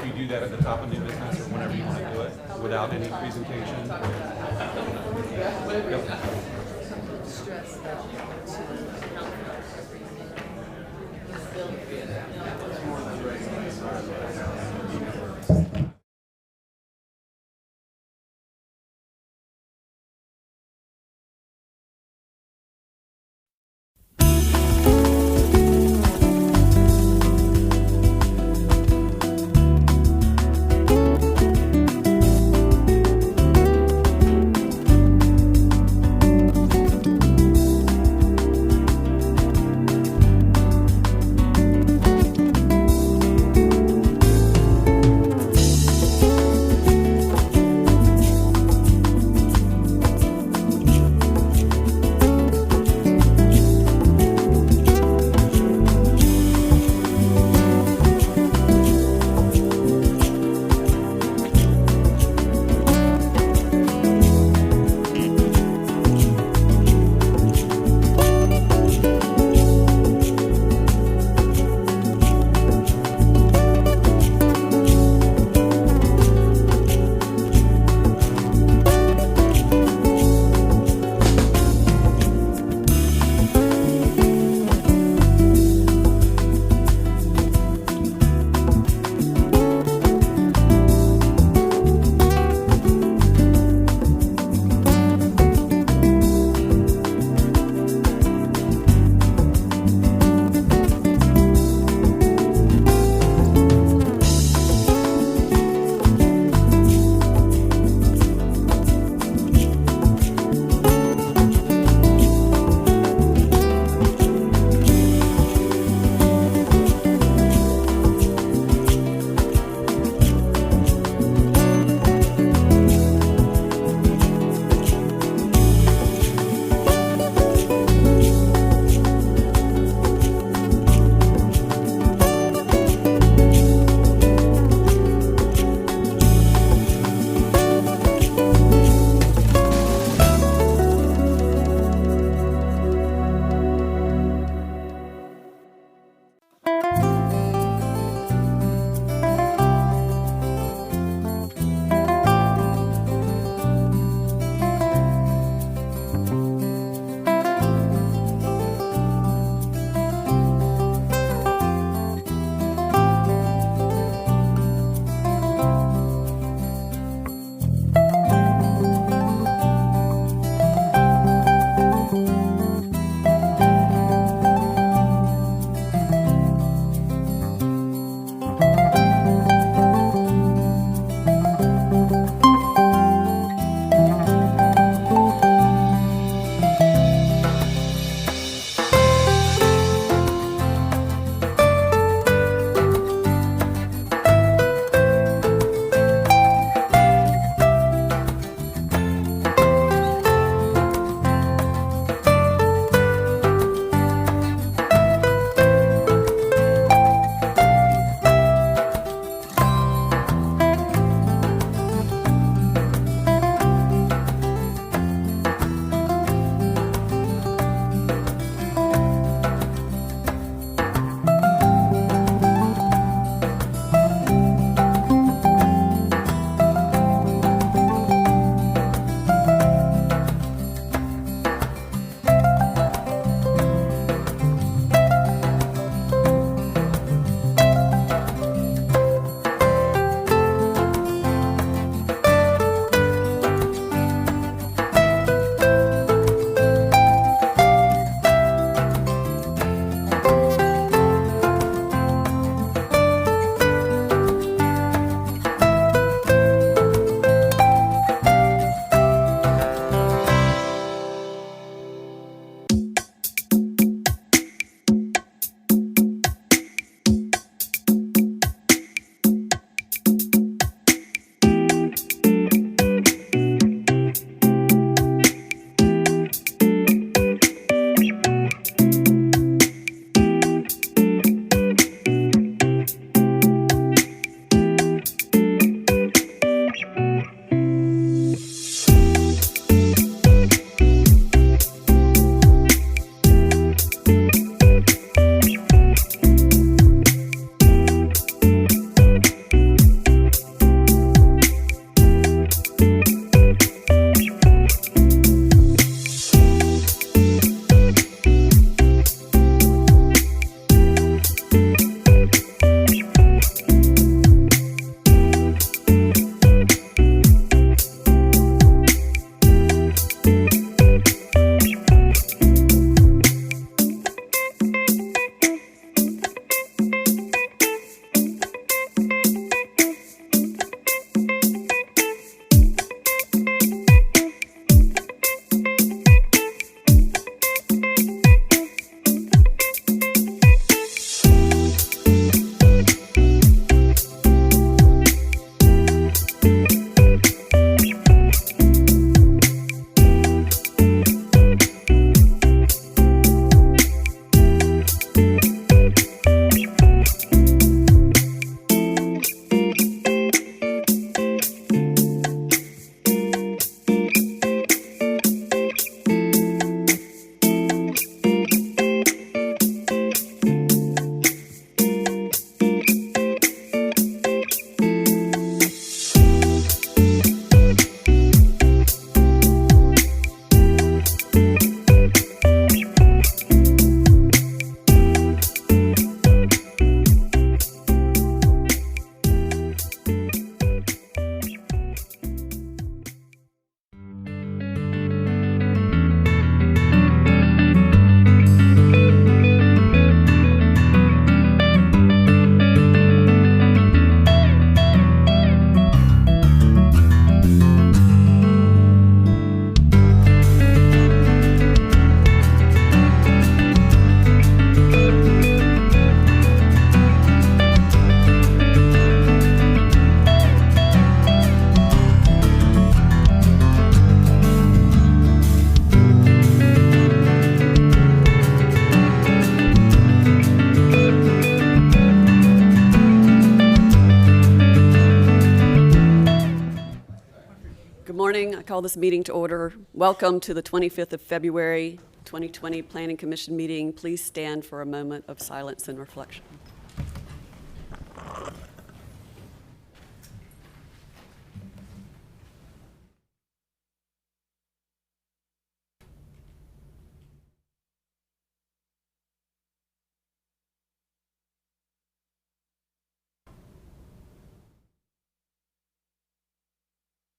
you do that at the top of new business or whenever you want to do it without any presentation. Yep. Stress that call this meeting to order. Welcome to the 25th of February, 2020 Planning Commission meeting. Please stand for a moment of silence and reflection.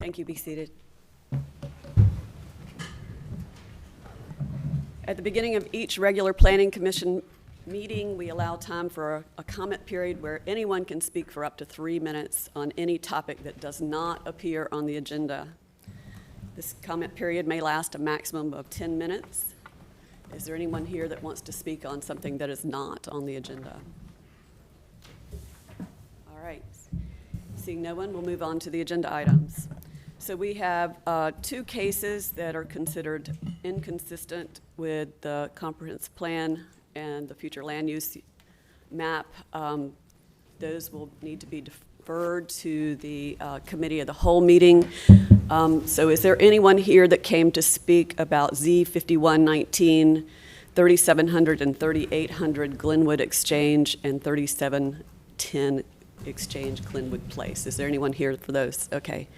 Thank you. Be seated. At the beginning of each regular Planning Commission meeting, we allow time for a comment period where anyone can speak for up to 3 minutes on any topic that does not appear on the agenda. This comment period may last a maximum of 10 minutes. Is there anyone here that wants to speak on something that is not on the agenda? All right. Seeing no one, we'll move on to the agenda items. So we have 2 cases that are considered inconsistent with the comprehensive plan and the future land use map. Those will need to be deferred to the committee of the whole meeting. So is there anyone here that came to speak about Z5119, 3700 and 3800 Glenwood Exchange and 3710 Exchange Glenwood Place? Is there anyone here for those? Okay.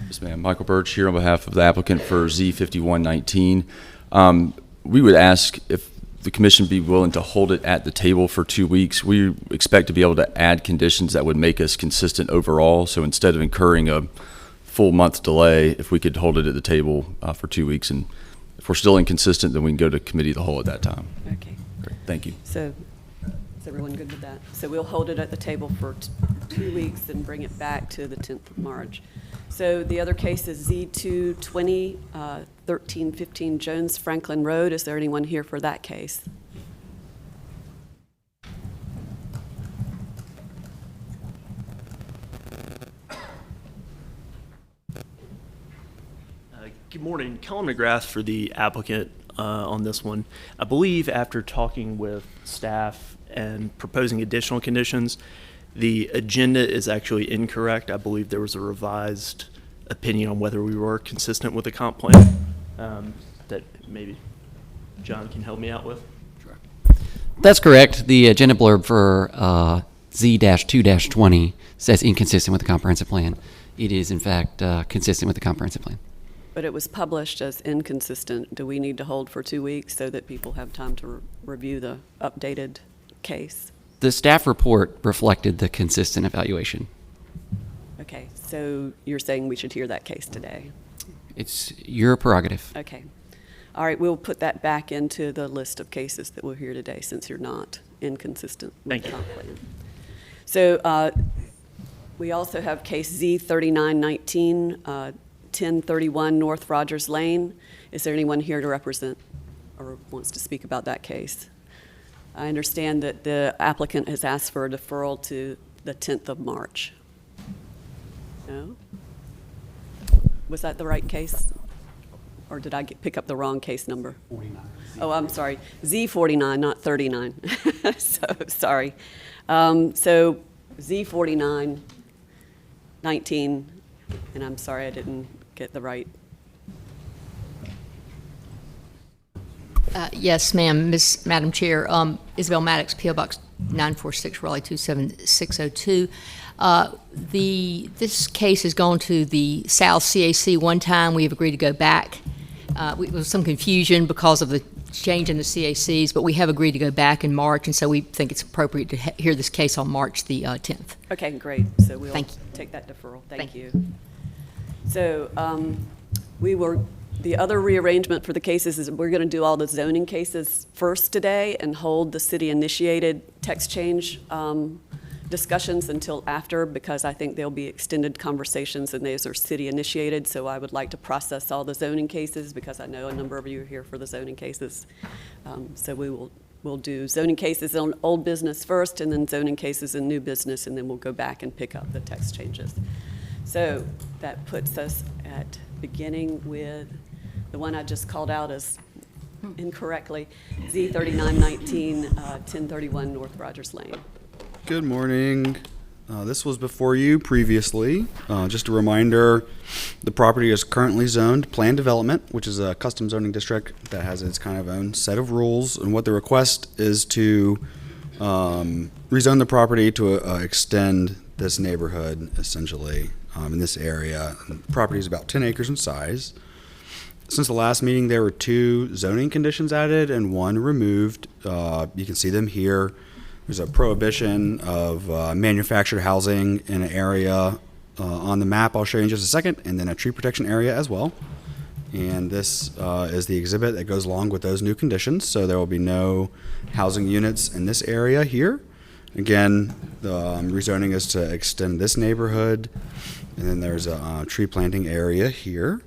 Yes, ma'am. Michael Birch here on behalf of the applicant for Z5119. We would ask if the commission be willing to hold it at the table for 2 weeks. We expect to be able to add conditions that would make us consistent overall. So instead of incurring a full month delay, if we could hold it at the table for 2 weeks, and if we're still inconsistent, then we can go to committee of the whole at that time. Okay. Great. Thank you. So is everyone good with that? So we'll hold it at the table for 2 weeks and bring it back to the 10th of March. So the other case is Z220, 1315 Jones Franklin Road. Is there anyone here for that case? Good morning. Colin McGrath for the applicant on this one. I believe after talking with staff and proposing additional conditions, the agenda is actually incorrect. I believe there was a revised opinion on whether we were consistent with the comp plan that maybe John can help me out with. Sure. That's correct. The agenda blurb for Z-2-20 says inconsistent with the comprehensive plan. It is, in fact, consistent with the comprehensive plan. But it was published as inconsistent. Do we need to hold for 2 weeks so that people have time to review the updated case? The staff report reflected the consistent evaluation. Okay, so you're saying we should hear that case today? It's your prerogative. Okay. All right, we'll put that back into the list of cases that we'll hear today since you're not inconsistent with the comp plan. So we also have case Z3919, 1031 North Rogers Lane. Is there anyone here to represent or wants to speak about that case? I understand that the applicant has asked for a deferral to the 10th of March. No? Was that the right case? Or did I pick up the wrong case number? 49. Oh, I'm sorry. Z49, not 39. So, sorry. So Z49, 19, and I'm sorry I didn't get the right. Yes, ma'am. Madam Chair, Isabel Maddox, P.O. Box 946, Raleigh 27602. This case has gone to the South CAC one time. We have agreed to go back. There was some confusion because of the change in the CACs, but we have agreed to go back in March, and so we think it's appropriate to hear this case on March the 10th. Okay, great. So we'll take that deferral. Thank you. So the other rearrangement for the cases is we're going to do all the zoning cases first today and hold the city-initiated text change discussions until after, because I think there'll be extended conversations and those are city-initiated. So I would like to process all the zoning cases because I know a number of you are here for the zoning cases. So we'll do zoning cases on old business first and then zoning cases in new business, and then we'll go back and pick up the text changes. So that puts us at beginning with the one I just called out as incorrectly, Z3919, 1031 North Rogers Lane. Good morning. This was before you previously. Just a reminder, the property is currently zoned planned development, which is a custom zoning district that has its kind of own set of rules. And what the request is to rezone the property to extend this neighborhood, essentially, in this area. And the property is about 10 acres in size. Since the last meeting, there were 2 zoning conditions added and 1 removed. You can see them here. There's a prohibition of manufactured housing in an area on the map I'll show you in just a second, and then a tree protection area as well. And this is the exhibit that goes along with those new conditions. So there will be no housing units in this area here. Again, the rezoning is to extend this neighborhood, and then there's a tree planting area here.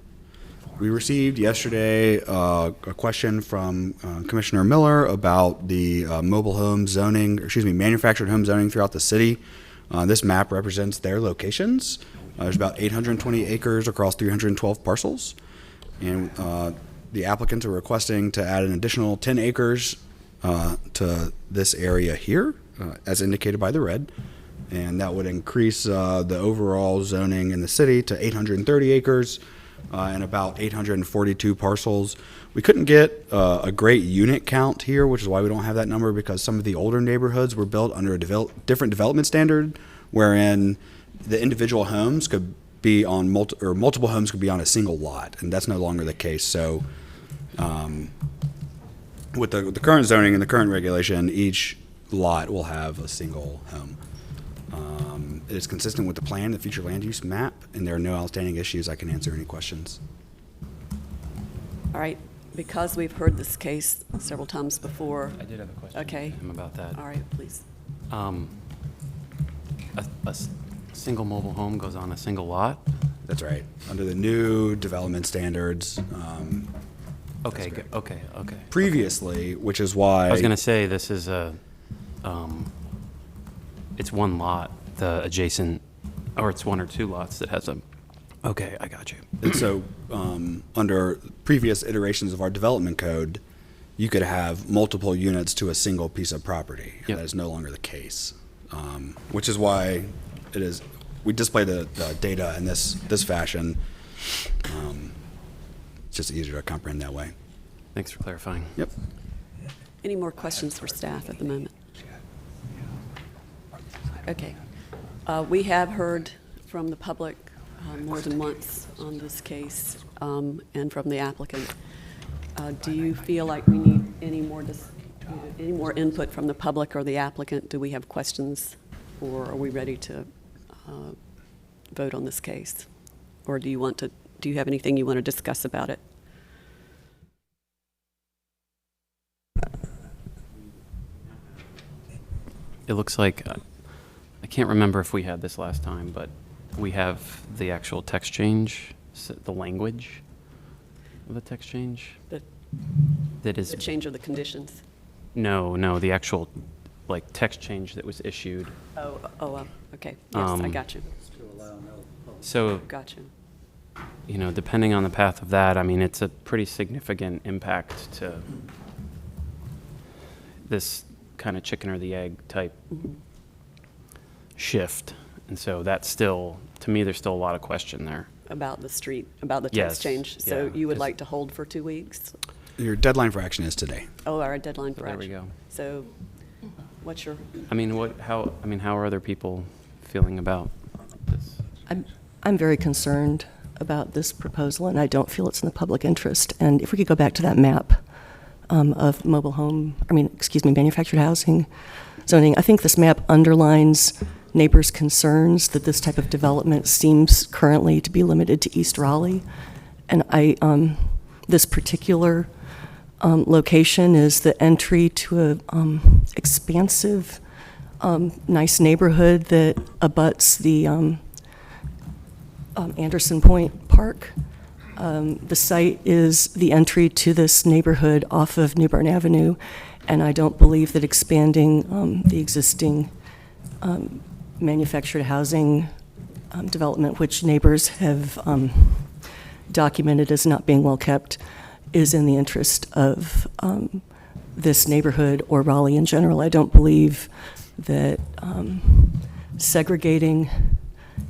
We received yesterday a question from Commissioner Miller about the mobile home zoning, manufactured home zoning throughout the city. This map represents their locations. There's about 820 acres across 312 parcels. And the applicants are requesting to add an additional 10 acres to this area here, as indicated by the red. And that would increase the overall zoning in the city to 830 acres. And about 842 parcels. We couldn't get a great unit count here, which is why we don't have that number, because some of the older neighborhoods were built under a different development standard, wherein the individual homes could be on multiple homes could be on a single lot, and that's no longer the case. So with the current zoning and the current regulation, each lot will have a single home. It is consistent with the plan, the future land use map, and there are no outstanding issues. I can answer any questions. All right, because we've heard this case several times before. I did have a question. Okay. About that. All right, please. A single mobile home goes on a single lot? That's right. Under the new development standards. Okay, correct. okay. Previously, which is why I was gonna say, this is it's one lot, the adjacent, or it's 1 or 2 lots that has a, okay, I got you. And so, under previous iterations of our development code, you could have multiple units to a single piece of property. And Yep. that is no longer the case, which is why we display the data in this fashion. It's just easier to comprehend that way. Thanks for clarifying. Yep. Any more questions for staff at the moment? Okay. We have heard from the public more than once on this case, and from the applicant. Do you feel like we need any more input from the public or the applicant? Do we have questions, or are we ready to vote on this case? Or do you have anything you want to discuss about it? It looks like, I can't remember if we had this last time, but we have the actual text change, the language of the text change. That is, The change of the conditions? no, the actual, text change that was issued. Okay. Yes, I got you. So, Got you. Depending on the path of that, I mean, it's a pretty significant impact to this kind of chicken or the egg type shift. And so that's still, to me, there's still a lot of question there. About the street, about the Yes, text change. So yeah, you would 'cause- like to hold for 2 weeks? Your deadline for action is today. Oh, our deadline for There action. we go. So what's your, I mean, how are other people feeling about this? I'm very concerned about this proposal, and I don't feel it's in the public interest. And if we could go back to that map of manufactured housing zoning, I think this map underlines neighbors' concerns that this type of development seems currently to be limited to East Raleigh. And this particular location is the entry to a expansive, nice neighborhood that abuts the Anderson Point Park. The site is the entry to this neighborhood off of New Bern Avenue, and I don't believe that expanding the existing manufactured housing development, which neighbors have documented as not being well kept, is in the interest of this neighborhood or Raleigh in general. I don't believe that segregating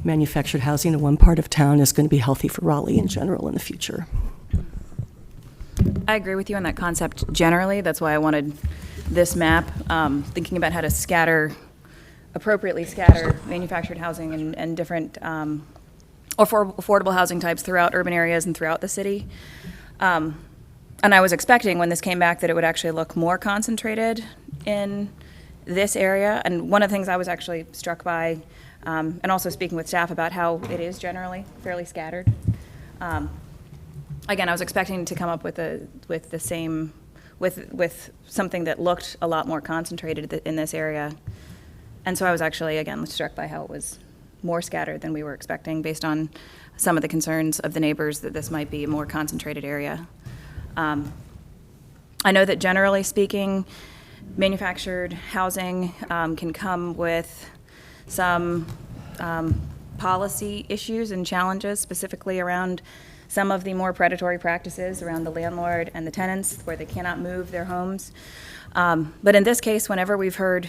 manufactured housing in one part of town is going to be healthy for Raleigh in general in the future. I agree with you on that concept generally. That's why I wanted this map, thinking about how to appropriately scatter manufactured housing and different affordable housing types throughout urban areas and throughout the city. And I was expecting when this came back that it would actually look more concentrated in this area. And one of the things I was actually struck by, and also speaking with staff about how it is generally fairly scattered. Again, I was expecting to come up with something that looked a lot more concentrated in this area. And so I was actually, again, struck by how it was more scattered than we were expecting based on some of the concerns of the neighbors that this might be a more concentrated area. I know that generally speaking, manufactured housing can come with some policy issues and challenges, specifically around some of the more predatory practices around the landlord and the tenants where they cannot move their homes. But in this case, whenever we've heard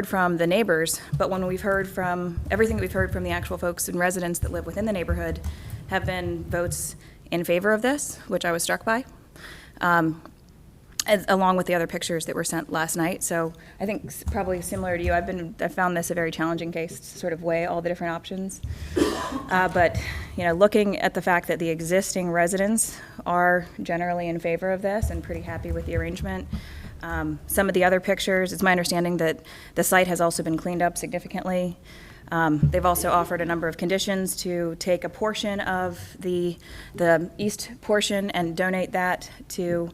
from the neighbors, but when we've heard from everything that we've heard from the actual folks and residents that live within the neighborhood have been votes in favor of this, which I was struck by. Along with the other pictures that were sent last night. So I think probably similar to you, I've found this a very challenging case to sort of weigh all the different options. But looking at the fact that the existing residents are generally in favor of this and pretty happy with the arrangement. Some of the other pictures, it's my understanding that the site has also been cleaned up significantly. They've also offered a number of conditions to take a portion of the east portion and donate that to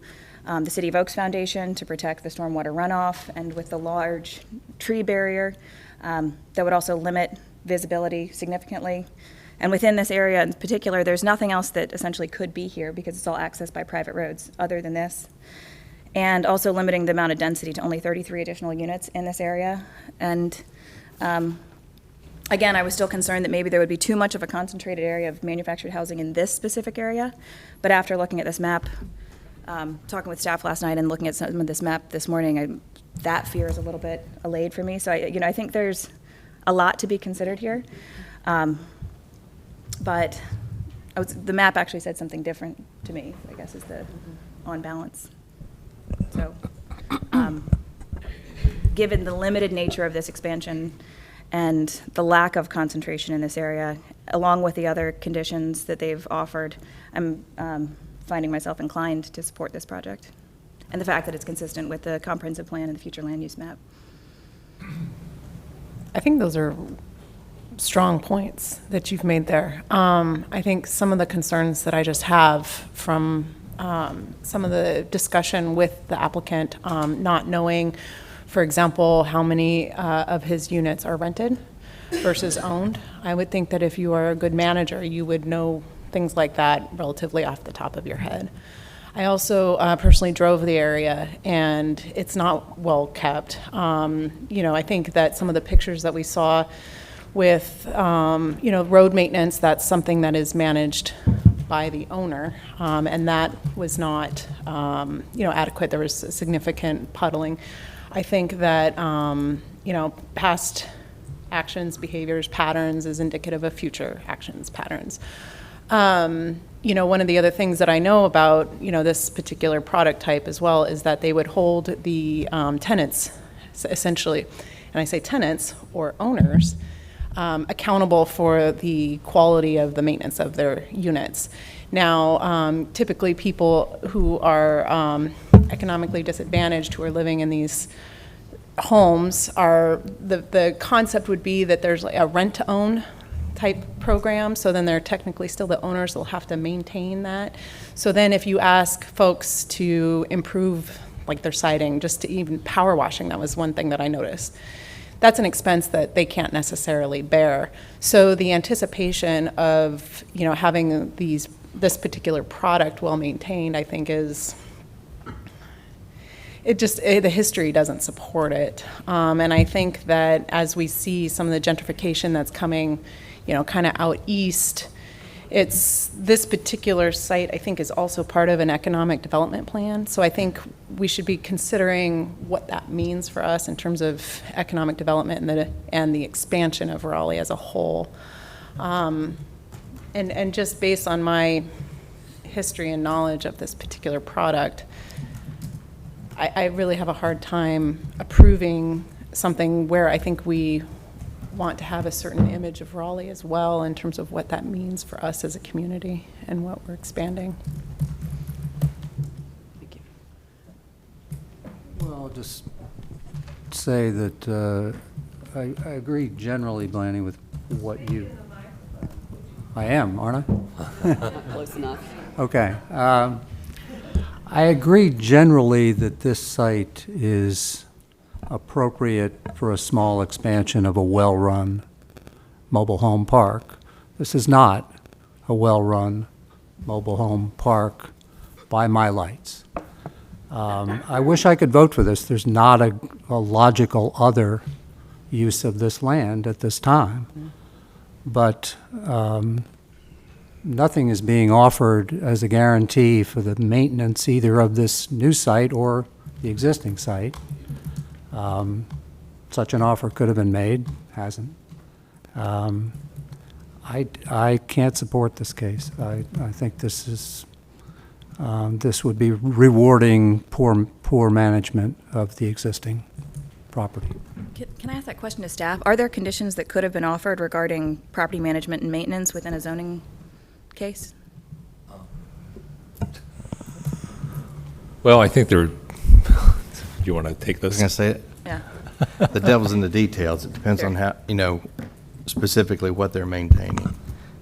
the City of Oaks Foundation to protect the stormwater runoff, and with the large tree barrier that would also limit visibility significantly. And within this area in particular, there's nothing else that essentially could be here because it's all accessed by private roads other than this. And also limiting the amount of density to only 33 additional units in this area. And again, I was still concerned that maybe there would be too much of a concentrated area of manufactured housing in this specific area. But after looking at this map, talking with staff last night and looking at some of this map this morning, that fear is a little bit allayed for me. So I think there's a lot to be considered here. But the map actually said something different to me, I guess, is the on balance. So given the limited nature of this expansion and the lack of concentration in this area, along with the other conditions that they've offered, I'm finding myself inclined to support this project, and the fact that it's consistent with the comprehensive plan and the future land use map. I think those are strong points that you've made there. I think some of the concerns that I just have from some of the discussion with the applicant, not knowing, for example, how many of his units are rented versus owned. I would think that if you are a good manager, you would know things like that relatively off the top of your head. I also personally drove the area, and it's not well kept. I think that some of the pictures that we saw with, road maintenance, that's something that is managed by the owner, and that was not, adequate. There was significant puddling. I think that, past actions, behaviors, patterns is indicative of future actions, patterns. One of the other things that I know about, this particular product type as well is that they would hold the tenants, essentially, and I say tenants or owners, accountable for the quality of the maintenance of their units. Now, typically people who are economically disadvantaged, who are living in these homes, the concept would be that there's like a rent-to-own type program, so then they're technically still the owners, they'll have to maintain that. So then if you ask folks to improve like their siding, just to even power washing, that was one thing that I noticed. That's an expense that they can't necessarily bear. So the anticipation of, having this particular product well maintained, I think the history doesn't support it. And I think that as we see some of the gentrification that's coming, kind of out east, this particular site, I think, is also part of an economic development plan. So I think we should be considering what that means for us in terms of economic development and the expansion of Raleigh as a whole. And just based on my history and knowledge of this particular product, I really have a hard time approving something where I think we want to have a certain image of Raleigh as well in terms of what that means for us as a community and what we're expanding. Thank you. Well, I'll just say that I agree generally, Blaney, with what you... I am, aren't I? Close enough. Okay. I agree generally that this site is appropriate for a small expansion of a well-run mobile home park. This is not a well-run mobile home park by my lights. I wish I could vote for this. There's not a logical other use of this land at this time. But nothing is being offered as a guarantee for the maintenance either of this new site or the existing site. Such an offer could have been made, hasn't. I can't support this case. I think this is this would be rewarding poor management of the existing property. Can I ask that question to staff? Are there conditions that could have been offered regarding property management and maintenance within a zoning case? Well, I think there, do you want to take I was this? going to say it. Yeah. The devil's in the details. It depends on Sure. how, specifically what they're maintaining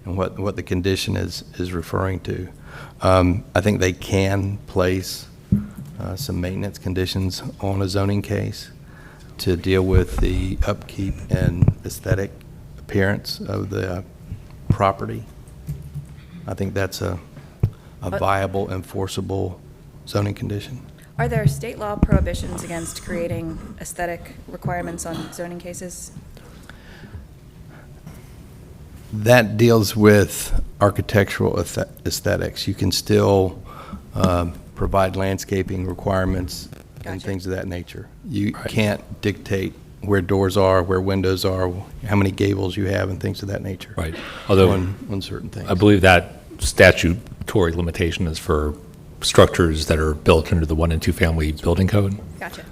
and what the condition is referring to. I think they can place some maintenance conditions on a zoning case to deal with the upkeep and aesthetic appearance of the property. I think that's a viable, enforceable zoning condition. Are there state law prohibitions against creating aesthetic requirements on zoning cases? That deals with architectural aesthetics. You can still provide landscaping requirements and Gotcha. things of that nature. You can't dictate where doors are, where windows are, how many gables you have, and things of that nature. Right. Although on certain things. I believe that statutory limitation is for structures that are built under the 1 and 2 family building code. Gotcha.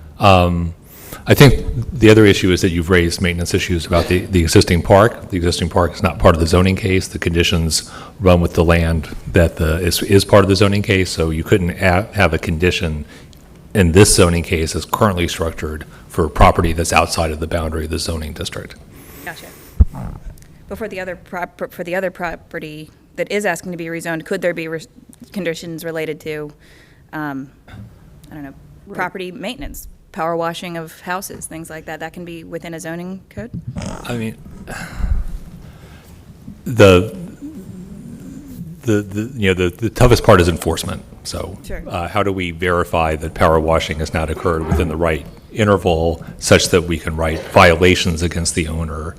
I think the other issue is that you've raised maintenance issues about the existing park. The existing park is not part of the zoning case. The conditions run with the land that is part of the zoning case, so you couldn't have a condition in this zoning case as currently structured for property that's outside of the boundary of the zoning district. Gotcha. But for the other property that is asking to be rezoned, could there be conditions related to, property maintenance, power washing of houses, things like that? That can be within a zoning code? I mean, the toughest part is enforcement. So Sure. how do we verify that power washing has not occurred within the right interval such that we can write violations against the owner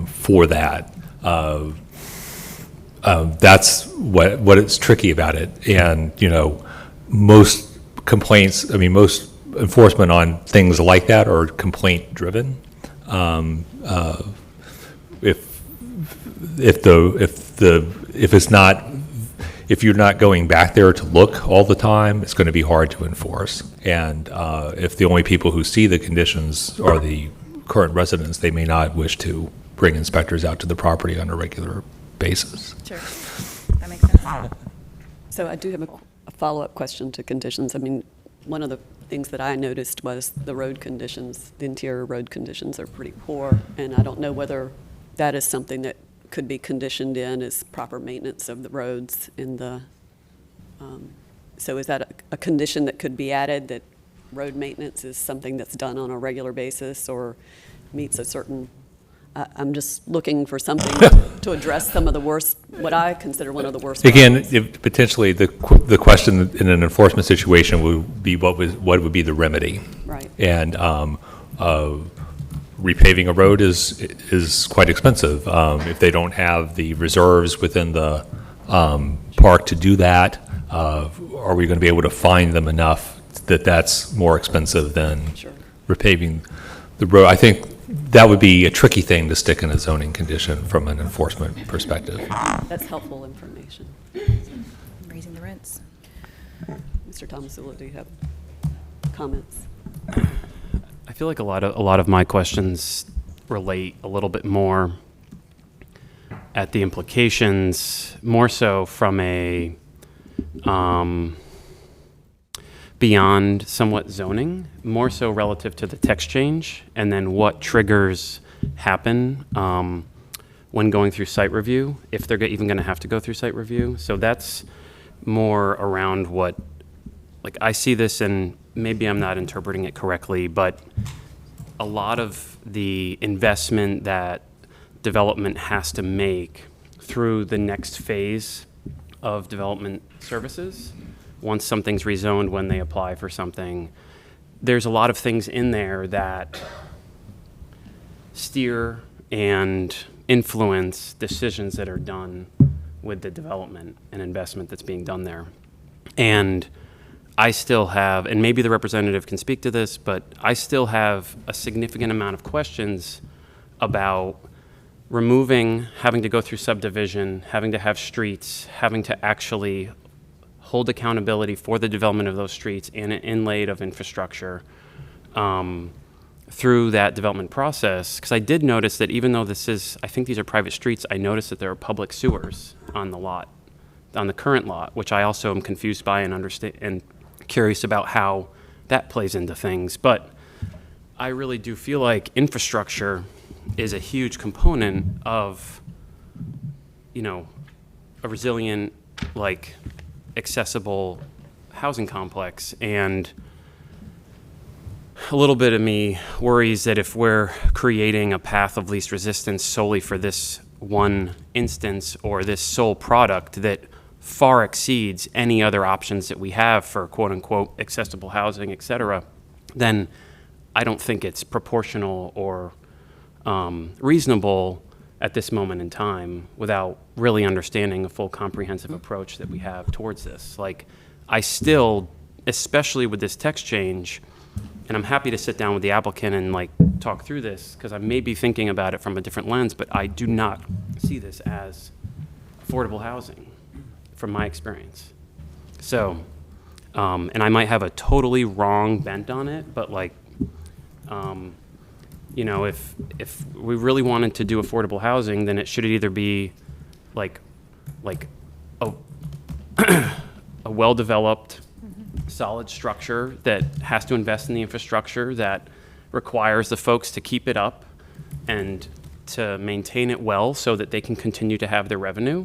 for that? That's what is tricky about it. And, most complaints, most enforcement on things like that are complaint driven. If you're not going back there to look all the time, it's going to be hard to enforce. And if the only people who see the conditions are the current residents, they may not wish to bring inspectors out to the property on a regular basis. Sure. That makes sense. So I do have a follow-up question to conditions. One of the things that I noticed was the road conditions, the interior road conditions are pretty poor, and I don't know whether that is something that could be conditioned in as proper maintenance of the roads in the, so is that a condition that could be added, that road maintenance is something that's done on a regular basis or meets a certain, I'm just looking for something to address some of the worst, what I consider one of the worst Again, problems. potentially the question in an enforcement situation would be what would be the remedy? Right. And repaving a road is quite expensive. If they don't have the reserves within the park to do that, are we going to be able to find them enough that that's more expensive than repaving the road? I think that would be a tricky thing to stick in a zoning condition from an enforcement perspective. That's helpful information. Raising the rents. Mr. Thomasula, do you have comments? I feel like a lot of my questions relate a little bit more at the implications, more so from a beyond somewhat zoning, more so relative to the text change, and then what triggers happen when going through site review, if they're even going to have to go through site review. So that's more around what, like, I see this, and maybe I'm not interpreting it correctly, but a lot of the investment that development has to make through the next phase of development services, once something's rezoned, when they apply for something, there's a lot of things in there that steer and influence decisions that are done with the development and investment that's being done there. And I still have, and maybe the representative can speak to this, but I still have a significant amount of questions about removing, having to go through subdivision, having to have streets, having to actually hold accountability for the development of those streets and an inlaid of infrastructure through that development process. Because I did notice that even though this is, I think these are private streets, I noticed that there are public sewers on the lot, on the current lot, which I also am confused by and understand and curious about how that plays into things. But I really do feel like infrastructure is a huge component of, you know, a resilient, like, accessible housing complex. And a little bit of me worries that if we're creating a path of least resistance solely for this one instance or this sole product that far exceeds any other options that we have for quote unquote accessible housing, et cetera, then I don't think it's proportional or reasonable at this moment in time without really understanding a full comprehensive approach that we have towards this. Like, I still, especially with this text change, and I'm happy to sit down with the applicant and like talk through this because I may be thinking about it from a different lens, but I do not see this as affordable housing from my experience. So, and I might have a totally wrong bent on it, but like, you know, if we really wanted to do affordable housing, then it should either be like a, a well-developed, solid structure that has to invest in the infrastructure that requires the folks to keep it up and to maintain it well so that they can continue to have their revenue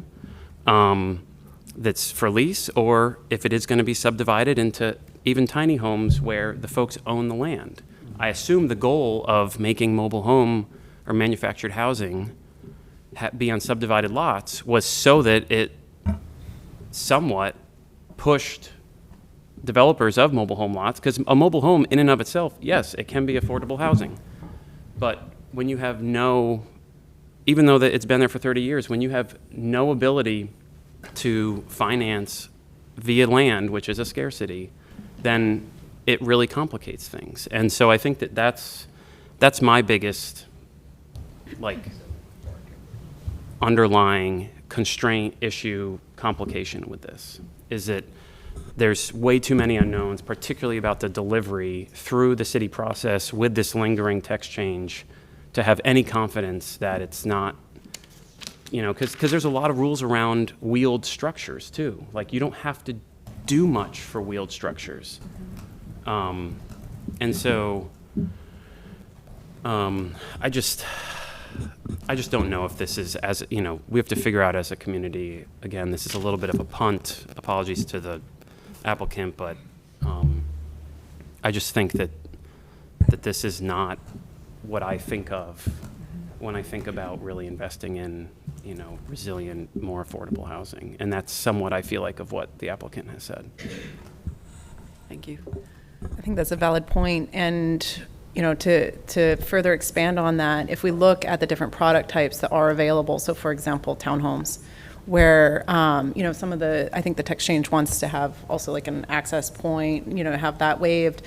that's for lease, or if it is going to be subdivided into even tiny homes where the folks own the land. I assume the goal of making mobile home or manufactured housing be on subdivided lots was so that it somewhat pushed developers of mobile home lots, because a mobile home in and of itself, yes, it can be affordable housing. But when you have no, even though that it's been there for 30 years, when you have no ability to finance via land, which is a scarcity, then it really complicates things. And so I think that that's my biggest, like, underlying constraint issue complication with this, is that there's way too many unknowns, particularly about the delivery through the city process with this lingering text change, to have any confidence that it's not, you know, because there's a lot of rules around wheeled structures too. Like, you don't have to do much for wheeled structures. And so I just don't know if this is, as, you know, we have to figure out as a community, again, this is a little bit of a punt, apologies to the applicant, but I just think that this is not what I think of when I think about really investing in, you know, resilient, more affordable housing. And that's somewhat, I feel like, of what the applicant has said. Thank you. I think that's a valid point, and to further expand on that, if we look at the different product types that are available, so for example, townhomes, where, some of I think the text change wants to have also like an access point, have that waived.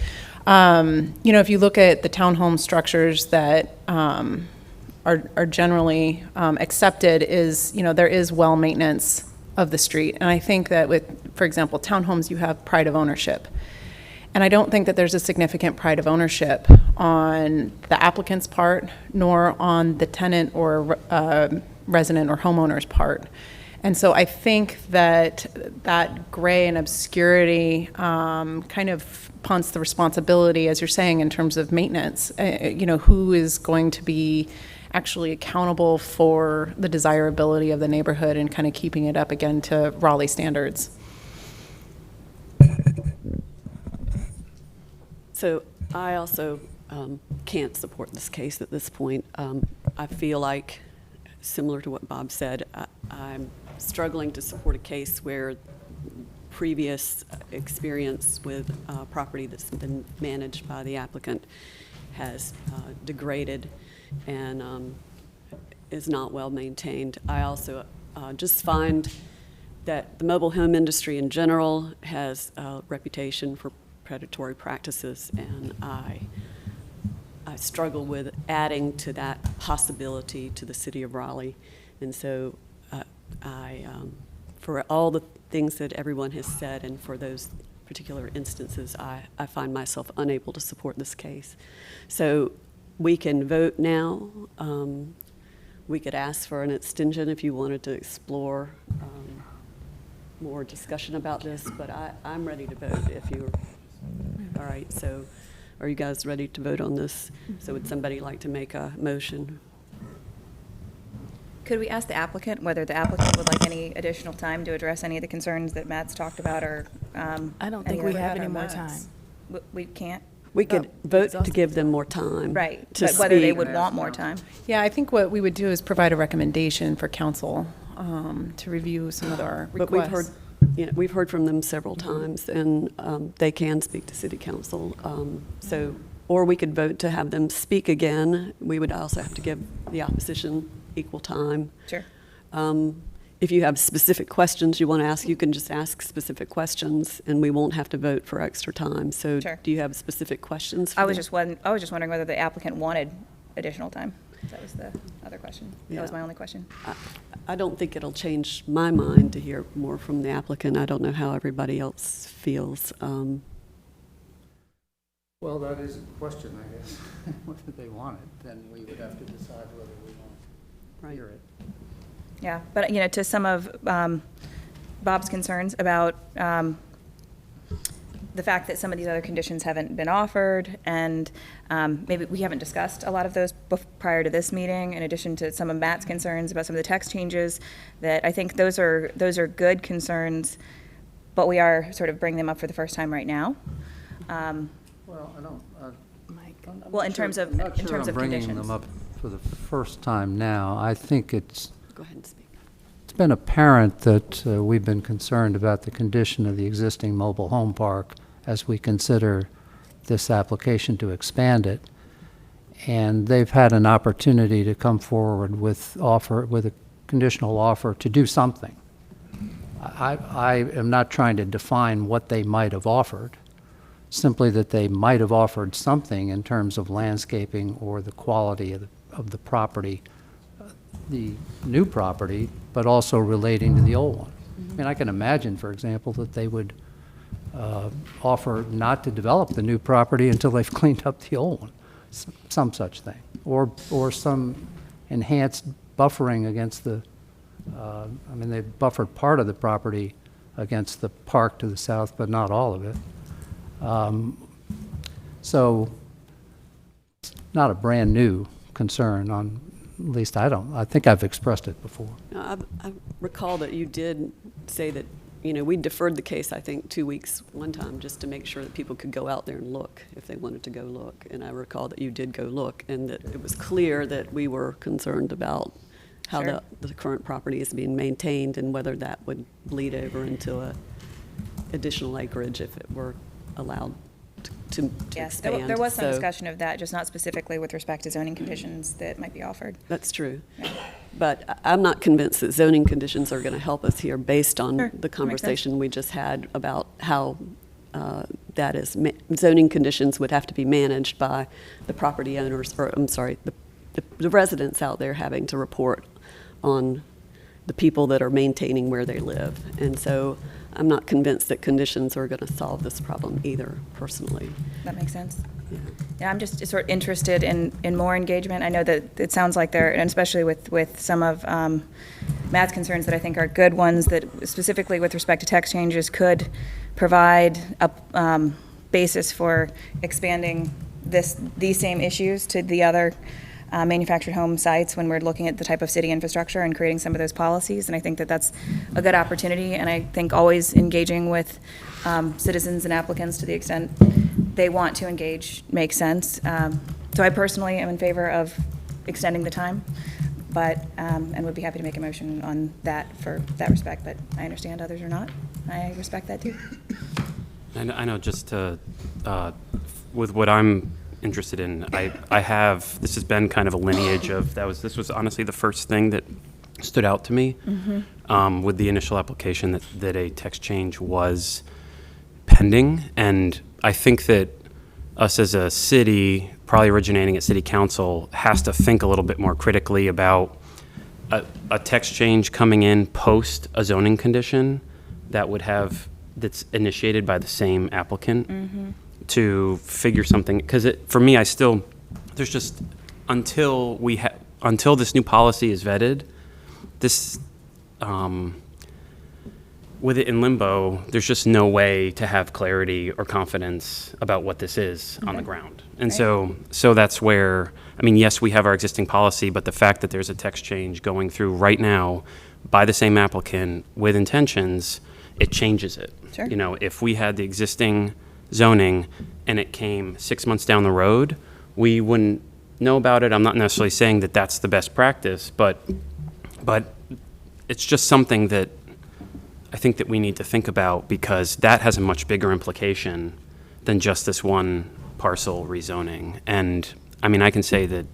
If you look at the townhome structures that are generally accepted is, there is well maintenance of the street. And I think that with, for example, townhomes, you have pride of ownership. And I don't think that there's a significant pride of ownership on the applicant's part, nor on the tenant or resident or homeowner's part. And so I think that that gray and obscurity kind of punts the responsibility, as you're saying, in terms of maintenance. Who is going to be actually accountable for the desirability of the neighborhood and kind of keeping it up again to Raleigh standards? So I also can't support this case at this point. I feel like, similar to what Bob said, I'm struggling to support a case where previous experience with property that's been managed by the applicant has degraded and is not well maintained. I also just find that the mobile home industry in general has a reputation for predatory practices, and I struggle with adding to that possibility to the city of Raleigh. And so for all the things that everyone has said and for those particular instances, I find myself unable to support this case. So we can vote now. We could ask for an extension if you wanted to explore more discussion about this, but I'm ready to vote if you're, all right, so are you guys ready to vote on this? So would somebody like to make a motion? Could we ask the applicant whether the applicant would like any additional time to address any of the concerns that Matt's talked about, or? I don't think we have any more time. We can't? We could vote to give them more time. Right, to but whether they speak. would want more time. Yeah, I think what we would do is provide a recommendation for council to review some of our requests. But we've heard from them several times, and they can speak to city council. Or we could vote to have them speak again. We would also have to give the opposition equal time. Sure. If you have specific questions you want to ask, you can just ask specific questions, and we won't have to vote for extra time. So Sure. Do you have specific questions for I was them? just wondering whether the applicant wanted additional time. That was the other question. That was Yeah. my only question. I don't think it'll change my mind to hear more from the applicant. I don't know how everybody else feels. Well, that is a question, I guess. Whether they want it, then we would have to decide whether we want to hear it. Yeah, but, to some of Bob's concerns about the fact that some of these other conditions haven't been offered, and maybe we haven't discussed a lot of those prior to this meeting, in addition to some of Matt's concerns about some of the text changes, that I think those are good concerns, but we are sort of bringing them up for the first time right now. Well, I don't. Well, in terms of conditions. Bringing them up for the first time now. I think it's. Go ahead and speak. It's been apparent that we've been concerned about the condition of the existing mobile home park as we consider this application to expand it. And they've had an opportunity to come forward with a conditional offer to do something. I am not trying to define what they might have offered, simply that they might have offered something in terms of landscaping or the quality of the property, the new property, but also relating to the old one. I mean, I can imagine, for example, that they would offer not to develop the new property until they've cleaned up the old one, some such thing, or some enhanced buffering against the, I mean, they've buffered part of the property against the park to the south, but not all of it. So it's not a brand new concern on, at least I think I've expressed it before. I recall that you did say that, we deferred the case, I think, 2 weeks one time just to make sure that people could go out there and look if they wanted to go look. And I recall that you did go look, and that it was clear that we were concerned about how Sure. the current property is being maintained and whether that would bleed over into additional acreage if it were allowed to Yes, expand. there was some So discussion of that, just not specifically with respect to zoning conditions that might be offered. That's true. Yeah. But I'm not convinced that zoning conditions are going to help us here based on Sure, the that makes conversation we just had about how that is, zoning conditions would have to be managed by the property owners, or I'm sorry, the residents out there having to report on the people that are maintaining where they live. And so I'm not convinced that conditions are going to solve this problem either, personally. That makes sense. Yeah. Yeah, I'm just sort of interested in more engagement. I know that it sounds like there, and especially with some of Matt's concerns that I think are good ones, that specifically with respect to text changes could provide a basis for expanding these same issues to the other manufactured home sites when we're looking at the type of city infrastructure and creating some of those policies. And I think that that's a good opportunity. And I think always engaging with citizens and applicants to the extent they want to engage makes sense. So I personally am in favor of extending the time, but, and would be happy to make a motion on that for that respect, but I understand others are not. I respect that too. I know just to, with what I'm interested in, I have, this has been kind of a lineage of, this was honestly the first thing that stood out to me with the initial application, that a text change was pending. And I think that us as a city, probably originating at city council, has to think a little bit more critically about a text change coming in post a zoning condition that's initiated by the same applicant to figure something, because for me, there's just, until this new policy is vetted, this, with it in limbo, there's just no way to have clarity or confidence about what this is on the ground. And so that's where, I mean, yes, we have our existing policy, but the fact that there's a text change going through right now by the same applicant with intentions, it changes it. Sure. You know, if we had the existing zoning and it came 6 months down the road, we wouldn't know about it. I'm not necessarily saying that that's the best practice, but it's just something that I think that we need to think about, because that has a much bigger implication than just this one parcel rezoning. And I mean, I can say that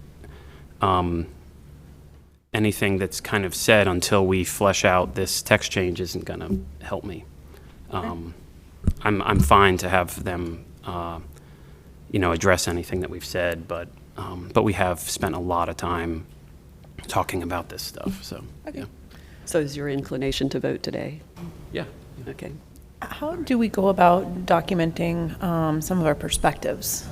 anything that's kind of said until we flesh out this text change isn't going to help me. I'm fine to have them, address anything that we've said, but we have spent a lot of time talking about this stuff. So, Okay. yeah. So is your inclination to vote today? Yeah. Okay. How do we go about documenting some of our perspectives?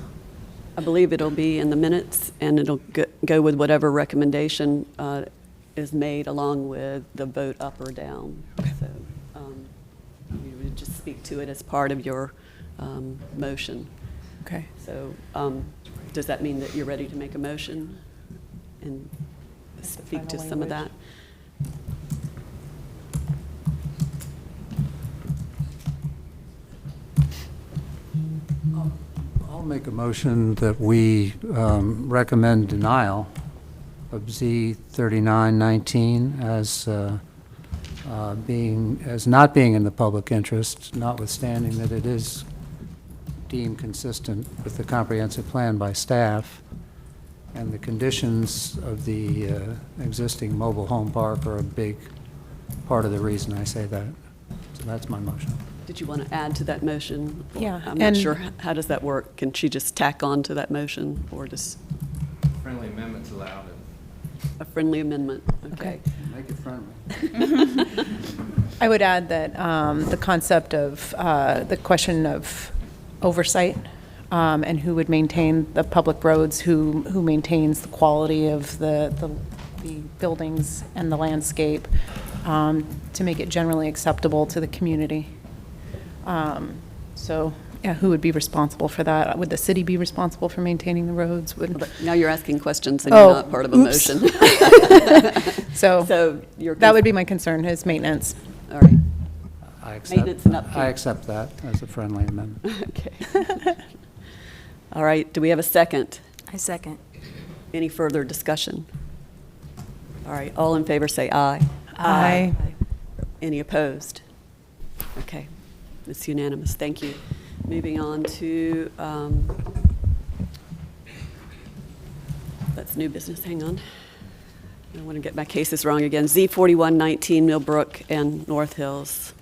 I believe it'll be in the minutes, and it'll go with whatever recommendation is made, along with the vote up or down. So you would just speak to it as part of your motion. Okay. So does that mean that you're ready to make a motion and speak to some of that? I'll make a motion that we recommend denial of Z 3919 as not being in the public interest, notwithstanding that it is deemed consistent with the comprehensive plan by staff, and the conditions of the existing mobile home park are a big part of the reason I say that. So that's my motion. Did you want to add to that motion? Yeah, I'm not sure. How does that work? Can she just tack on to that motion, or just Friendly amendments allowed. a friendly amendment? Okay. Make it friendly. I would add that the concept of the question of oversight and who would maintain the public roads, who maintains the quality of the buildings and the landscape, to make it generally acceptable to the community. So, yeah, who would be responsible for that? Would the city be responsible for maintaining the roads? Now you're asking questions and you're not part of a motion. So that would be my concern, is maintenance. All right. Maintenance and upkeep. I accept that as a friendly amendment. Okay. All right, do we have a second? I second. Any further discussion? All right, all in favor say aye. Aye. Any opposed? Okay, it's unanimous, thank you. Moving on to, that's new business, hang on. I don't want to get my cases wrong again. Z4119 Millbrook and North Hills.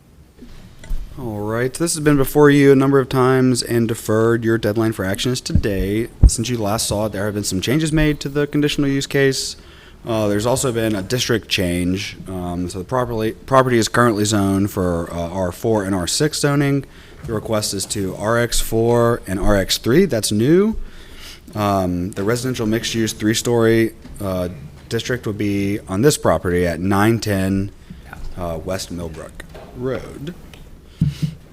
All right, this has been before you a number of times and deferred. Your deadline for action is today. Since you last saw it, there have been some changes made to the conditional use case. There's also been a district change. So the property is currently zoned for R4 and R6 zoning. The request is to RX4 and RX3. That's new. The residential mixed-use three-story district would be on this property at 910 West Millbrook Road.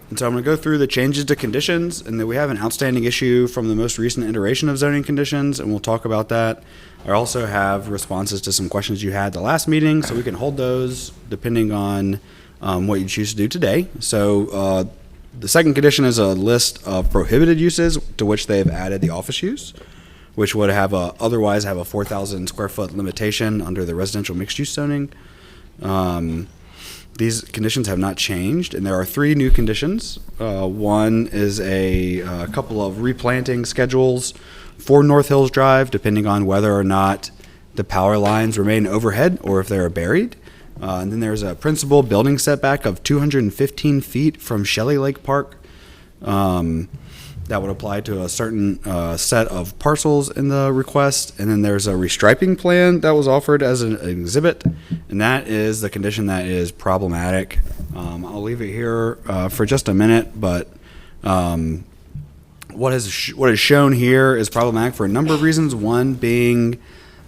And so I'm going to go through the changes to conditions, and then we have an outstanding issue from the most recent iteration of zoning conditions, and we'll talk about that. I also have responses to some questions you had the last meeting, so we can hold those depending on what you choose to do today. So the second condition is a list of prohibited uses to which they've added the office use, which would have otherwise have a 4,000 square foot limitation under the residential mixed use zoning. These conditions have not changed, and there are three new conditions. One is a couple of replanting schedules for North Hills Drive, depending on whether or not the power lines remain overhead or if they're buried. And then there's a principal building setback of 215 feet from Shelley Lake Park. That would apply to a certain set of parcels in the request. And then there's a restriping plan that was offered as an exhibit, and that is the condition that is problematic. I'll leave it here for just a minute, but what is shown here is problematic for a number of reasons. One being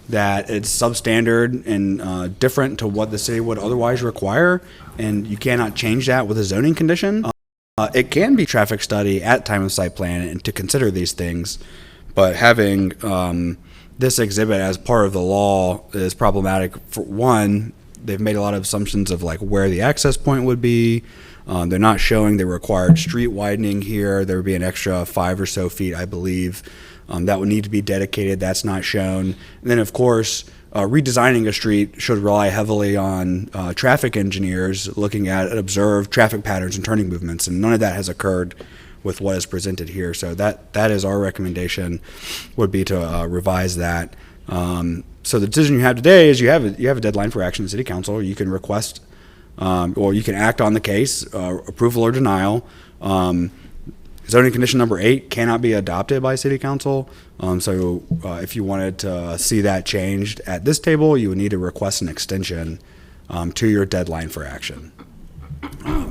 that it's substandard and different to what the city would otherwise require, and you cannot change that with a zoning condition. It can be traffic study at time of site plan and to consider these things, but having this exhibit as part of the law is problematic. For one, they've made a lot of assumptions of like where the access point would be. They're not showing the required street widening here. There would be an extra 5 or so feet, I believe, that would need to be dedicated. That's not shown. And then, of course, redesigning a street should rely heavily on traffic engineers looking at observed traffic patterns and turning movements, and none of that has occurred with what is presented here. So that is our recommendation, would be to revise that. So the decision you have today is you have a deadline for action in City Council. You can request or you can act on the case, approval or denial. Zoning condition number 8 cannot be adopted by City Council. So if you wanted to see that changed at this table, you would need to request an extension to your deadline for action.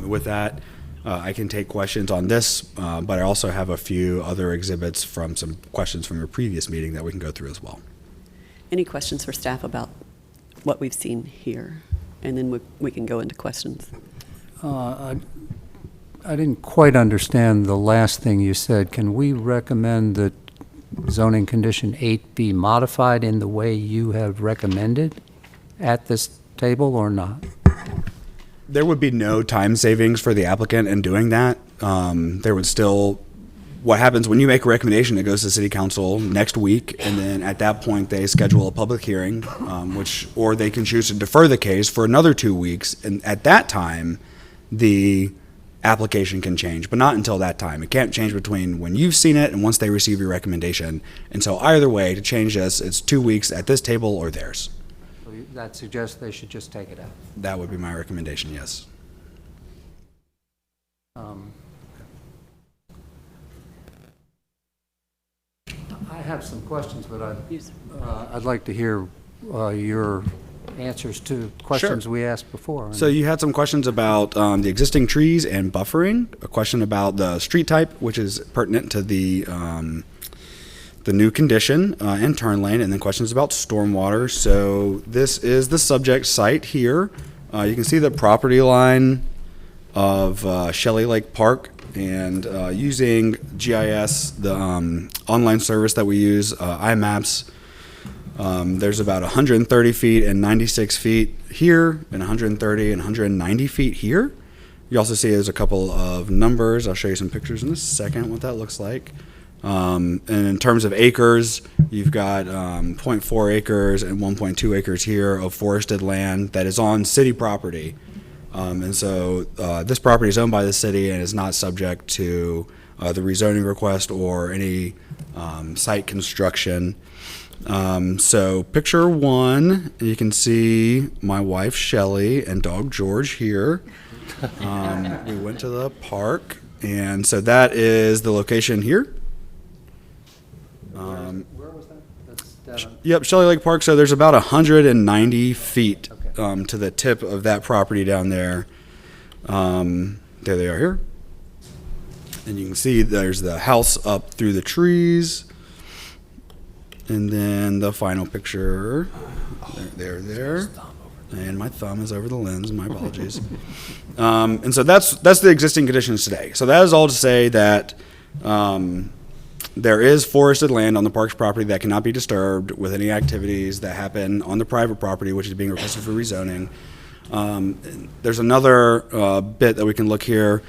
With that, I can take questions on this, but I also have a few other exhibits from some questions from your previous meeting that we can go through as well. Any questions for staff about what we've seen here? And then we can go into questions. I didn't quite understand the last thing you said. Can we recommend that zoning condition 8 be modified in the way you have recommended at this table or not? There would be no time savings for the applicant in doing that. There would still, what happens when you make a recommendation, it goes to City Council next week, and then at that point they schedule a public hearing, or they can choose to defer the case for another 2 weeks, and at that time the application can change, but not until that time. It can't change between when you've seen it and once they receive your recommendation. And so either way, to change this, it's 2 weeks at this table or theirs. So that suggests they should just take it out. That would be my recommendation, yes. I have some questions, but I'd like to hear your answers to questions we asked before. So you had some questions about the existing trees and buffering, a question about the street type, which is pertinent to the new condition, and turn lane, and then questions about stormwater. So this is the subject site here. You can see the property line of Shelley Lake Park, and using GIS, the online service that we use, iMaps, there's about 130 feet and 96 feet here, and 130 and 190 feet here. You also see there's a couple of numbers. I'll show you some pictures in a second what that looks like. And in terms of acres, you've got 0.4 acres and 1.2 acres here of forested land that is on city property. And so this property is owned by the city and is not subject to the rezoning request or any site construction. So picture one, you can see my wife Shelley and dog George here. We went to the park, and so that is the location here. Where was that? That's down. Yep, Shelley Lake Park. So there's about 190 feet to the tip of that property down there. There they are here. And you can see there's the house up through the trees. And then the final picture, there. And my thumb is over the lens, my apologies. And so that's the existing conditions today. So that is all to say that there is forested land on the park's property that cannot be disturbed with any activities that happen on the private property, which is being requested for rezoning. There's another bit that we can look here.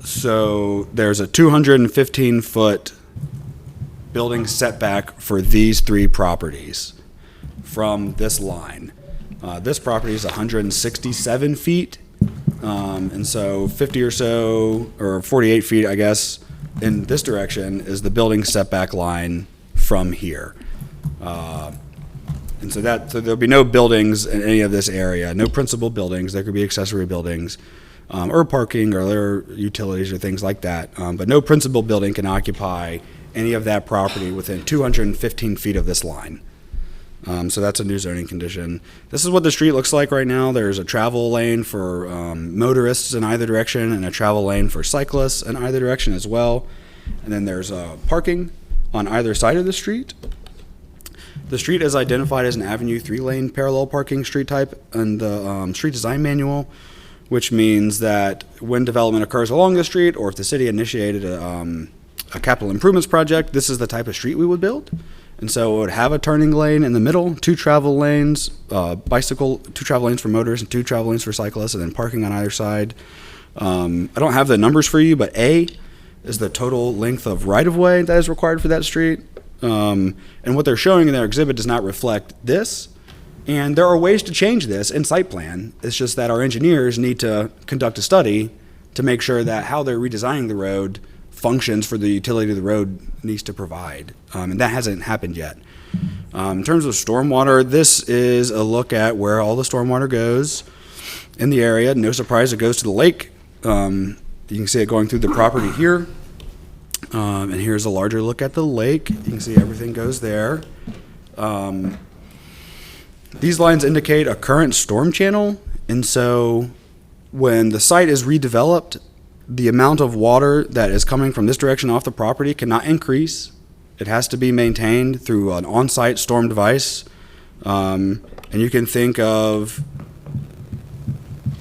So there's a 215-foot building setback for these three properties from this line. This property is 167 feet, and so 50 or so, or 48 feet, I guess, in this direction is the building setback line from here. And so there'll be no buildings in any of this area, no principal buildings. There could be accessory buildings, or parking or other utilities or things like that. But no principal building can occupy any of that property within 215 feet of this line. So that's a new zoning condition. This is what the street looks like right now. There's a travel lane for motorists in either direction and a travel lane for cyclists in either direction as well. And then there's parking on either side of the street. The street is identified as an Avenue 3-lane parallel parking street type in the street design manual, which means that when development occurs along the street, or if the city initiated a capital improvements project, this is the type of street we would build. And so it would have a turning lane in the middle, two travel lanes, two travel lanes for motorists and two travel lanes for cyclists, and then parking on either side. I don't have the numbers for you, but A is the total length of right-of-way that is required for that street. And what they're showing in their exhibit does not reflect this. And there are ways to change this in site plan. It's just that our engineers need to conduct a study to make sure that how they're redesigning the road functions for the utility the road needs to provide. And that hasn't happened yet. In terms of stormwater, this is a look at where all the stormwater goes in the area. No surprise, it goes to the lake. You can see it going through the property here. And here's a larger look at the lake. You can see everything goes there. These lines indicate a current storm channel. And so when the site is redeveloped, the amount of water that is coming from this direction off the property cannot increase. It has to be maintained through an on-site storm device. And you can think of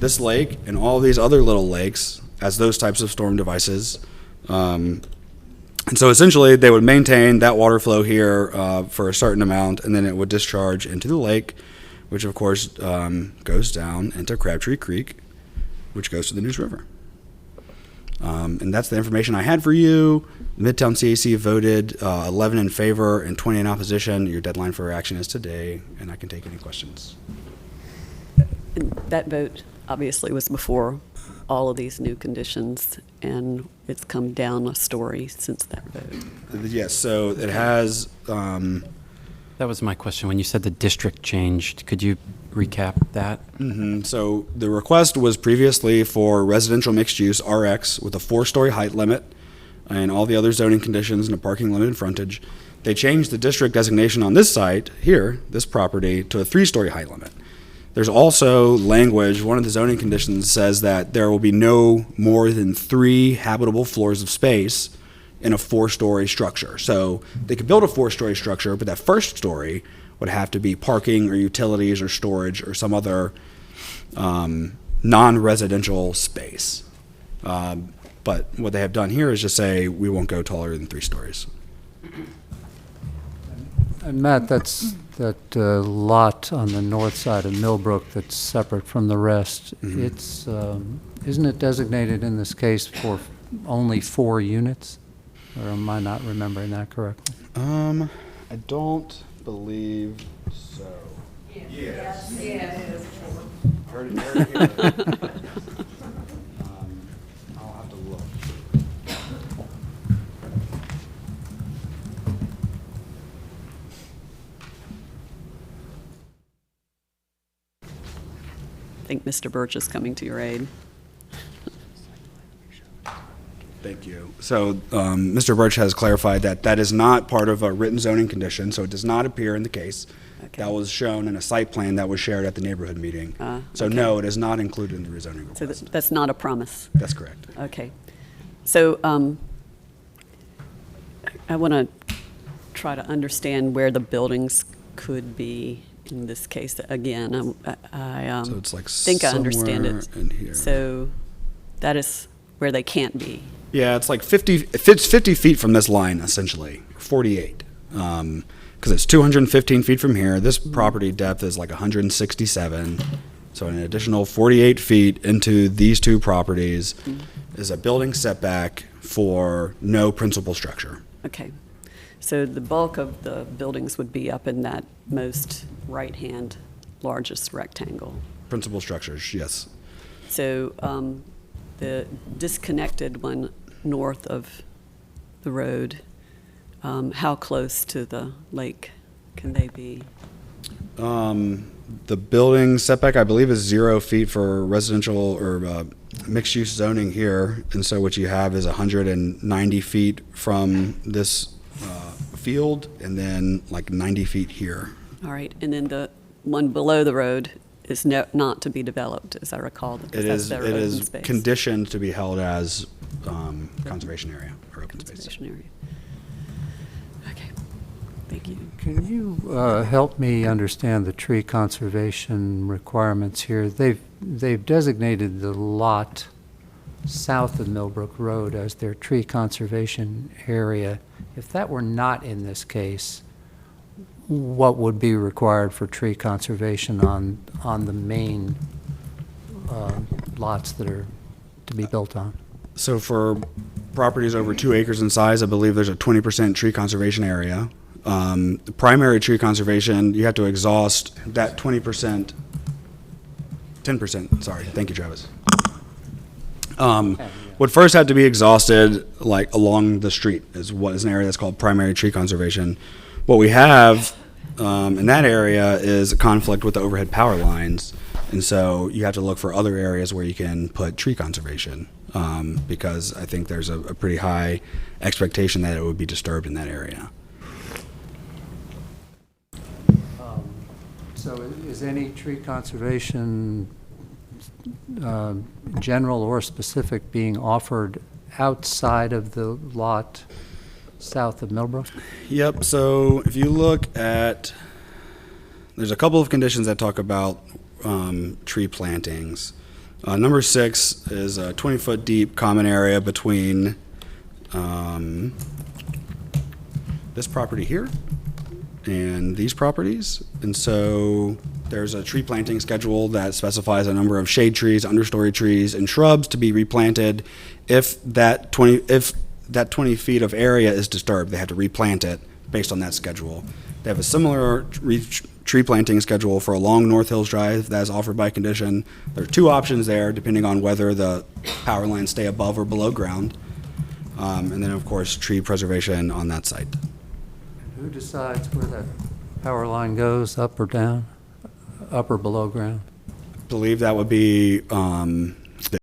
this lake and all these other little lakes as those types of storm devices. And so essentially they would maintain that water flow here for a certain amount, and then it would discharge into the lake, which of course goes down into Crabtree Creek, which goes to the Neuse River. And that's the information I had for you. Midtown CAC voted 11 in favor and 20 in opposition. Your deadline for action is today, and I can take any questions. And that vote obviously was before all of these new conditions, and it's come down a story since that vote. Yes, so it has. That was my question. When you said the district changed, could you recap that? Mm-hmm. So the request was previously for residential mixed use RX with a 4-story height limit and all the other zoning conditions and a parking limit and frontage. They changed the district designation on this site here, this property, to a 3-story height limit. There's also language, one of the zoning conditions says that there will be no more than 3 habitable floors of space in a 4-story structure. So they could build a 4-story structure, but that first story would have to be parking or utilities or storage or some other non-residential space. But what they have done here is just say we won't go taller than 3 stories. And Matt, that's that lot on the north side of Millbrook that's separate from the rest. Mm-hmm. It's isn't it designated in this case for only 4 units? Or am I not remembering that correctly? I don't believe so. Yes. Yes. Heard it here. I'll have to look. think Mr. Birch is coming to your aid. Thank you. So Mr. Birch has clarified that that is not part of a written zoning condition, so it does not appear in the case. Okay. That was shown in a site plan that was shared at the neighborhood meeting. So okay. no, it is not included in the rezoning So request. that's not a promise. That's correct. Okay. So I want to try to understand where the buildings could be in this case. Again, I So it's like think I understand somewhere it. in here. So that is where they can't be. Yeah, it's like 50, it's 50 feet from this line, essentially, 48. Because it's 215 feet from here. This property depth is like 167. So an additional 48 feet into these two properties is a building setback for no principal structure. Okay. So the bulk of the buildings would be up in that most right-hand largest rectangle. Principal structures, yes. So the disconnected one north of the road, how close to the lake can they be? The building setback, I believe, is 0 feet for residential or mixed-use zoning here. And so what you have is 190 feet from this field and then like 90 feet here. All right, and then the one below the road is not to be developed, as I recall. Because It that's is, their it open is space. conditioned to be held as conservation area or open space. Conservation area. Okay, thank you. Can you help me understand the tree conservation requirements here? They've designated the lot south of Millbrook Road as their tree conservation area. If that were not in this case, what would be required for tree conservation on the main lots that are to be built on? So for properties over 2 acres in size, I believe there's a 20% tree conservation area. The primary tree conservation, you have to exhaust that 20%, 10%, sorry, thank you, Travis. Would first have to be exhausted like along the street is what is an area that's called primary tree conservation. What we have in that area is a conflict with the overhead power lines, and so you have to look for other areas where you can put tree conservation because I think there's a pretty high expectation that it would be disturbed in that area. So is any tree conservation, general or specific, being offered outside of the lot south of Millbrook? Yep, so if you look at, there's a couple of conditions that talk about tree plantings. Number 6 is a 20-foot deep common area between this property here and these properties. And so there's a tree planting schedule that specifies a number of shade trees, understory trees, and shrubs to be replanted if that 20 feet of area is disturbed. They have to replant it based on that schedule. They have a similar tree planting schedule for along North Hills Drive that is offered by condition. There are 2 options there depending on whether the power lines stay above or below ground. And then, of course, tree preservation on that site. Who decides where that power line goes, up or down, up or below ground? I believe that would be the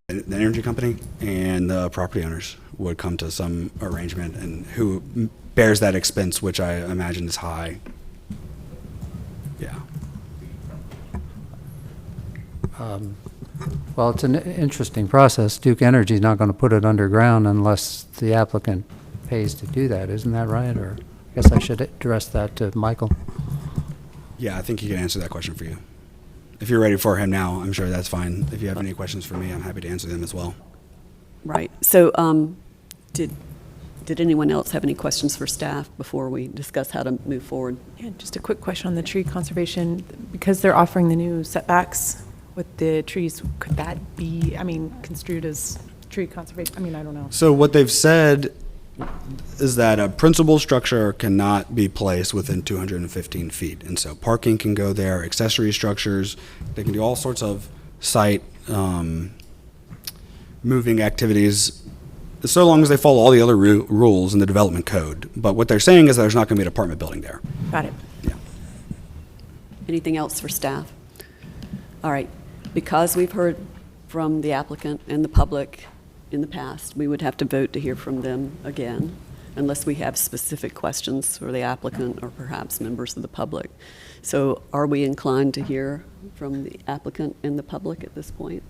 energy company and the property owners would come to some arrangement, and who bears that expense, which I imagine is high. Yeah. Well, it's an interesting process. Duke Energy's not going to put it underground unless the applicant pays to do that. Isn't that right? Or I guess I should address that to Michael. Yeah, I think he can answer that question for you. If you're ready for him now, I'm sure that's fine. If you have any questions for me, I'm happy to answer them as well. Right. So did anyone else have any questions for staff before we discuss how to move forward? Yeah, just a quick question on the tree conservation. Because they're offering the new setbacks with the trees, could that be, construed as tree conservation? I don't know. So what they've said is that a principal structure cannot be placed within 215 feet. And so parking can go there, accessory structures, they can do all sorts of site moving activities, so long as they follow all the other rules in the development code. But what they're saying is that there's not going to be an apartment building there. Got it. Yeah. Anything else for staff? All right. Because we've heard from the applicant and the public in the past, we would have to vote to hear from them again, unless we have specific questions for the applicant or perhaps members of the public. So are we inclined to hear from the applicant and the public at this point?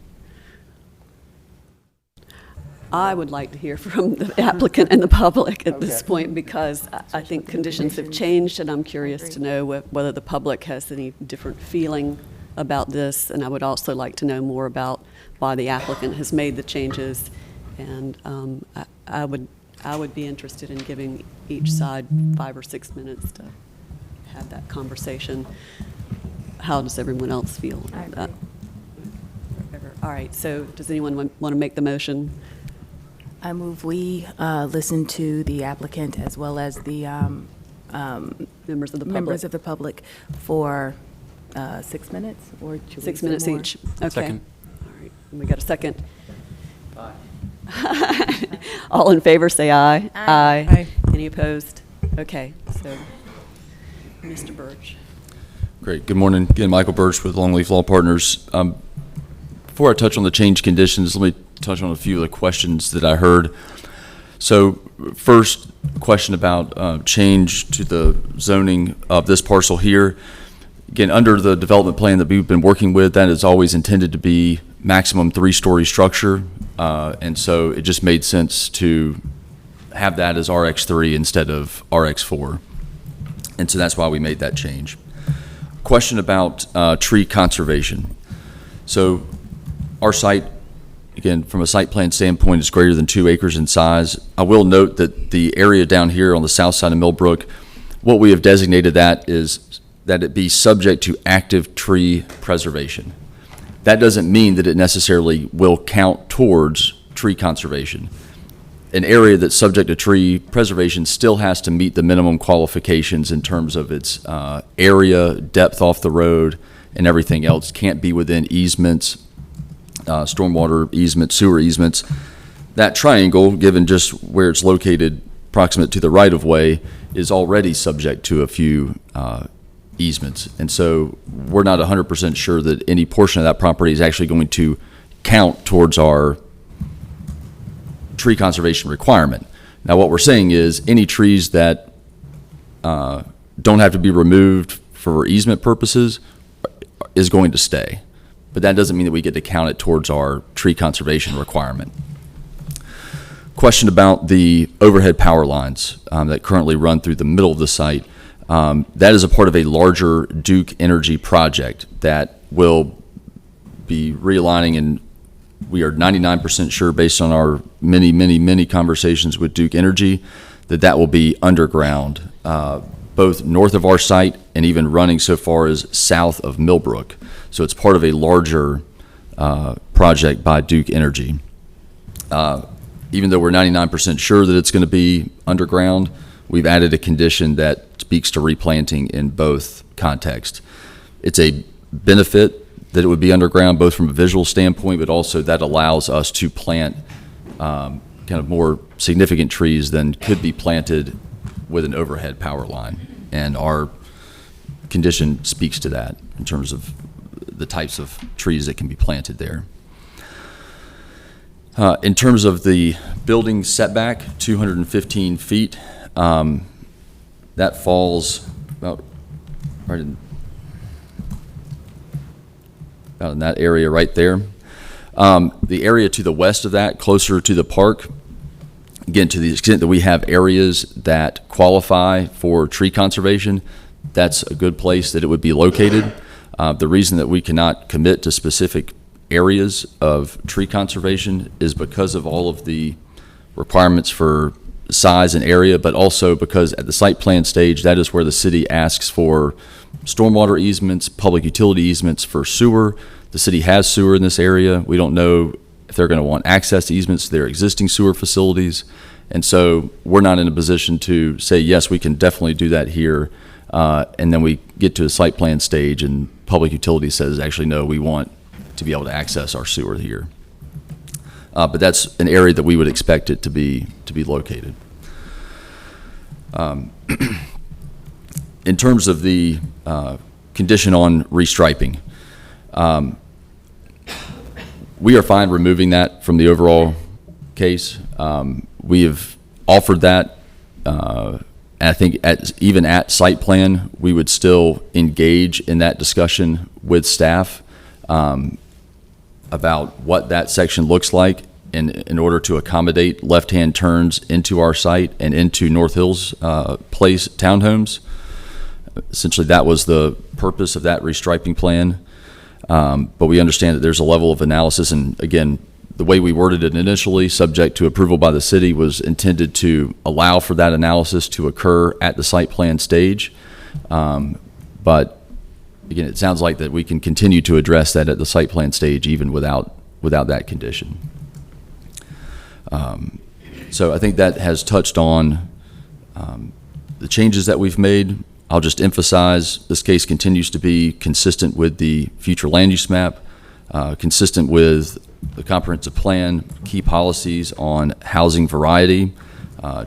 I would like to hear from the applicant and the public at this point, because I think conditions have changed, and I'm curious to know whether the public has any different feeling about this, and I would also like to know more about why the applicant has made the changes, and I would be interested in giving each side 5 or 6 minutes to have that conversation. How does everyone else feel about that? All right, so does anyone want to make the motion? I move we listen to the applicant as well as the Members of the public? members of the public for 6 minutes, or should we 6 say minutes more? each. Okay. Second. All right, and we got a second. All in favor, say aye. Aye. Aye. Any opposed? Okay, so, Mr. Birch. Great. Good morning. Again, Michael Birch with Longleaf Law Partners. Before I touch on the change conditions, let me touch on a few of the questions that I heard. So first, question about change to the zoning of this parcel here. Again, under the development plan that we've been working with, that is always intended to be maximum 3-story structure. And so it just made sense to have that as RX3 instead of RX4. And so that's why we made that change. Question about tree conservation. So our site, again, from a site plan standpoint, is greater than 2 acres in size. I will note that the area down here on the south side of Millbrook, what we have designated that is that it be subject to active tree preservation. That doesn't mean that it necessarily will count towards tree conservation. An area that's subject to tree preservation still has to meet the minimum qualifications in terms of its area, depth off the road, and everything else. Can't be within easements, stormwater easements, sewer easements. That triangle, given just where it's located proximate to the right-of-way, is already subject to a few easements. And so we're not 100% sure that any portion of that property is actually going to count towards our tree conservation requirement. Now, what we're saying is any trees that don't have to be removed for easement purposes is going to stay. But that doesn't mean that we get to count it towards our tree conservation requirement. Question about the overhead power lines that currently run through the middle of the site. That is a part of a larger Duke Energy project that will be realigning, and we are 99% sure, based on our many conversations with Duke Energy, that that will be underground, both north of our site and even running so far as south of Millbrook. So it's part of a larger project by Duke Energy. Even though we're 99% sure that it's going to be underground, we've added a condition that speaks to replanting in both contexts. It's a benefit that it would be underground, both from a visual standpoint, but also that allows us to plant kind of more significant trees than could be planted with an overhead power line. And our condition speaks to that in terms of the types of trees that can be planted there. In terms of the building setback, 215 feet, that falls about right in that area right there. The area to the west of that, closer to the park, again, to the extent that we have areas that qualify for tree conservation, that's a good place that it would be located. The reason that we cannot commit to specific areas of tree conservation is because of all of the requirements for size and area, but also because at the site plan stage, that is where the city asks for stormwater easements, public utility easements for sewer. The city has sewer in this area. We don't know if they're going to want access easements to their existing sewer facilities. And so we're not in a position to say, yes, we can definitely do that here. And then we get to a site plan stage and public utility says, actually, no, we want to be able to access our sewer here. But that's an area that we would expect it to be located. In terms of the condition on restriping, we are fine removing that from the overall case. We have offered that. I think even at site plan, we would still engage in that discussion with staff about what that section looks like in order to accommodate left-hand turns into our site and into North Hills Place townhomes. Essentially, that was the purpose of that restriping plan. But we understand that there's a level of analysis, and again, the way we worded it initially, subject to approval by the city, was intended to allow for that analysis to occur at the site plan stage. But again, it sounds like that we can continue to address that at the site plan stage even without that condition. So I think that has touched on the changes that we've made. I'll just emphasize this case continues to be consistent with the future land use map, consistent with the comprehensive plan, key policies on housing variety,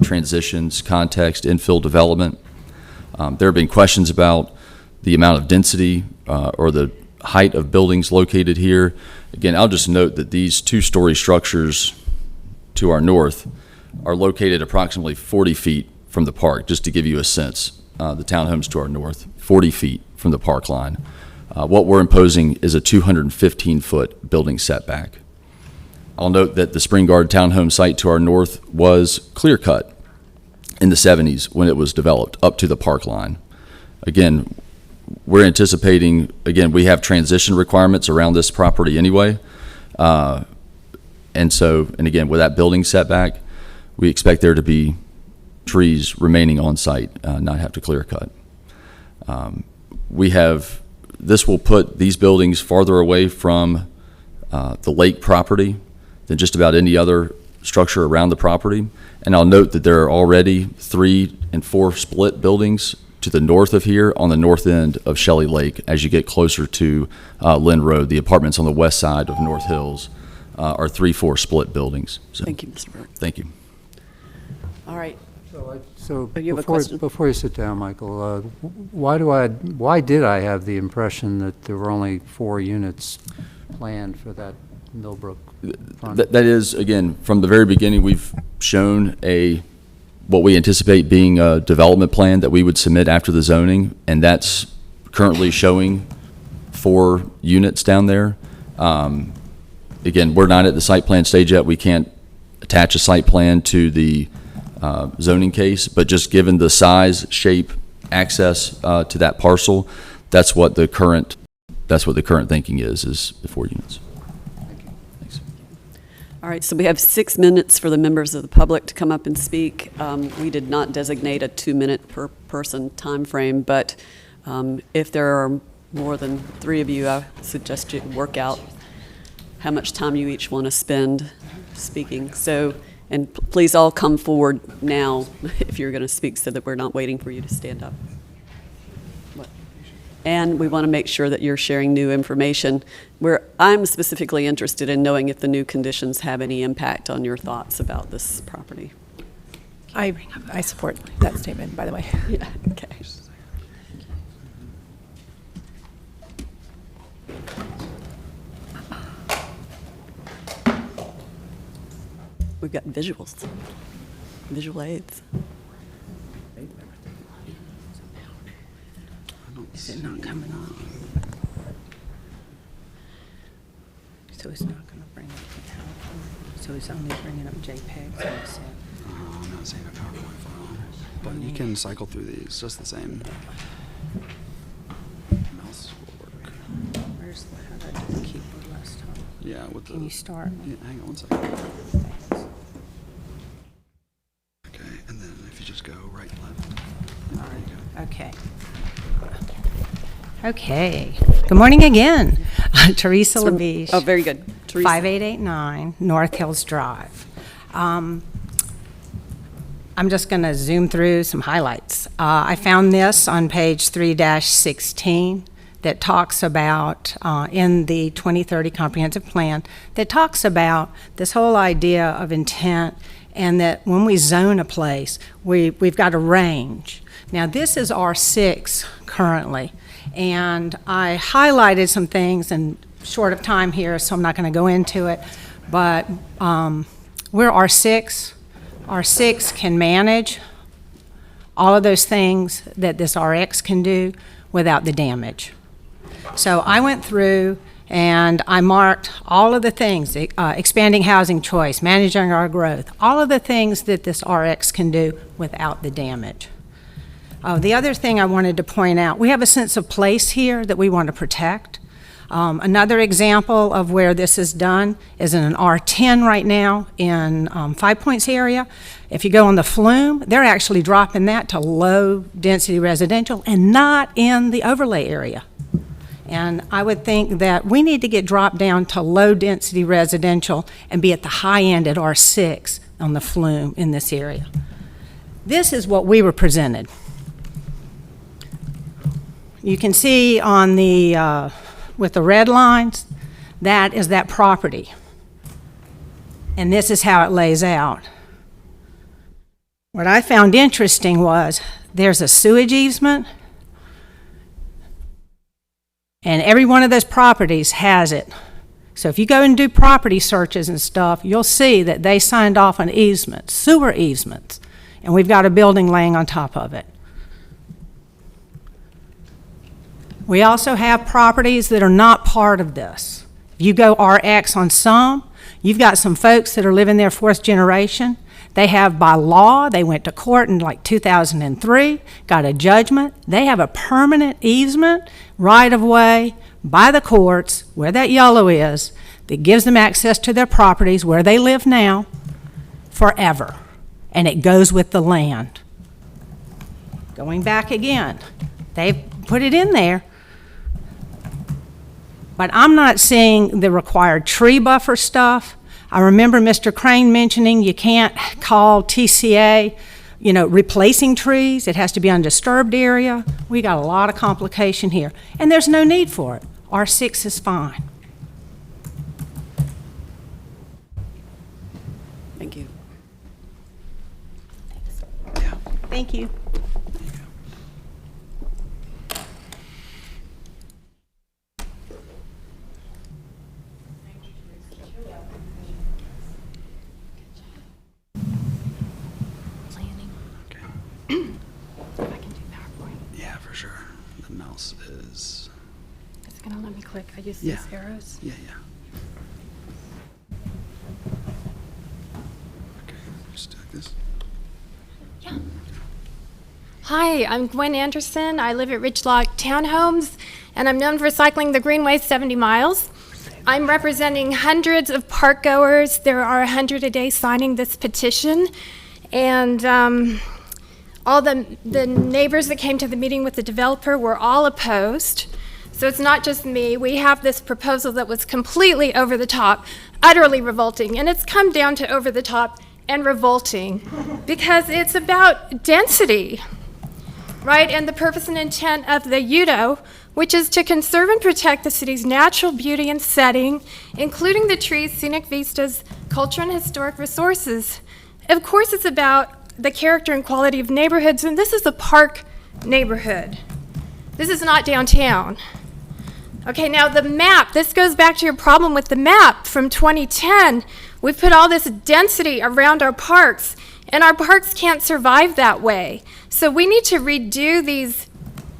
transitions, context, infill development. There have been questions about the amount of density or the height of buildings located here. Again, I'll just note that these two-story structures to our north are located approximately 40 feet from the park, just to give you a sense. The townhomes to our north, 40 feet from the park line. What we're imposing is a 215-foot building setback. I'll note that the Spring Guard townhome site to our north was clear-cut in the 70s when it was developed up to the park line. Again, we're anticipating, again, we have transition requirements around this property anyway. And again, with that building setback, we expect there to be trees remaining on site, not have to clear cut. This will put these buildings farther away from the lake property than just about any other structure around the property. And I'll note that there are already 3 and 4 split buildings to the north of here on the north end of Shelley Lake as you get closer to Lynn Road. The apartments on the west side of North Hills are 3-4 split buildings. So, Thank you, Mr. Burke. thank you. All right. So you have a question? before you sit down, Michael, why did I have the impression that there were only 4 units planned for that Millbrook front? That is, again, from the very beginning, we've shown what we anticipate being a development plan that we would submit after the zoning, and that's currently showing 4 units down there. Again, we're not at the site plan stage yet. We can't attach a site plan to the zoning case, but just given the size, shape, access to that parcel, that's what the current thinking is the 4 units. Thanks. All right, so we have 6 minutes for the members of the public to come up and speak. We did not designate a 2-minute per person time frame, but if there are more than 3 of you, I suggest you work out how much time you each want to spend speaking. So, and please all come forward now if you're going to speak so that we're not waiting for you to stand up. And we want to make sure that you're sharing new information. I'm specifically interested in knowing if the new conditions have any impact on your thoughts about this property. I support that statement, by the way. Yeah, okay. We've got visual aids. Is it not coming on? So it's not going to bring up the PowerPoint. So it's only bringing up JPEGs. I'm not seeing a PowerPoint file, but you can cycle through these just the same. Mouse will work. Where's how did I do the keyboard last time? Yeah, Can you start? Yeah, hang on one second. Okay, and then if you just go right and left. Yeah, there you go. Okay. Okay. Good morning again. Teresa Labiche. Oh, very good. Teresa. 5889 North Hills Drive. I'm just going to zoom through some highlights. I found this on page 3-16 that talks about, in the 2030 comprehensive plan, that talks about this whole idea of intent and that when we zone a place, we've got a range. Now, this is R6 currently, and I highlighted some things and short of time here, so I'm not going to go into it, but we're R6. R6 can manage all of those things that this RX can do without the damage. So I went through and I marked all of the things, expanding housing choice, managing our growth, all of the things that this RX can do without the damage. The other thing I wanted to point out, we have a sense of place here that we want to protect. Another example of where this is done is in an R10 right now in Five Points area. If you go on the flume, they're actually dropping that to low-density residential and not in the overlay area. And I would think that we need to get dropped down to low-density residential and be at the high end at R6 on the flume in this area. This is what we were presented. You can see on the, with the red lines, that is that property. And this is how it lays out. What I found interesting was there's a sewage easement, and every one of those properties has it. So if you go and do property searches and stuff, you'll see that they signed off on easements, sewer easements, and we've got a building laying on top of it. We also have properties that are not part of this. If you go RX on some, you've got some folks that are living there fourth generation. They have, by law, they went to court in like 2003, got a judgment. They have a permanent easement right of way by the courts where that yellow is that gives them access to their properties where they live now forever. And it goes with the land. Going back again, they've put it in there. But I'm not seeing the required tree buffer stuff. I remember Mr. Crane mentioning you can't call TCA, replacing trees. It has to be undisturbed area. We got a lot of complication here. And there's no need for it. R6 is fine. Thank you. Thank you. Yeah, for sure. The mouse is. It's gonna let me click. I use Yeah. these arrows. Yeah. Okay, just like this. Hi, I'm Gwen Anderson. I live at Ridgelock Townhomes, and I'm known for cycling the Greenway 70 miles. I'm representing hundreds of park goers. There are 100 a day signing this petition, and all the neighbors that came to the meeting with the developer were all opposed. So it's not just me. We have this proposal that was completely over the top, utterly revolting, and it's come down to over the top and revolting because it's about density, right? And the purpose and intent of the UDO, which is to conserve and protect the city's natural beauty and setting, including the trees, scenic vistas, culture, and historic resources. Of course, it's about the character and quality of neighborhoods, and this is a park neighborhood. This is not downtown. Okay, now the map, this goes back to your problem with the map from 2010. We've put all this density around our parks, and our parks can't survive that way. So we need to redo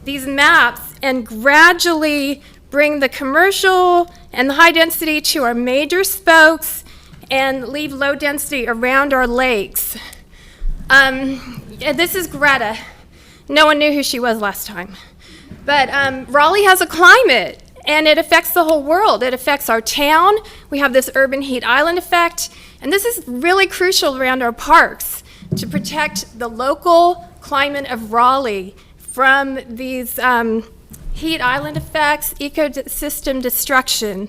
these maps and gradually bring the commercial and the high density to our major spokes and leave low density around our lakes. This is Greta. No one knew who she was last time. But Raleigh has a climate, and it affects the whole world. It affects our town. We have this urban heat island effect, and this is really crucial around our parks to protect the local climate of Raleigh from these heat island effects, ecosystem destruction.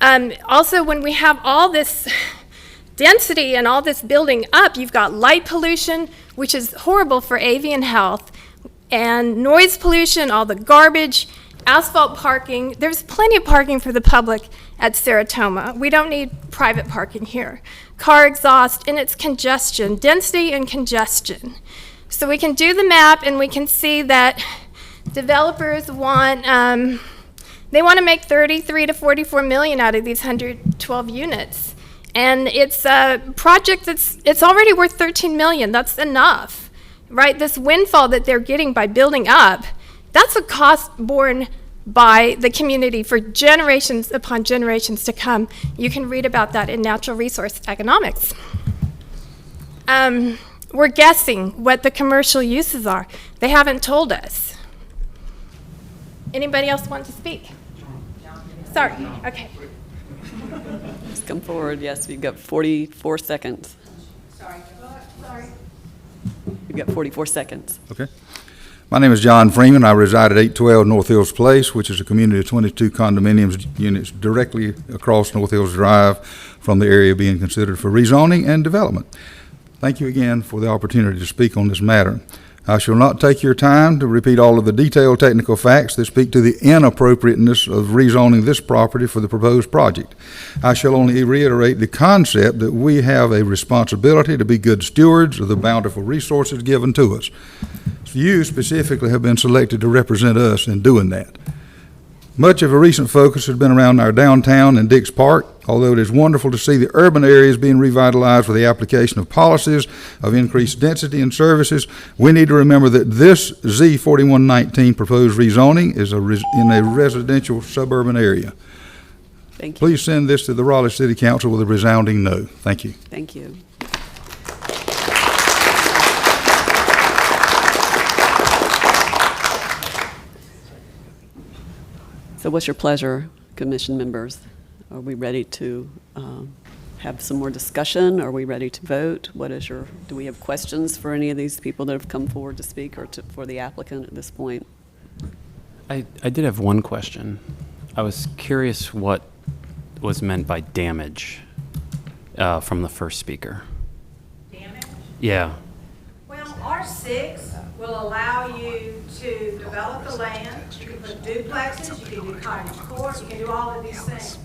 Also, when we have all this density and all this building up, you've got light pollution, which is horrible for avian health, and noise pollution, all the garbage, asphalt parking. There's plenty of parking for the public at Saratoga. We don't need private parking here. Car exhaust, and it's congestion, density and congestion. So we can do the map and we can see that developers want They want to make 33 to 44 million out of these 112 units. And it's a project it's already worth 13 million. That's enough, right? This windfall that they're getting by building up, that's a cost borne by the community for generations upon generations to come. You can read about that in natural resource economics. We're guessing what the commercial uses are. They haven't told us. Anybody else want to speak? Sorry, okay. Just come forward, yes, you've got 44 seconds. Sorry. You've got 44 seconds. Okay. My name is John Freeman. I reside at 812 North Hills Place, which is a community of 22 condominiums units directly across North Hills Drive from the area being considered for rezoning and development. Thank you again for the opportunity to speak on this matter. I shall not take your time to repeat all of the detailed technical facts that speak to the inappropriateness of rezoning this property for the proposed project. I shall only reiterate the concept that we have a responsibility to be good stewards of the bountiful resources given to us. You specifically have been selected to represent us in doing that. Much of a recent focus has been around our downtown and Dix Park. Although it is wonderful to see the urban areas being revitalized with the application of policies of increased density and services, we need to remember that this Z4119 proposed rezoning is in a residential suburban area. Thank you. Please send this to the Raleigh City Council with a resounding no. Thank you. Thank you. So what's your pleasure, commission members? Are we ready to have some more discussion? Are we ready to vote? Do we have questions for any of these people that have come forward to speak or for the applicant at this point? I did have one question. I was curious what was meant by damage from the first speaker. Damage? Yeah. Well, R6 will allow you to develop the land. You can put duplexes, you can do cottage court, you can do all of these things.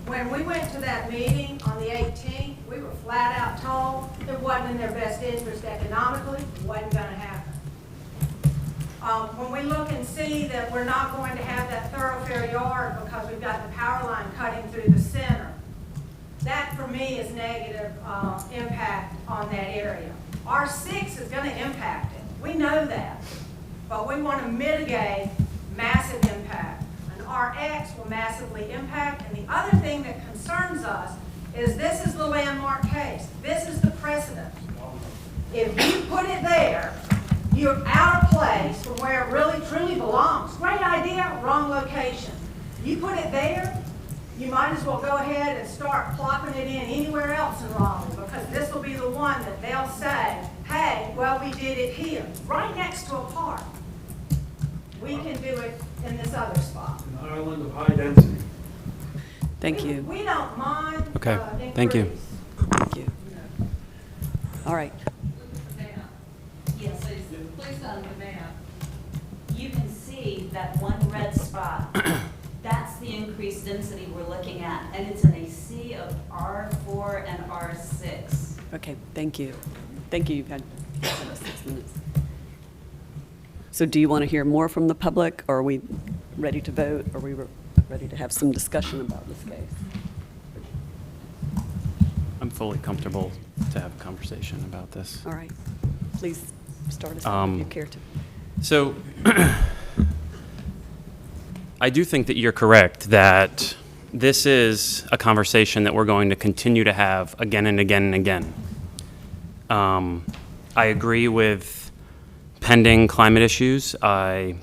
When we went to that meeting on the 18th, we were flat out told it wasn't in their best interest economically, it wasn't going to happen. When we look and see that we're not going to have that thoroughfare yard because we've got the power line cutting through the center, that for me is negative impact on that area. R6 is going to impact it. We know that. But we want to mitigate massive impact. An RX will massively impact. And the other thing that concerns us is this is the landmark case. This is the precedent. If you put it there, you're out of place from where it really truly belongs. Great idea, wrong location. You put it there, you might as well go ahead and start plopping it in anywhere else in Raleigh, because this will be the one that they'll say, hey, well, we did it here, right next to a park. We can do it in this other spot. An island of high density. Thank you. We don't mind. Okay, thank you. Thank you. All right. Yes, please on the map. You can see that one red spot. That's the increased density we're looking at, and it's in a sea of R4 and R6. Okay, thank you. Thank you. You've had 6 minutes. So do you want to hear more from the public? Or are we ready to vote? Are we ready to have some discussion about this case? I'm fully comfortable to have a conversation about this. All right. Please start us off if you care to. So I do think that you're correct that this is a conversation that we're going to continue to have again and again and again. I agree with pending climate issues. I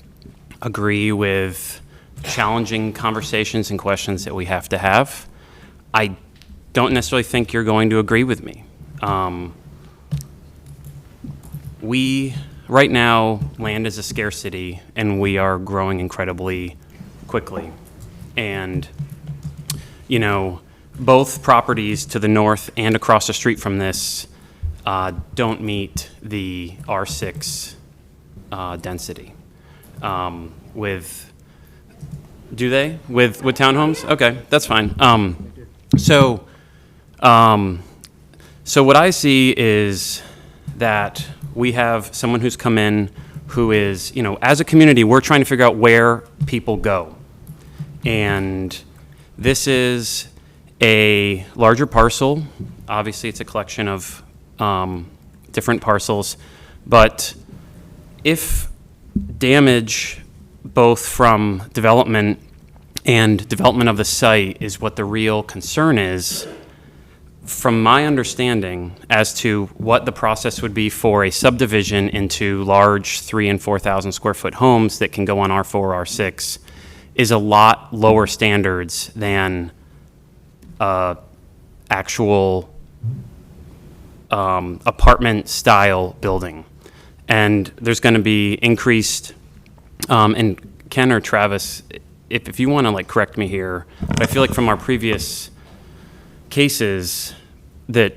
agree with challenging conversations and questions that we have to have. I don't necessarily think you're going to agree with me. Right now, land is a scarcity, and we are growing incredibly quickly. And, you know, both properties to the north and across the street from this don't meet the R6 density. Do they? With townhomes? Okay, that's fine. So what I see is that we have someone who's come in who is, you know, as a community, we're trying to figure out where people go. And this is a larger parcel. Obviously, it's a collection of different parcels. But if damage, both from development and development of the site, is what the real concern is, from my understanding as to what the process would be for a subdivision into large 3,000 and 4,000 square foot homes that can go on R4, R6, is a lot lower standards than actual apartment style building. And there's going to be increased, and Ken or Travis, if you want to like correct me here, but I feel like from our previous cases that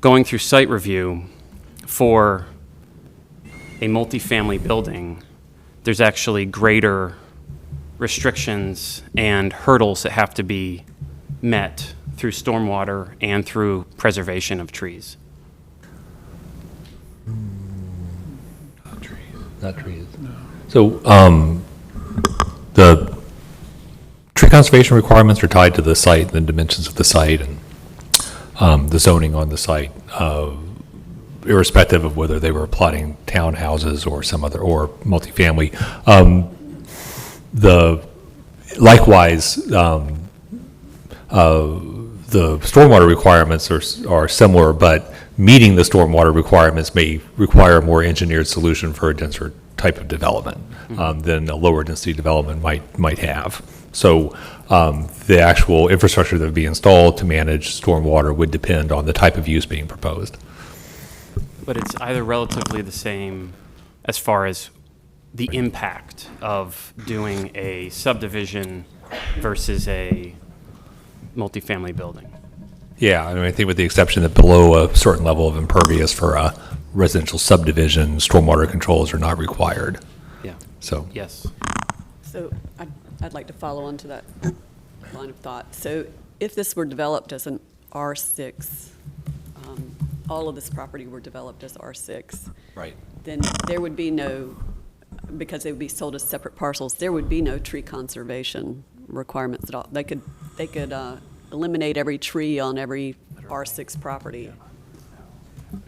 going through site review for a multifamily building, there's actually greater restrictions and hurdles that have to be met through stormwater and through preservation of trees. Not trees. No. So the tree conservation requirements are tied to the site, the dimensions of the site, and the zoning on the site, irrespective of whether they were plotting townhouses or some other, or multifamily. Likewise, the stormwater requirements are similar, but meeting the stormwater requirements may require a more engineered solution for a denser type of development than a lower density development might have. So the actual infrastructure that would be installed to manage stormwater would depend on the type of use being proposed. But it's either relatively the same as far as the impact of doing a subdivision versus a multifamily building. Yeah, I mean, I think with the exception that below a certain level of impervious for a residential subdivision, stormwater controls are not required. Yeah. So. Yes. So I'd like to follow on to that line of thought. So if this were developed as an R6, all of this property were developed as R6. Right. Then there would be no, because they would be sold as separate parcels, there would be no tree conservation requirements at all. They could eliminate every tree on every R6 property. I'm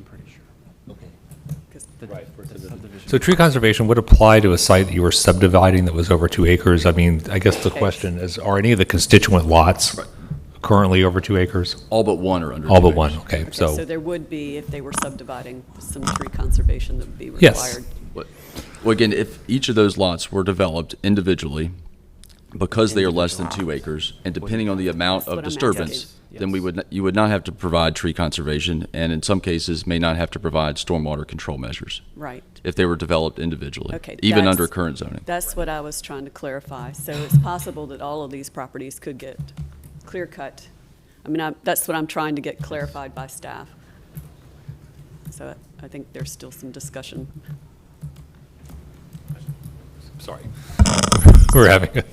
pretty sure. Right. So tree conservation would apply to a site that you were subdividing that was over 2 acres. I mean, I guess the question is, are any of the constituent lots currently over 2 acres? All but one are under 2 All but acres. one, okay. So there would be, if they were subdividing, some tree conservation that would be required. Yes. Well, again, if each of those lots were developed individually, because they are less than 2 acres, and depending on the amount That's what of I'm disturbance, asking. then you would not have to provide tree conservation, and in some cases may not have to provide stormwater control measures. Right. If they were developed individually, Okay, even that's- under current zoning. That's what I was trying to clarify. So it's possible that all of these properties could get clear cut. I mean, that's what I'm trying to get clarified by staff. So I think there's still some discussion. Sorry. We're having a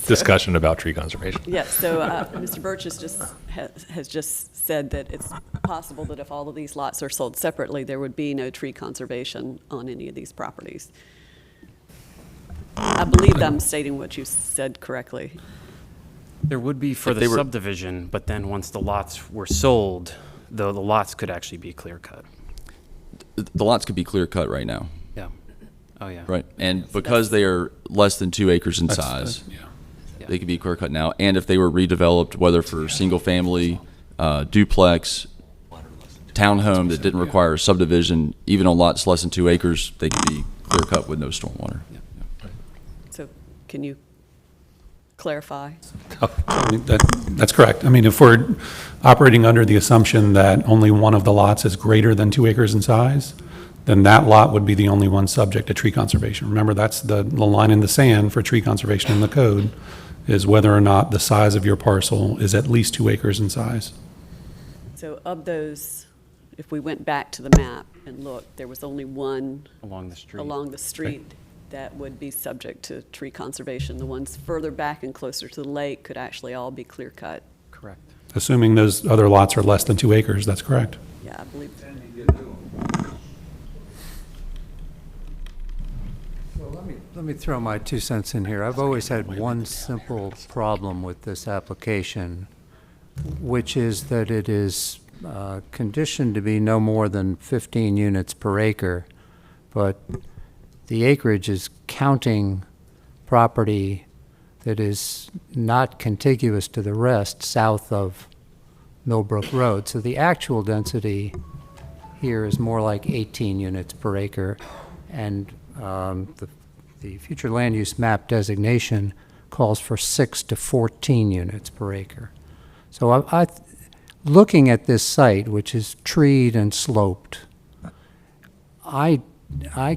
discussion about tree conservation. Yes, so Mr. Birch has just said that it's possible that if all of these lots are sold separately, there would be no tree conservation on any of these properties. I believe I'm stating what you said correctly. There would be for the subdivision, but then once the lots were sold, the lots could actually be clear cut. The lots could be clear cut right now. Yeah. Oh, yeah. Right, and because they are less than 2 acres in size, they could be clear cut now. And if they were redeveloped, whether for single family, duplex, townhome that didn't require a subdivision, even on lots less than 2 acres, they could be clear cut with no stormwater. So can you clarify? That's correct. I mean, if we're operating under the assumption that only one of the lots is greater than 2 acres in size, then that lot would be the only one subject to tree conservation. Remember, that's the line in the sand for tree conservation in the code, is whether or not the size of your parcel is at least 2 acres in size. So of those, if we went back to the map and looked, there was only one along the street that would be subject to tree conservation. The ones further back and closer to the lake could actually all be clear cut. Correct. Assuming those other lots are less than 2 acres, that's correct. Yeah, I believe. Well, let me Let me throw my 2 cents in here. I've always had one simple problem with this application, which is that it is conditioned to be no more than 15 units per acre, but the acreage is counting property that is not contiguous to the rest south of Millbrook Road. So the actual density here is more like 18 units per acre, and the future land use map designation calls for 6 to 14 units per acre. So looking at this site, which is treed and sloped, I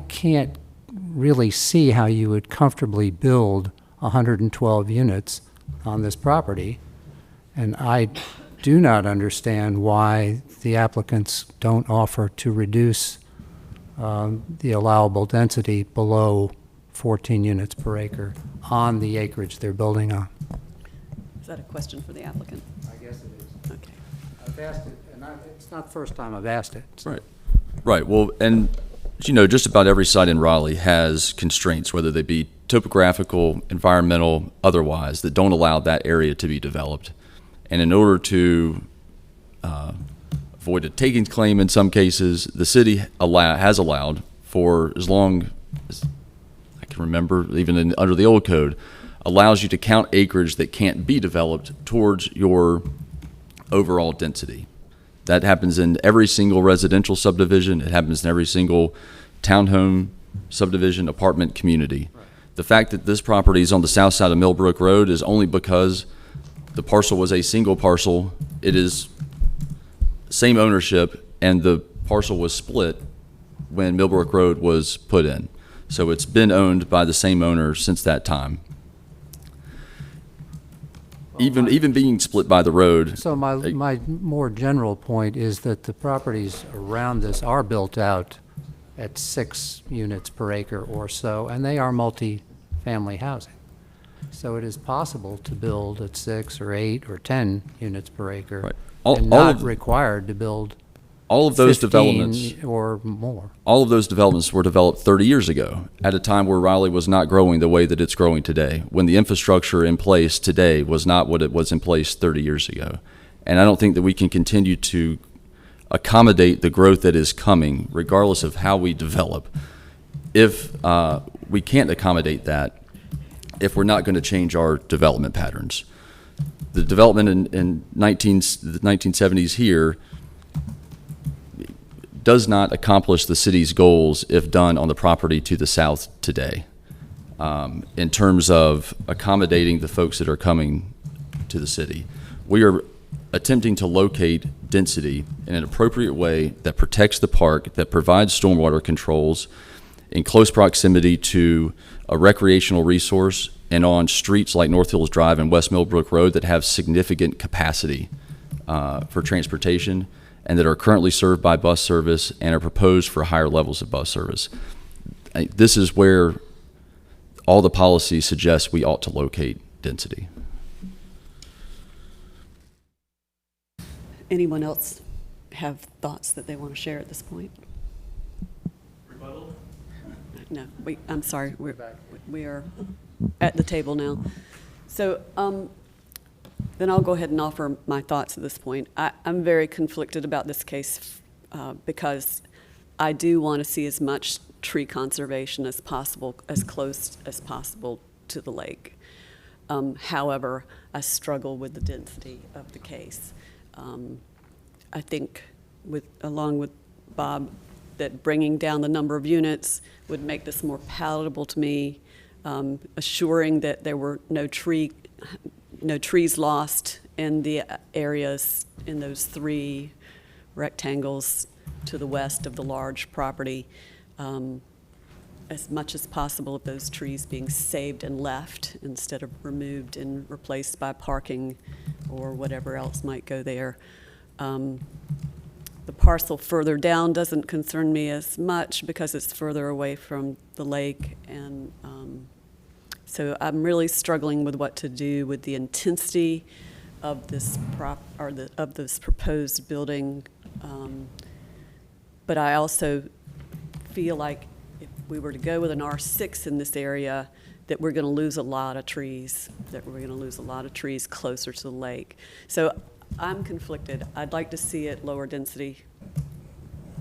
can't really see how you would comfortably build 112 units on this property, and I do not understand why the applicants don't offer to reduce the allowable density below 14 units per acre on the acreage they're building on. Is that a question for the applicant? I guess it is. Okay. I've asked it, and it's not the first time I've asked it. So. Right. Well, and you know, just about every site in Raleigh has constraints, whether they be topographical, environmental, otherwise, that don't allow that area to be developed. And in order to avoid a takings claim in some cases, the city has allowed for as long as I can remember, even under the old code, allows you to count acreage that can't be developed towards your overall density. That happens in every single residential subdivision. It happens in every single townhome subdivision, apartment community. Right. The fact that this property is on the south side of Millbrook Road is only because the parcel was a single parcel. It is same ownership, and the parcel was split when Millbrook Road was put in. So it's been owned by the same owner since that time. Even being split by the road. So my more general point is that the properties around this are built out at 6 units per acre or so, and they are multi-family housing. So it is possible to build at 6 or 8 or 10 units per acre, right. And not required to build all of those 15 developments or more. All of those developments were developed 30 years ago at a time where Raleigh was not growing the way that it's growing today, when the infrastructure in place today was not what it was in place 30 years ago. And I don't think that we can continue to accommodate the growth that is coming, regardless of how we develop, if we can't accommodate that if we're not going to change our development patterns. The development in the 1970s here does not accomplish the city's goals if done on the property to the south today, in terms of accommodating the folks that are coming to the city. We are attempting to locate density in an appropriate way that protects the park, that provides stormwater controls in close proximity to a recreational resource and on streets like North Hills Drive and West Millbrook Road that have significant capacity for transportation, and that are currently served by bus service and are proposed for higher levels of bus service. This is where all the policy suggests we ought to locate density. Anyone else have thoughts that they want to share at this point? Rebuttal? No, I'm sorry, we are at the table now. So, then I'll go ahead and offer my thoughts at this point. I'm very conflicted about this case because I do want to see as much tree conservation as possible, as close as possible to the lake. However, I struggle with the density of the case. I think, along with Bob, that bringing down the number of units would make this more palatable to me, assuring that there were no trees lost in the areas, in those 3 rectangles to the west of the large property, as much as possible of those trees being saved and left instead of removed and replaced by parking or whatever else might go there. The parcel further down doesn't concern me as much because it's further away from the lake, and so I'm really struggling with what to do with the intensity of this of this proposed building. But I also feel like we were to go with an R6 in this area, that we're going to lose a lot of trees, closer to the lake. So I'm conflicted. I'd like to see it lower density,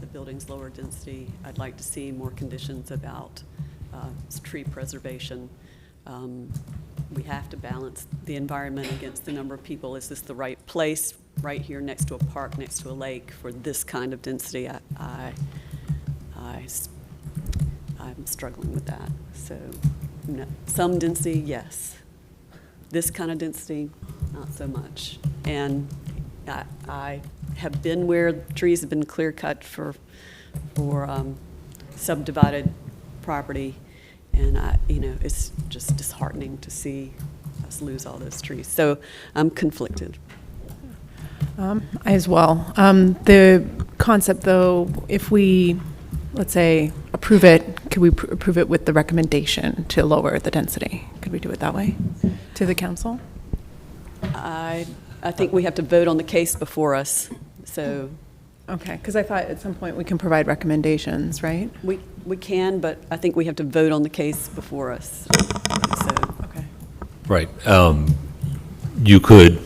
the building's lower density. I'd like to see more conditions about tree preservation. We have to balance the environment against the number of people. Is this the right place, right here next to a park, next to a lake, for this kind of density? I'm struggling with that. So no, some density, yes. This kind of density, not so much. And I have been where trees have been clear cut for subdivided property, and it's just disheartening to see us lose all those trees. So I'm conflicted. I as well. The concept, though, if we, let's say, approve it, could we approve it with the recommendation to lower the density? Could we do it that way to the council? I think we have to vote on the case before us. So. Okay, because I thought at some point we can provide recommendations, right? We can, but I think we have to vote on the case before us. So. Okay. Right. You could,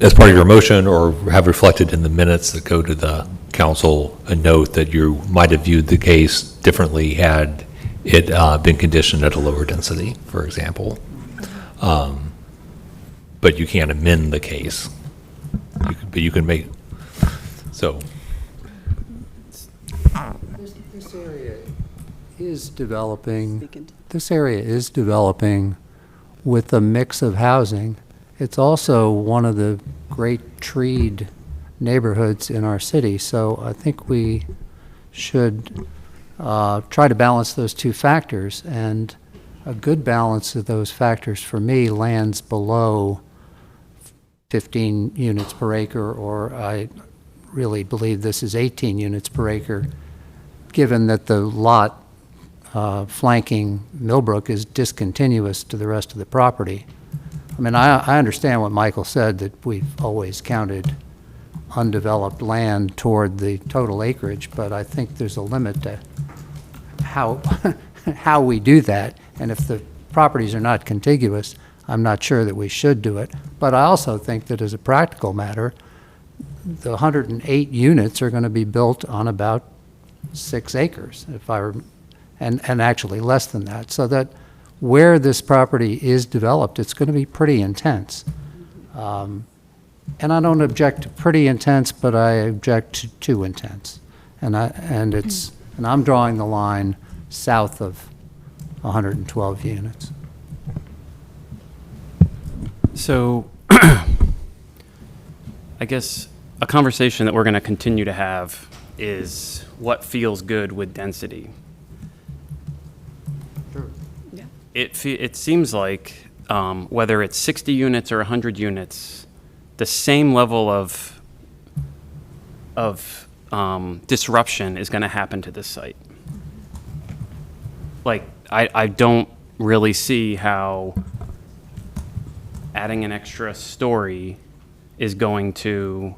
as part of your motion, or have reflected in the minutes that go to the council, a note that you might have viewed the case differently had it been conditioned at a lower density, for example. But you can't amend the case. But you can make, so. This area is developing. This area is developing with a mix of housing. It's also one of the great treed neighborhoods in our city, so I think we should try to balance those two factors, and a good balance of those factors for me lands below 15 units per acre, or I really believe this is 18 units per acre, given that the lot flanking Millbrook is discontinuous to the rest of the property. I mean, I understand what Michael said, that we've always counted undeveloped land toward the total acreage, but I think there's a limit to how we do that. And if the properties are not contiguous, I'm not sure that we should do it. But I also think that as a practical matter, the 108 units are going to be built on about 6 acres, and actually less than that, so that where this property is developed, it's going to be pretty intense. And I don't object to pretty intense, but I object to too intense. And I'm drawing the line south of 112 units. So, I guess a conversation that we're going to continue to have is what feels good with density. Sure. Yeah. It seems like whether it's 60 units or 100 units, the same level of disruption is going to happen to this site. Like, I don't really see how adding an extra story is going to,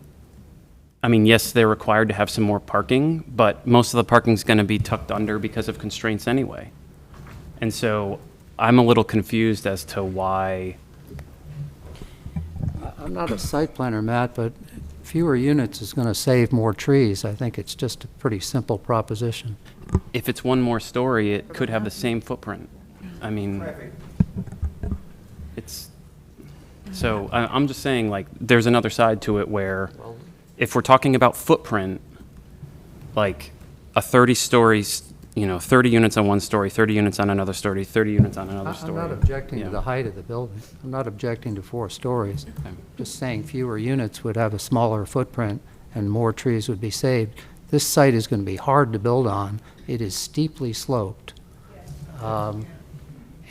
I mean, yes, they're required to have some more parking, but most of the parking is going to be tucked under because of constraints anyway. And so I'm a little confused as to why. I'm not a site planner, Matt, but fewer units is going to save more trees. I think it's just a pretty simple proposition. If it's one more story, it could have the same footprint. I mean, it's, so I'm just saying, like, there's another side to it where if we're talking about footprint, like a 30 stories, 30 units on one story, 30 units on another story, 30 units on another story. I'm not objecting to the height of the building. I'm not objecting to 4 stories. I'm just saying fewer units would have a smaller footprint and more trees would be saved. This site is going to be hard to build on. It is steeply sloped.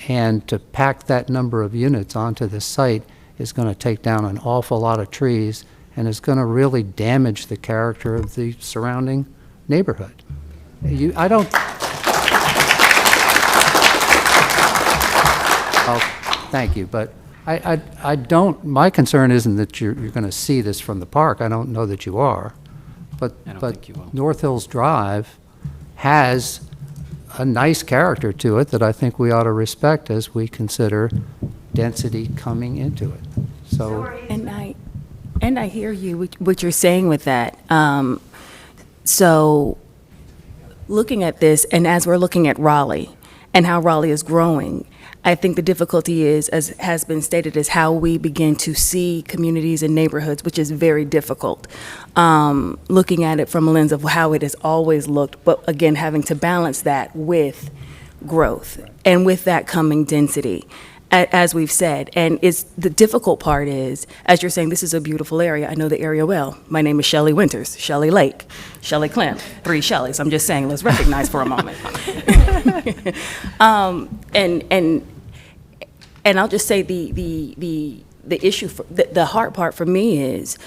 And to pack that number of units onto this site is going to take down an awful lot of trees and is going to really damage the character of the surrounding neighborhood. Thank you, but I don't, my concern isn't that you're going to see this from the park. I don't know that you are. But think you will. North Hills Drive has a nice character to it that I think we ought to respect as we consider density coming into it. So, And I hear you, what you're saying with that. So looking at this, and as we're looking at Raleigh and how Raleigh is growing, I think the difficulty is, as has been stated, is how we begin to see communities and neighborhoods, which is very difficult. Looking at it from a lens of how it has always looked, but again, having to balance that with growth and with that coming density, as we've said. And it's the difficult part is, as you're saying, this is a beautiful area. I know the area well. My name is Shelley Winters, Shelley Lake, Shelley Clem, 3 Shelleys. I'm just saying, let's recognize for a moment. And I'll just say the issue, the hard part for me is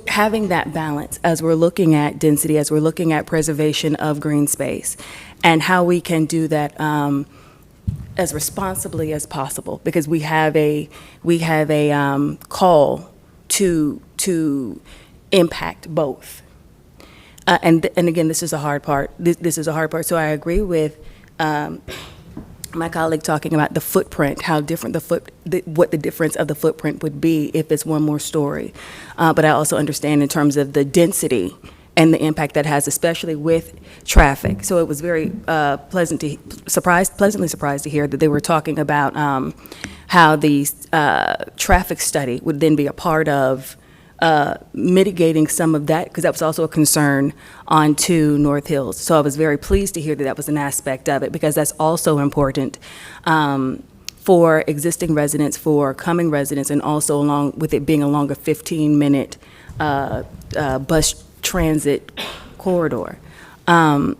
having that balance as we're looking at density, as we're looking at preservation of green space, and how we can do that as responsibly as possible, because we have a call to impact both. And again, this is a hard part. This is a hard part. So I agree with my colleague talking about the footprint, how different what the difference of the footprint would be if it's one more story. But I also understand in terms of the density and the impact that has, especially with traffic. So it was very pleasantly surprised to hear that they were talking about how the traffic study would then be a part of mitigating some of that, because that was also a concern on 2 North Hills. So I was very pleased to hear that that was an aspect of it, because that's also important for existing residents, for coming residents, and also along with it being along a 15-minute bus transit corridor. So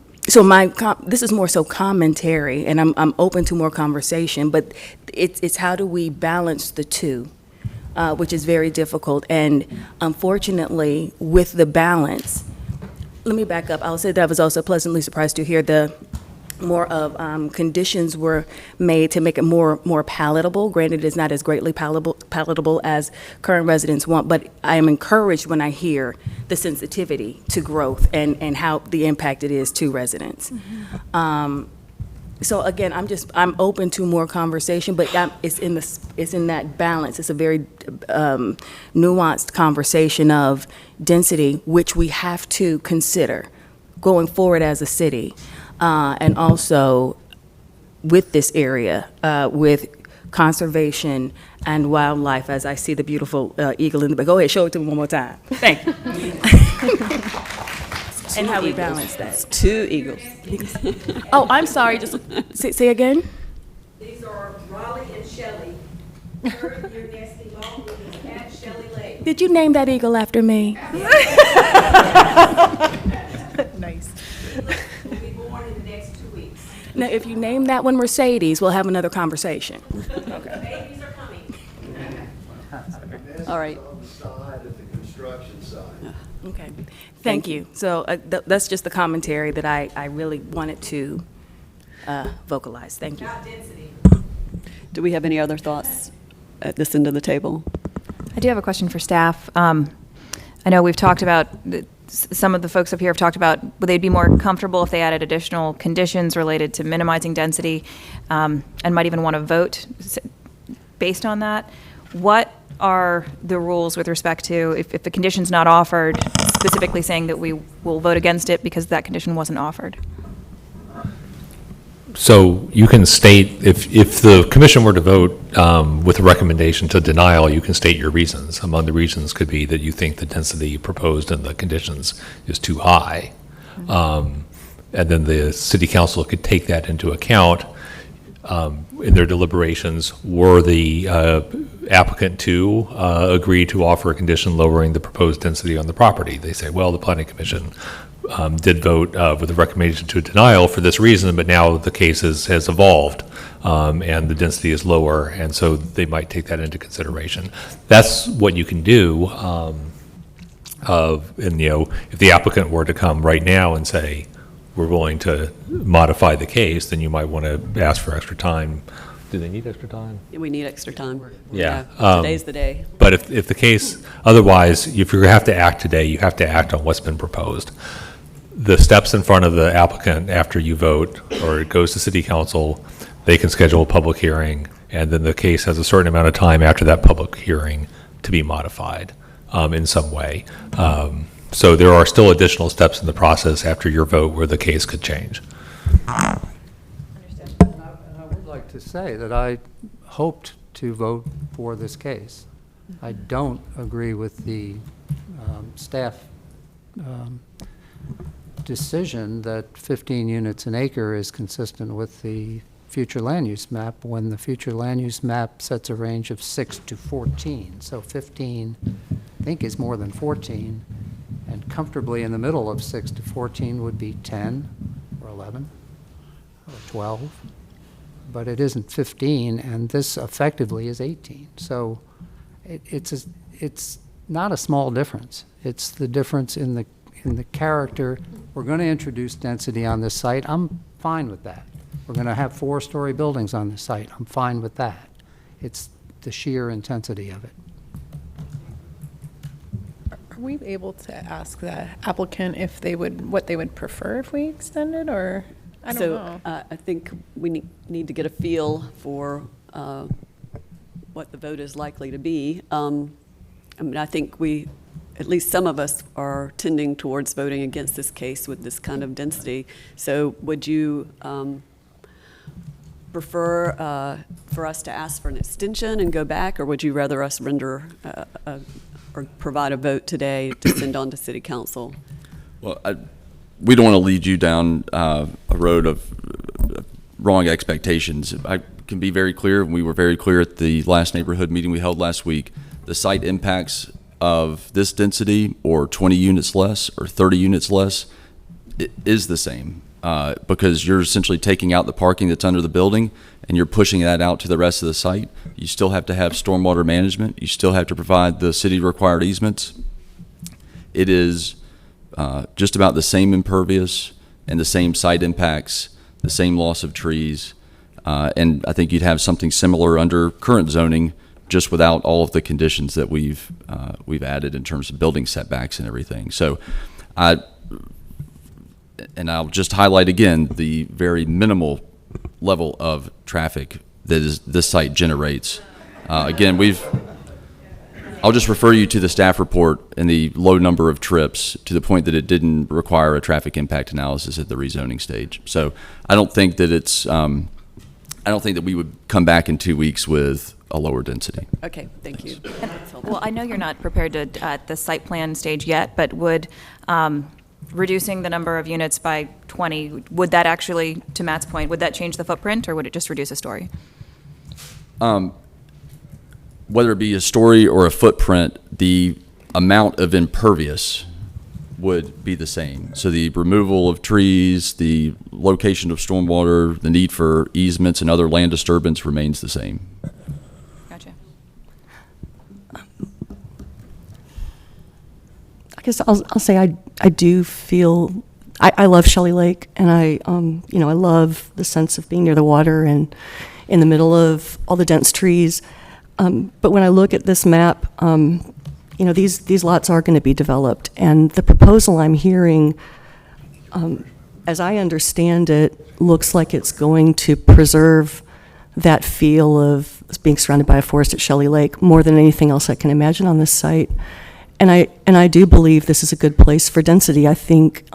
this is more so commentary, and I'm open to more conversation, but it's how do we balance the two? Which is very difficult. And unfortunately, with the balance, let me back up. I'll say that I was also pleasantly surprised to hear the more of conditions were made to make it more palatable. Granted, it's not as greatly palatable as current residents want, but I am encouraged when I hear the sensitivity to growth and how the impact it is to residents. So again, I'm open to more conversation, but it's in that balance. It's a very nuanced conversation of density, which we have to consider going forward as a city, and also with this area, with conservation and wildlife. As I see the beautiful eagle in the back. Go ahead, show it to me one more time. Thank you. And how we balance that. It's 2 eagles. Oh, I'm sorry, just say again? These are Raleigh and Shelley. Bird, your nesting long with at Shelley Lake. Did you name that eagle after me? Nice. Will be born in the next 2 weeks. Now, if you name that one Mercedes, we'll have another conversation. Babies are coming. All right. On the side of the construction side. Okay, thank you. So that's just the commentary that I really wanted to vocalize. Thank you. Do we have any other thoughts at this end of the table? I do have a question for staff. I know we've talked about, some of the folks up here have talked about, would they be more comfortable if they added additional conditions related to minimizing density, and might even want to vote based on that? What are the rules with respect to if the condition's not offered, specifically saying that we will vote against it because that condition wasn't offered? So you can state, if the commission were to vote with a recommendation to denial, you can state your reasons. Among the reasons could be that you think the density proposed in the conditions is too high. And then the city council could take that into account in their deliberations. Were the applicant to agree to offer a condition lowering the proposed density on the property? They say, well, the planning commission did vote with a recommendation to denial for this reason, but now the case has evolved and the density is lower, and so they might take that into consideration. That's what you can do. And if the applicant were to come right now and say, we're willing to modify the case, then you might want to ask for extra time. Do they need extra time? We need extra time. Yeah. Today's the day. But if the case, otherwise, if you have to act today, you have to act on what's been proposed. the steps in front of the applicant after you vote, or it goes to city council, they can schedule a public hearing, and then the case has a certain amount of time after that public hearing to be modified in some way. So there are still additional steps in the process after your vote where the case could change. And I would like to say that I hoped to vote for this case. I don't agree with the staff decision that 15 units an acre is consistent with the future land use map, when the future land use map sets a range of 6 to 14. So 15, I think, is more than 14, and comfortably in the middle of 6 to 14 would be 10 or 11 or 12. But it isn't 15, and this effectively is 18. So it's not a small difference. It's the difference in the character. We're going to introduce density on this site. I'm fine with that. We're going to have 4-story buildings on this site. I'm fine with that. It's the sheer intensity of it. Are we able to ask the applicant if they would, what they would prefer if we extended, or I don't know? I think we need to get a feel for what the vote is likely to be. I mean, I think at least some of us are tending towards voting against this case with this kind of density. So would you prefer for us to ask for an extension and go back, or would you rather us render or provide a vote today to send on to City Council? Well, we don't want to lead you down a road of wrong expectations. I can be very clear, and we were very clear at the last neighborhood meeting we held last week. The site impacts of this density, or 20 units less, or 30 units less, it is the same, because you're essentially taking out the parking that's under the building and you're pushing that out to the rest of the site. You still have to have stormwater management. You still have to provide the city required easements. It is just about the same impervious and the same site impacts, the same loss of trees, and I think you'd have something similar under current zoning, just without all of the conditions that we've added in terms of building setbacks and everything. So I'll just highlight again the very minimal level of traffic that this site generates. Again, I'll just refer you to the staff report and the low number of trips, to the point that it didn't require a traffic impact analysis at the rezoning stage. So I don't think that I don't think that we would come back in 2 weeks with a lower density. Okay, thank you. Well, I know you're not prepared to, at the site plan stage yet, but would reducing the number of units by 20, would that actually, to Matt's point, would that change the footprint, or would it just reduce a story? Whether it be a story or a footprint, the amount of impervious would be the same. So the removal of trees, the location of stormwater, the need for easements and other land disturbance remains the same. Gotcha. I guess I'll say I do feel, I love Shelley Lake, and I love the sense of being near the water and in the middle of all the dense trees. But when I look at this map, these lots are going to be developed, and the proposal I'm hearing, as I understand it, looks like it's going to preserve that feel of being surrounded by a forest at Shelley Lake more than anything else I can imagine on this site. And I do believe this is a good place for density. I think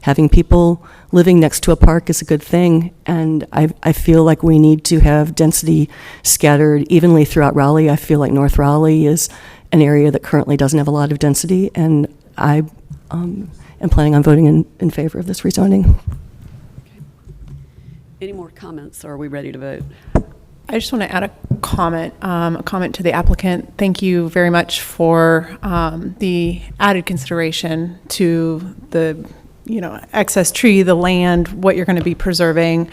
having people living next to a park is a good thing, and I feel like we need to have density scattered evenly throughout Raleigh. I feel like North Raleigh is an area that currently doesn't have a lot of density, and I am planning on voting in favor of this rezoning. Any more comments, or are we ready to vote? I just want to add a comment to the applicant. Thank you very much for the added consideration to the, excess tree, the land, what you're going to be preserving.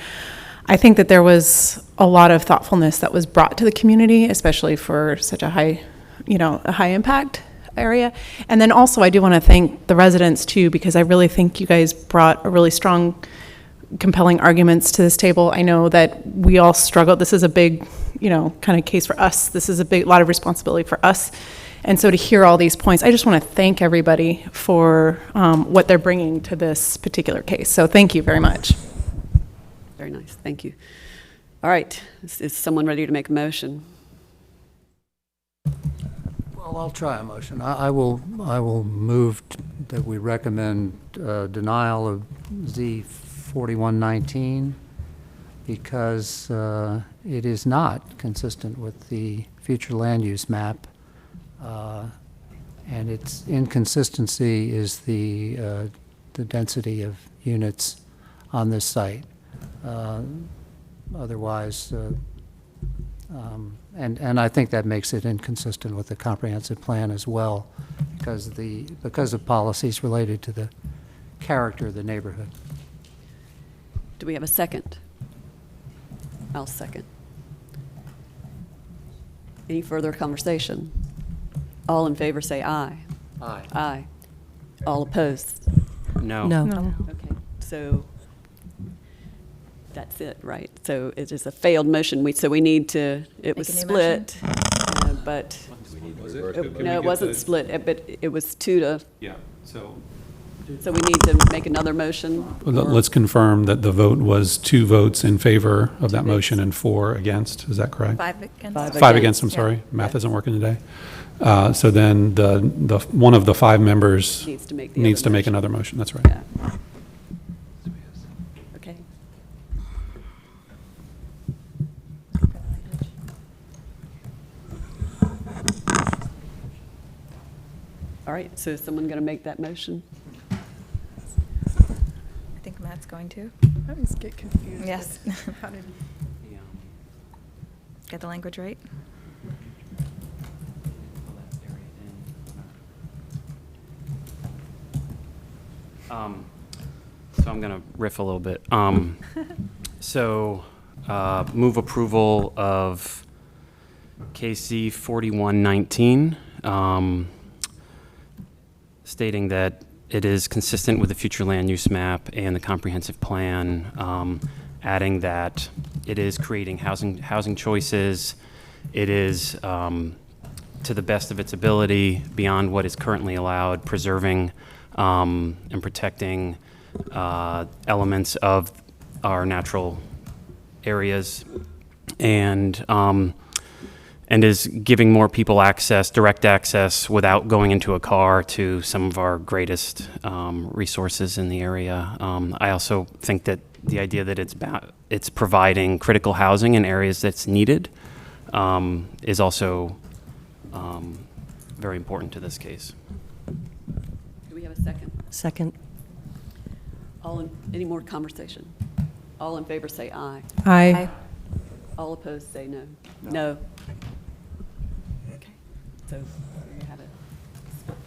I think that there was a lot of thoughtfulness that was brought to the community, especially for such a high impact area. And then also I do want to thank the residents too, because I really think you guys brought a really strong, compelling arguments to this table. I know that we all struggle. This is a big, kind of case for us. This is a lot of responsibility for us. And so to hear all these points, I just want to thank everybody for what they're bringing to this particular case. So thank you very much. Very nice, thank you. All right, is someone ready to make a motion? Well, I'll try a motion. I will move that we recommend denial of Z 4119 because it is not consistent with the future land use map. And its inconsistency is the density of units on this site. Otherwise, and I think that makes it inconsistent with the comprehensive plan as well, because of policies related to the character of the neighborhood. Do we have a second? I'll second. Any further conversation? All in favor say aye. Aye. Aye. All opposed? No. No. Okay, so that's it, right? So it is a failed motion. So we need to, it was Make a new motion? split, but, no, it wasn't split, but it was 2-. Yeah, so. So we need to make another motion? Let's confirm that the vote was 2 votes in favor of that motion and 4 against. Is that correct? 5 against. 5 against, I'm sorry. Math isn't working today. So then the one of the 5 members Needs to make another motion. That's right. Yeah. Okay. All right, so is someone going to make that motion? I think Matt's going to. I always get confused. Yes. How did Get the language right? So I'm going to riff a little bit. So move approval of KC 4119, stating that it is consistent with the future land use map and the comprehensive plan, adding that it is creating housing choices. It is, to the best of its ability, beyond what is currently allowed, preserving and protecting elements of our natural areas, and is giving more people access, direct access, without going into a car to some of our greatest resources in the area. I also think that the idea that it's providing critical housing in areas that's needed is also very important to this case. Do we have a second? Second. Any more conversation? All in favor say aye. Aye. All opposed say no. No. Okay, so we have a split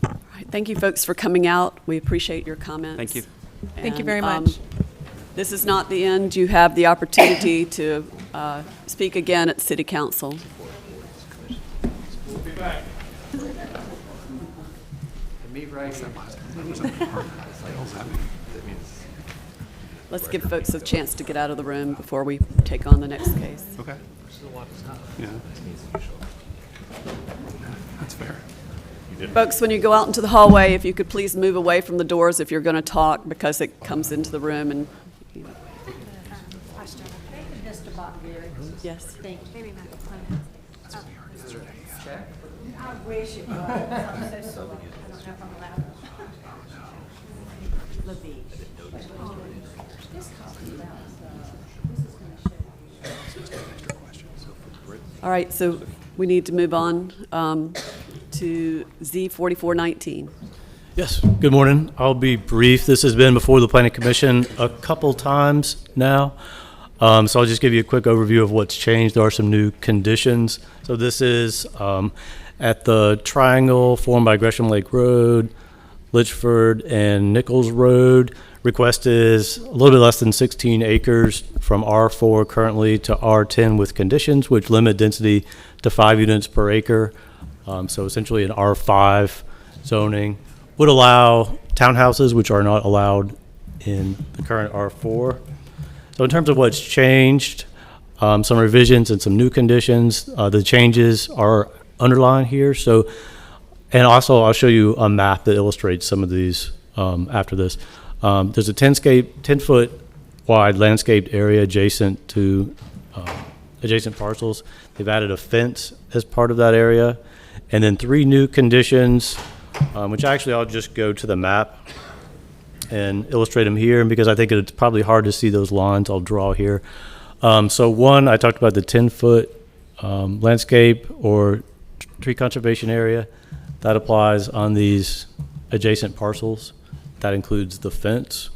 vote. All right, thank you folks for coming out. We appreciate your comments. Thank you. Thank you very And, much. This is not the end. You have the opportunity to speak again at City Council. We'll be back. Let's give folks a chance to get out of the room before we take on the next case. Okay. Yeah. That's fair. Folks, when you go out into the hallway, if you could please move away from the doors if you're going to talk, because it comes into the room and, you know. Mr. Bachberry. Yes. Thank you. Maybe not. I wish it was. I'm so sorry. I don't know if I'm allowed. Levine. This talking about, this is going to show you. All right, so we need to move on to Z 4419. Yes, good morning. I'll be brief. This has been before the Planning Commission a couple times now. So I'll just give you a quick overview of what's changed. There are some new conditions. So this is at the triangle formed by Gresham Lake Road, Litchford, and Nichols Road. Request is a little bit less than 16 acres from R4 currently to R10 with conditions, which limit density to 5 units per acre. So essentially an R5 zoning would allow townhouses, which are not allowed in the current R4. So in terms of what's changed, some revisions and some new conditions. The changes are underlined here. So, and also I'll show you a map that illustrates some of these after this. There's a 10-foot wide landscaped area adjacent to adjacent parcels. They've added a fence as part of that area. And then 3 new conditions, which actually I'll just go to the map and illustrate them here. And because I think it's probably hard to see those lines, I'll draw here. So one, I talked about the 10-foot landscape or tree conservation area. That applies on these adjacent parcels. That includes the fence.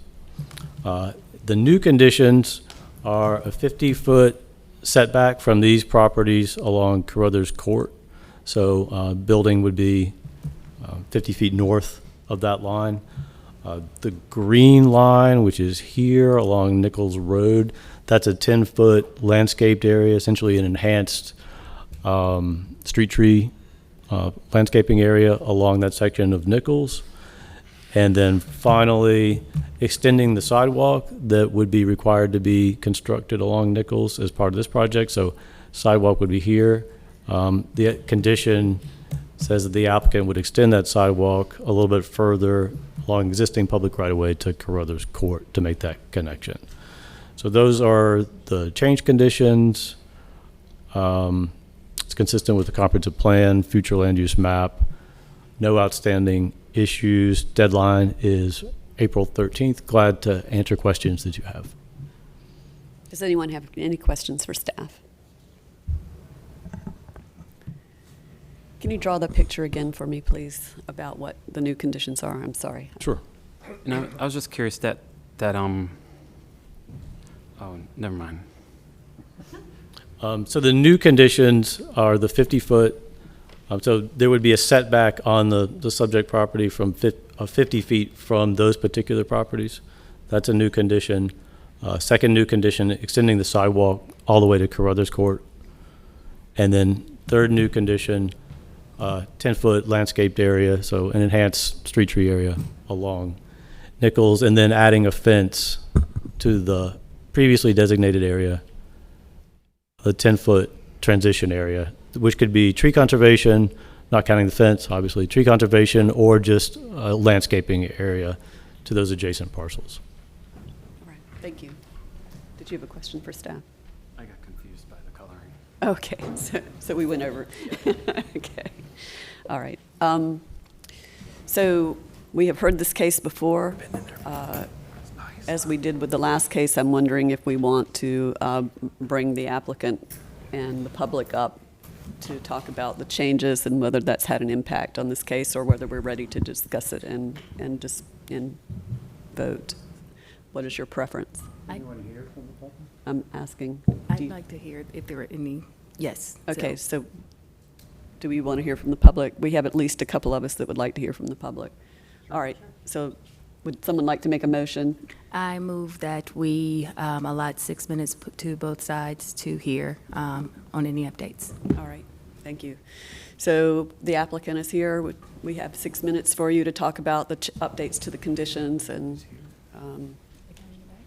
The new conditions are a 50-foot setback from these properties along Carruthers Court. So building would be 50 feet north of that line. The green line, which is here along Nichols Road, that's a 10-foot landscaped area, essentially an enhanced street tree landscaping area along that section of Nichols. And then finally, extending the sidewalk that would be required to be constructed along Nichols as part of this project. So sidewalk would be here. The condition says that the applicant would extend that sidewalk a little bit further along existing public right-of-way to Carruthers Court to make that connection. So those are the change conditions. It's consistent with the comprehensive plan, future land use map, no outstanding issues. Deadline is April 13th. Glad to answer questions that you have. Does anyone have any questions for staff? Can you draw the picture again for me, please, about what the new conditions are? I'm sorry. Sure. And I was just curious that oh, never mind. So the new conditions are the 50-foot. So there would be a setback on the subject property from 50 feet from those particular properties. That's a new condition. Second new condition, extending the sidewalk all the way to Carruthers Court. And then third new condition, 10-foot landscaped area, so an enhanced street tree area along Nichols, and then adding a fence to the previously designated area, a 10-foot transition area, which could be tree conservation, not counting the fence, obviously, tree conservation, or just a landscaping area to those adjacent parcels. All right, thank you. Did you have a question for staff? I got confused by the coloring. Okay, so we went over. Okay, all right. So we have heard this case before. As we did with the last case, I'm wondering if we want to bring the applicant and the public up to talk about the changes and whether that's had an impact on this case, or whether we're ready to discuss it and vote. What is your preference? Anyone here from the public? I'm asking. I'd like to hear if there are any, yes. Okay, so do we want to hear from the public? We have at least a couple of us that would like to hear from the public. All right, so would someone like to make a motion? I move that we allot 6 minutes to both sides to hear on any updates. All right, thank you. So the applicant is here. We have 6 minutes for you to talk about the updates to the conditions and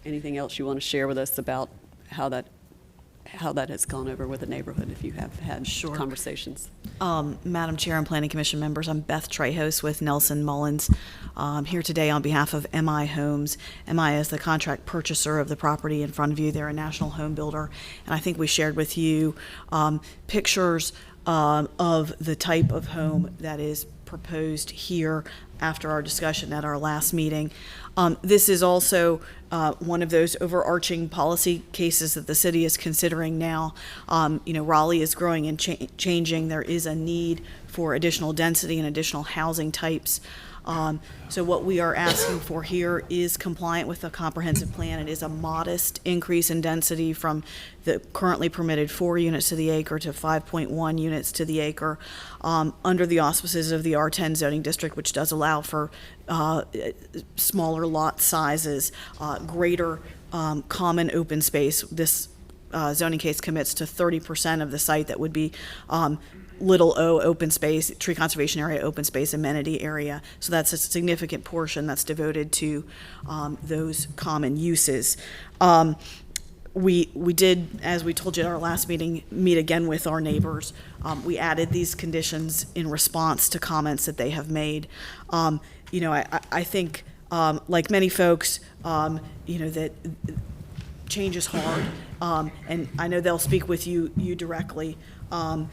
anything else you want to share with us about how that has gone over with the neighborhood, if you have had conversations. Madam Chair and Planning Commission members, I'm Beth Trejos with Nelson Mullins. I'm here today on behalf of MI Homes. MI is the contract purchaser of the property in front of you. They're a national home builder. And I think we shared with you pictures of the type of home that is proposed here after our discussion at our last meeting. This is also one of those overarching policy cases that the city is considering now. Raleigh is growing and changing. There is a need for additional density and additional housing types. So what we are asking for here is compliant with the comprehensive plan. It is a modest increase in density from the currently permitted 4 units to the acre to 5.1 units to the acre, under the auspices of the R10 zoning district, which does allow for smaller lot sizes, greater common open space. This zoning case commits to 30% of the site that would be little o open space, tree conservation area, open space, amenity area. So that's a significant portion that's devoted to those common uses. we did, as we told you at our last meeting, meet again with our neighbors. We added these conditions in response to comments that they have made. I think, like many folks, that change is hard, and I know they'll speak with you directly, about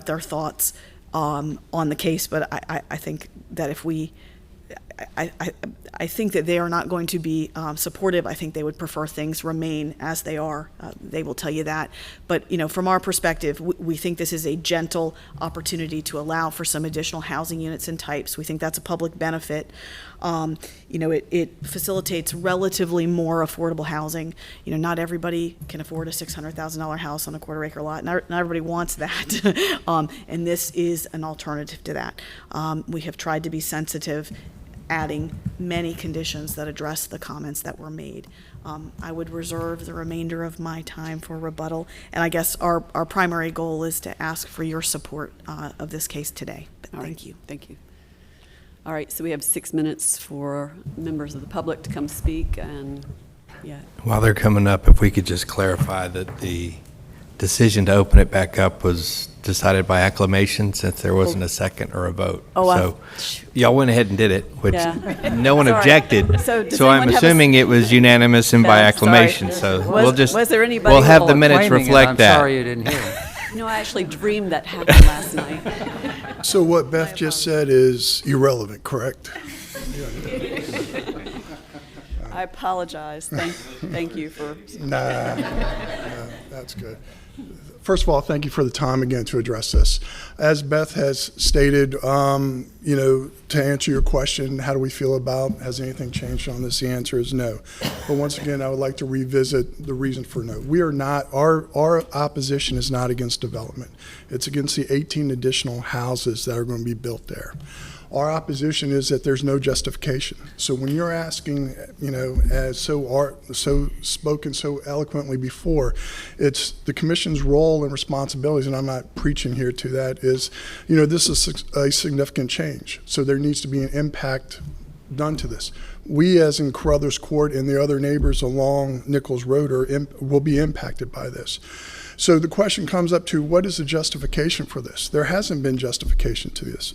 their thoughts on the case. But I think that if we, I think that they are not going to be supportive. I think they would prefer things remain as they are. They will tell you that. But, from our perspective, we think this is a gentle opportunity to allow for some additional housing units and types. We think that's a public benefit. It facilitates relatively more affordable housing. Not everybody can afford a $600,000 house on a quarter-acre lot. Not everybody wants that. And this is an alternative to that. We have tried to be sensitive, adding many conditions that address the comments that were made. I would reserve the remainder of my time for rebuttal, and I guess our primary goal is to ask for your support of this case today. But thank you. Thank you. All right, so we have 6 minutes for members of the public to come speak, and While they're coming up, if we could just clarify that the decision to open it back up was decided by acclamation, since there wasn't a second or a vote. So y'all went ahead and did it, which no one objected. So I'm assuming it was unanimous and by acclamation. So was there anybody? We'll have the minutes reflect that. I'm sorry you didn't hear it. I actually dreamed that happened last night. So what Beth just said is irrelevant, correct? I apologize. Thank you for. Nah, that's good. First of all, thank you for the time again to address this. As Beth has stated, to answer your question, how do we feel about, has anything changed on this? The answer is no. But once again, I would like to revisit the reason for no. We are not, our opposition is not against development. It's against the 18 additional houses that are going to be built there. Our opposition is that there's no justification. So when you're asking, as so spoken so eloquently before, it's the commission's role and responsibilities, and I'm not preaching here to that, is, this is a significant change. So there needs to be an impact done to this. We, as in Carruthers Court and the other neighbors along Nichols Road, will be impacted by this. So the question comes up to, what is the justification for this? There hasn't been justification to this.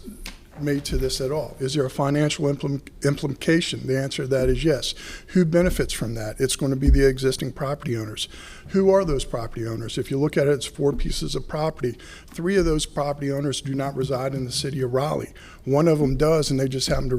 Made to this at all. Is there a financial implication? The answer to that is yes. Who benefits from that? It's going to be the existing property owners. Who are those property owners? If you look at it, it's 4 pieces of property. 3 of those property owners do not reside in the city of Raleigh. 1 of them does, and they just happen to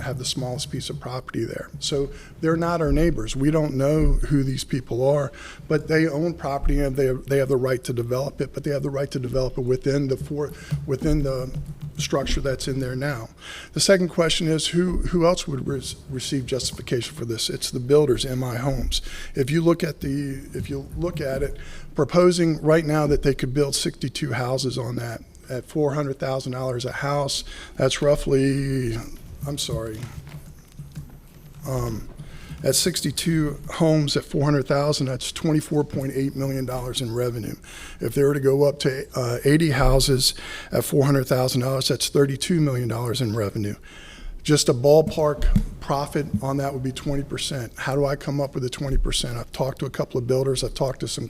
have the smallest piece of property there. So they're not our neighbors. We don't know who these people are, but they own property and they have the right to develop it, but they have the right to develop it within the structure that's in there now. The second question is who else would receive justification for this? It's the builders, MI Homes. If you look at it, proposing right now that they could build 62 houses on that at $400,000 a house, that's roughly, at 62 homes at $400,000, that's $24.8 million in revenue. If they were to go up to 80 houses at $400,000, that's $32 million in revenue. Just a ballpark profit on that would be 20%. How do I come up with the 20%? I've talked to a couple of builders. I've talked to some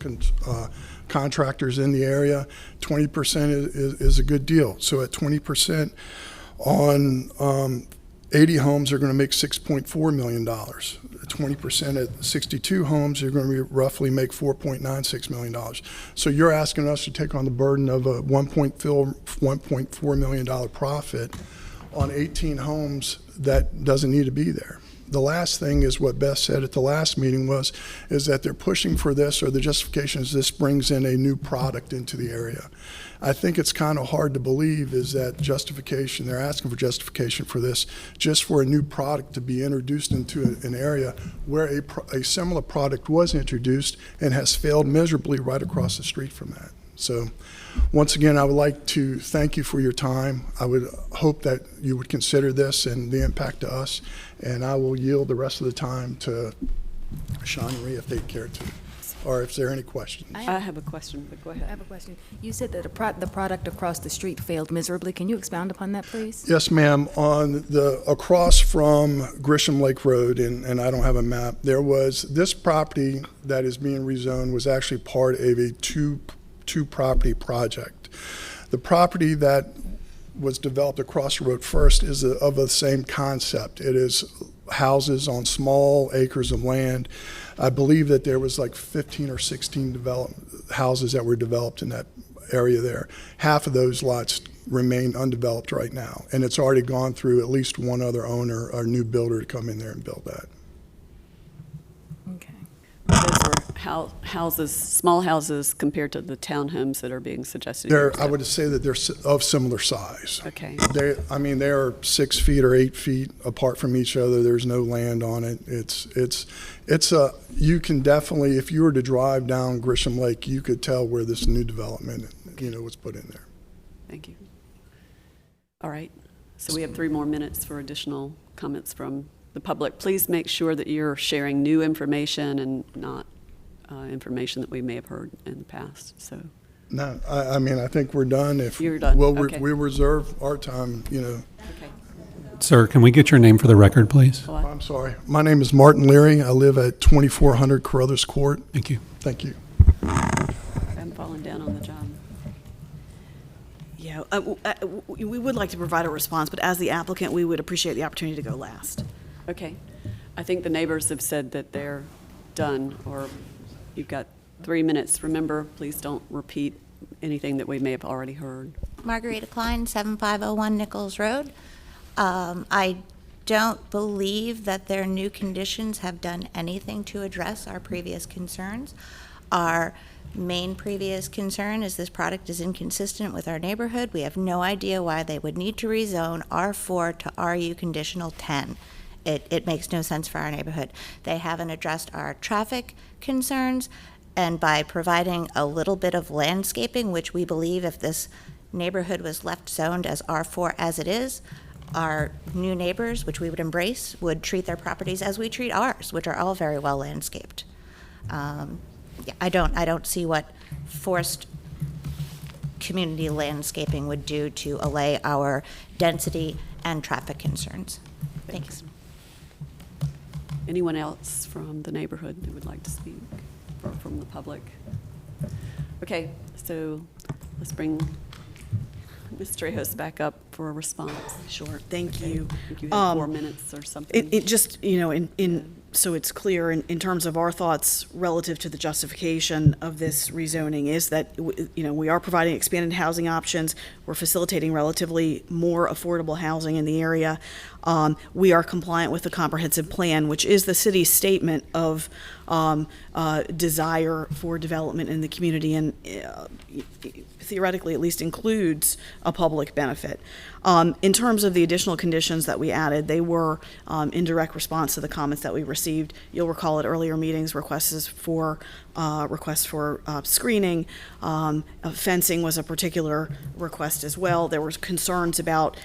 contractors in the area. 20% is a good deal. So at 20% on 80 homes, they're going to make $6.4 million. 20% at 62 homes, you're going to roughly make $4.96 million. So you're asking us to take on the burden of a $1.4 million profit on 18 homes that doesn't need to be there. The last thing is what Beth said at the last meeting is that they're pushing for this, or the justification is this brings in a new product into the area. I think it's kind of hard to believe is that justification, they're asking for justification for this just for a new product to be introduced into an area where a similar product was introduced and has failed miserably right across the street from that. So once again, I would like to thank you for your time. I would hope that you would consider this and the impact to us, and I will yield the rest of the time to Sean and Marie if they care to. or if there are any questions. I have a question, but go I ahead. have a question. You said that the product across the street failed miserably. Can you expound upon that, please? Yes, ma'am. On the, across from Grisham Lake Road, and I don't have a map, there was, this property that is being rezoned was actually part of a two-property project. The property that was developed across the road first is of the same concept. It is houses on small acres of land. I believe that there was like 15 or 16 houses that were developed in that area there. Half of those lots remain undeveloped right now, and it's already gone through at least one other owner or new builder to come in there and build that. Okay. Those are houses, small houses compared to the townhomes that are being suggested. I would say that they're of similar size. Okay. They are 6 feet or 8 feet apart from each other. There's no land on it. You can definitely, if you were to drive down Grisham Lake, you could tell where this new development, was put in there. Thank you. All right. So we have 3 more minutes for additional comments from the public. Please make sure that you're sharing new information and not information that we may have heard in the past. So. No, I think we're done. You're done. Well, Okay. we reserve our time, Okay. Sir, can we get your name for the record, please? Oh, I'm sorry. My name is Martin Leary. I live at 2400 Carruthers Court. Thank you. Thank you. I'm falling down on the job. Yeah, we would like to provide a response, but as the applicant, we would appreciate the opportunity to go last. Okay. I think the neighbors have said that they're done, or you've got 3 minutes. Remember, please don't repeat anything that we may have already heard. Margarita Klein, 7501 Nichols Road. I don't believe that their new conditions have done anything to address our previous concerns. Our main previous concern is this product is inconsistent with our neighborhood. We have no idea why they would need to rezone R4 to RU conditional 10. It makes no sense for our neighborhood. They haven't addressed our traffic concerns, and by providing a little bit of landscaping, which we believe if this neighborhood was left zoned as R4 as it is, our new neighbors, which we would embrace, would treat their properties as we treat ours, which are all very well landscaped. I don't see what forced community landscaping would do to allay our density and traffic concerns. Thanks. Anyone else from the neighborhood who would like to speak, or from the public? Okay, so let's bring Ms. Trejos back up for a response. Sure, thank you. I think you have 4 minutes or something. It just, so it's clear in terms of our thoughts relative to the justification of this rezoning is that, we are providing expanded housing options. We're facilitating relatively more affordable housing in the area. We are compliant with the comprehensive plan, which is the city's statement of desire for development in the community, and theoretically at least includes a public benefit. In terms of the additional conditions that we added, they were in direct response to the comments that we received. You'll recall at earlier meetings, requests for screening. Fencing was a particular request as well. There were concerns about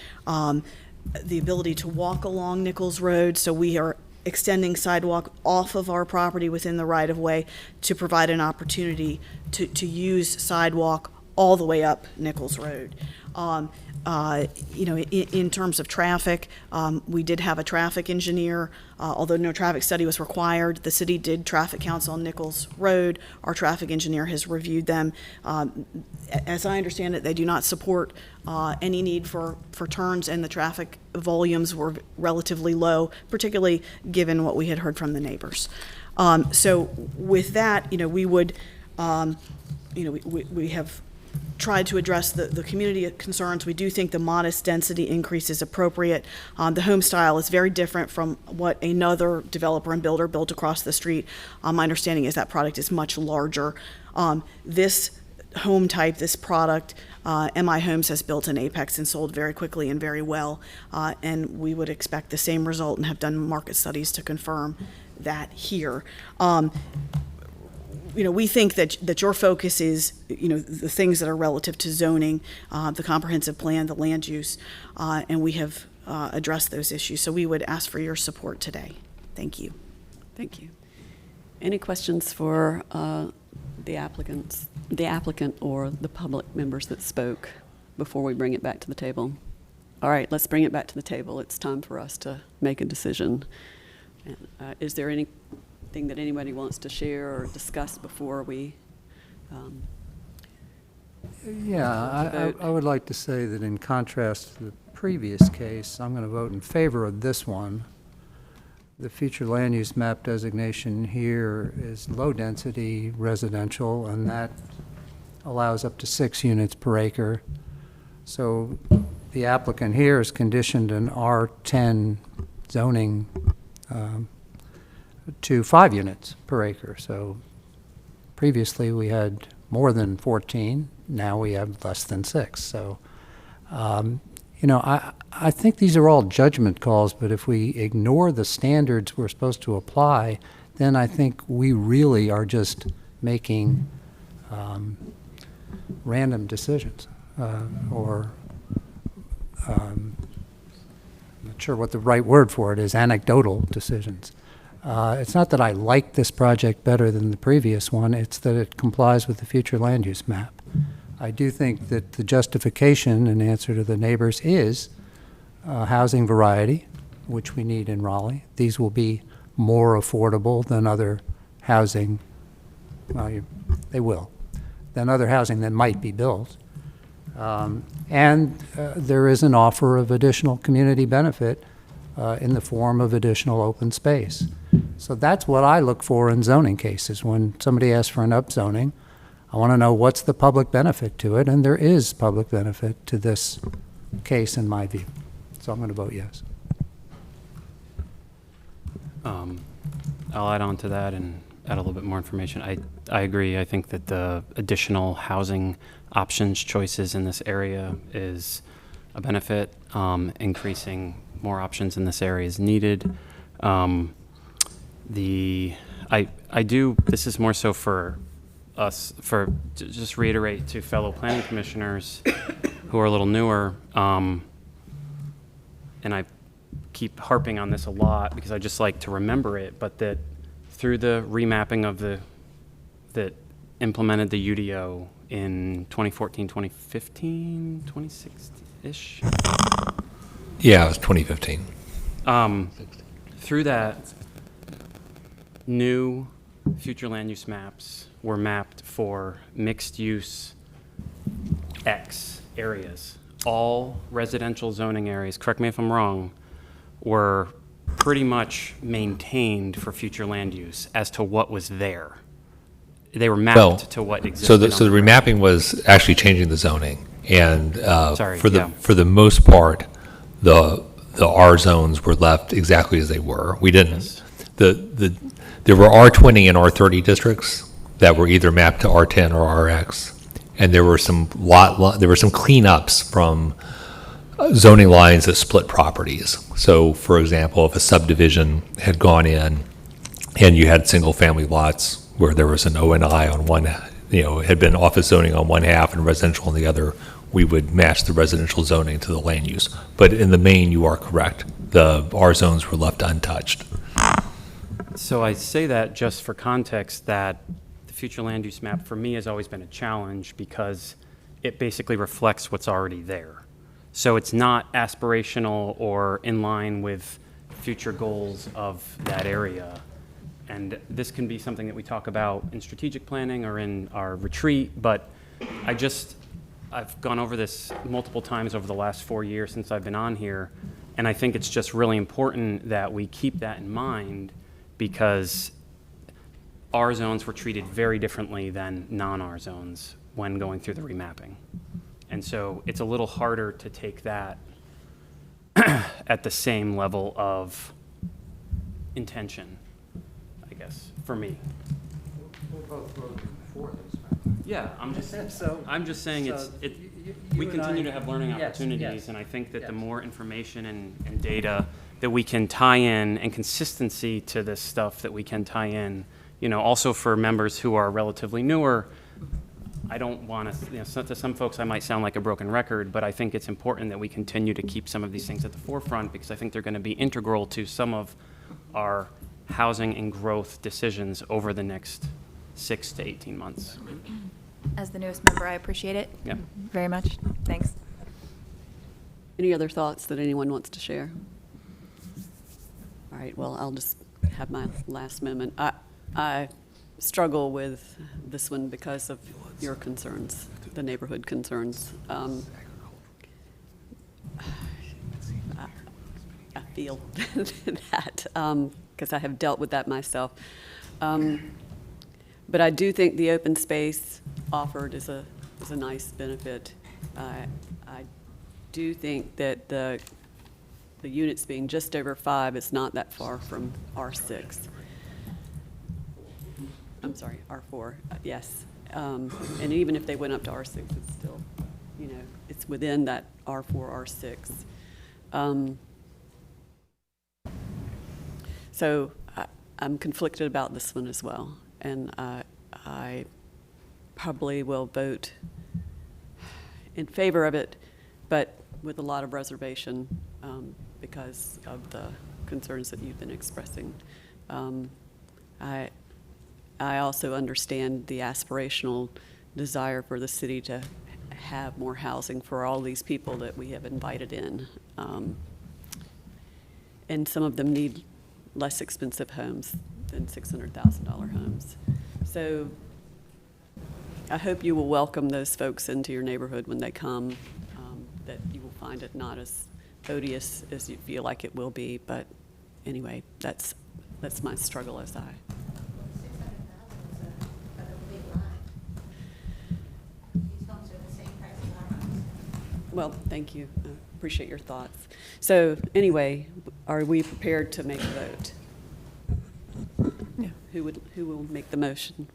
the ability to walk along Nichols Road, so we are extending sidewalk off of our property within the right-of-way to provide an opportunity to use sidewalk all the way up Nichols Road. In terms of traffic, we did have a traffic engineer, although no traffic study was required. The city did traffic counts on Nichols Road. Our traffic engineer has reviewed them. As I understand it, they do not support any need for turns, and the traffic volumes were relatively low, particularly given what we had heard from the neighbors. So with that, we would, we have tried to address the community concerns. We do think the modest density increase is appropriate. The home style is very different from what another developer and builder built across the street. My understanding is that product is much larger. This home type, this product, MI Homes has built in Apex and sold very quickly and very well, and we would expect the same result and have done market studies to confirm that here. We think that your focus is, the things that are relative to zoning, the comprehensive plan, the land use, and we have addressed those issues. So we would ask for your support today. Thank you. Thank you. Any questions for the applicant or the public members that spoke before we bring it back to the table? All right, let's bring it back to the table. It's time for us to make a decision. And, is there anything that anybody wants to share or discuss before we Yeah, I would like to say that in contrast to the previous case, I'm going to vote in favor of this one. The future land use map designation here is low-density residential, and that allows up to 6 units per acre. So the applicant here is conditioned an R10 zoning to 5 units per acre. So previously we had more than 14, now we have less than 6. So, you know, I think these are all judgment calls, but if we ignore the standards we're supposed to apply, then I think we really are just making random decisions, or I'm not sure what the right word for it is, anecdotal decisions. It's not that I like this project better than the previous one, it's that it complies with the future land use map. I do think that the justification in answer to the neighbors is housing variety, which we need in Raleigh. These will be more affordable than other housing, well, they will, than other housing that might be built. And there is an offer of additional community benefit in the form of additional open space. So that's what I look for in zoning cases. When somebody asks for an upzoning, I want to know what's the public benefit to it, and there is public benefit to this case in my view. So I'm going to vote yes. I'll add on to that and add a little bit more information. I agree. I think that the additional housing options choices in this area is a benefit. Increasing more options in this area is needed. This is more so for us, to just reiterate to fellow planning commissioners who are a little newer, and I keep harping on this a lot because I just like to remember it, but that through the remapping of that implemented the UDO in 2014, 2015, 2016-ish? Yeah, it was 2015. Through that, new future land use maps were mapped for mixed use X areas. All residential zoning areas, correct me if I'm wrong, were pretty much maintained for future land use as to what was there. They were mapped to what existed. So the remapping was actually changing the zoning, and for the most part, the R zones were left exactly as they were. We didn't. There were R20 and R30 districts that were either mapped to R10 or RX, and there were some cleanups from zoning lines that split properties. So, for example, if a subdivision had gone in and you had single-family lots where there was an ONI on one, had been office zoning on one half and residential on the other, we would match the residential zoning to the land use. But in the main, you are correct. The R zones were left untouched. So I say that just for context that the future land use map for me has always been a challenge because it basically reflects what's already there. So it's not aspirational or in line with future goals of that area. And this can be something that we talk about in strategic planning or in our retreat, but I've gone over this multiple times over the last 4 years since I've been on here, and I think it's just really important that we keep that in mind because R zones were treated very differently than non-R zones when going through the remapping. And so it's a little harder to take that at the same level of intention, I guess, for me. We're both voting for this. Yeah, I'm just saying we continue to have learning opportunities, and I think that the more information and data that we can tie in and consistency to this stuff that we can tie in, also for members who are relatively newer, I don't want to, to some folks I might sound like a broken record, but I think it's important that we continue to keep some of these things at the forefront because I think they're going to be integral to some of our housing and growth decisions over the next 6 to 18 months. As the newest member, I appreciate it Yep. very much. Thanks. Any other thoughts that anyone wants to share? All right, well, I'll just have my last moment. I struggle with this one because of your concerns, the neighborhood concerns. I feel that because I have dealt with that myself. But I do think the open space offered is a nice benefit. I do think that the units being just over 5 is not that far from R6. I'm sorry, R4, yes. And even if they went up to R6, it's still, you know, it's within that R4, R6. So I'm conflicted about this one as well. And I probably will vote in favor of it, but with a lot of reservation because of the concerns that you've been expressing. I also understand the aspirational desire for the city to have more housing for all these people that we have invited in. And some of them need less expensive homes than $600,000 homes. So I hope you will welcome those folks into your neighborhood when they come, that you will find it not as odious as you feel like it will be. But anyway, that's my struggle as I. Well, thank you. I appreciate your thoughts. So anyway, are we prepared to make a vote? Yeah. Who will make the motion?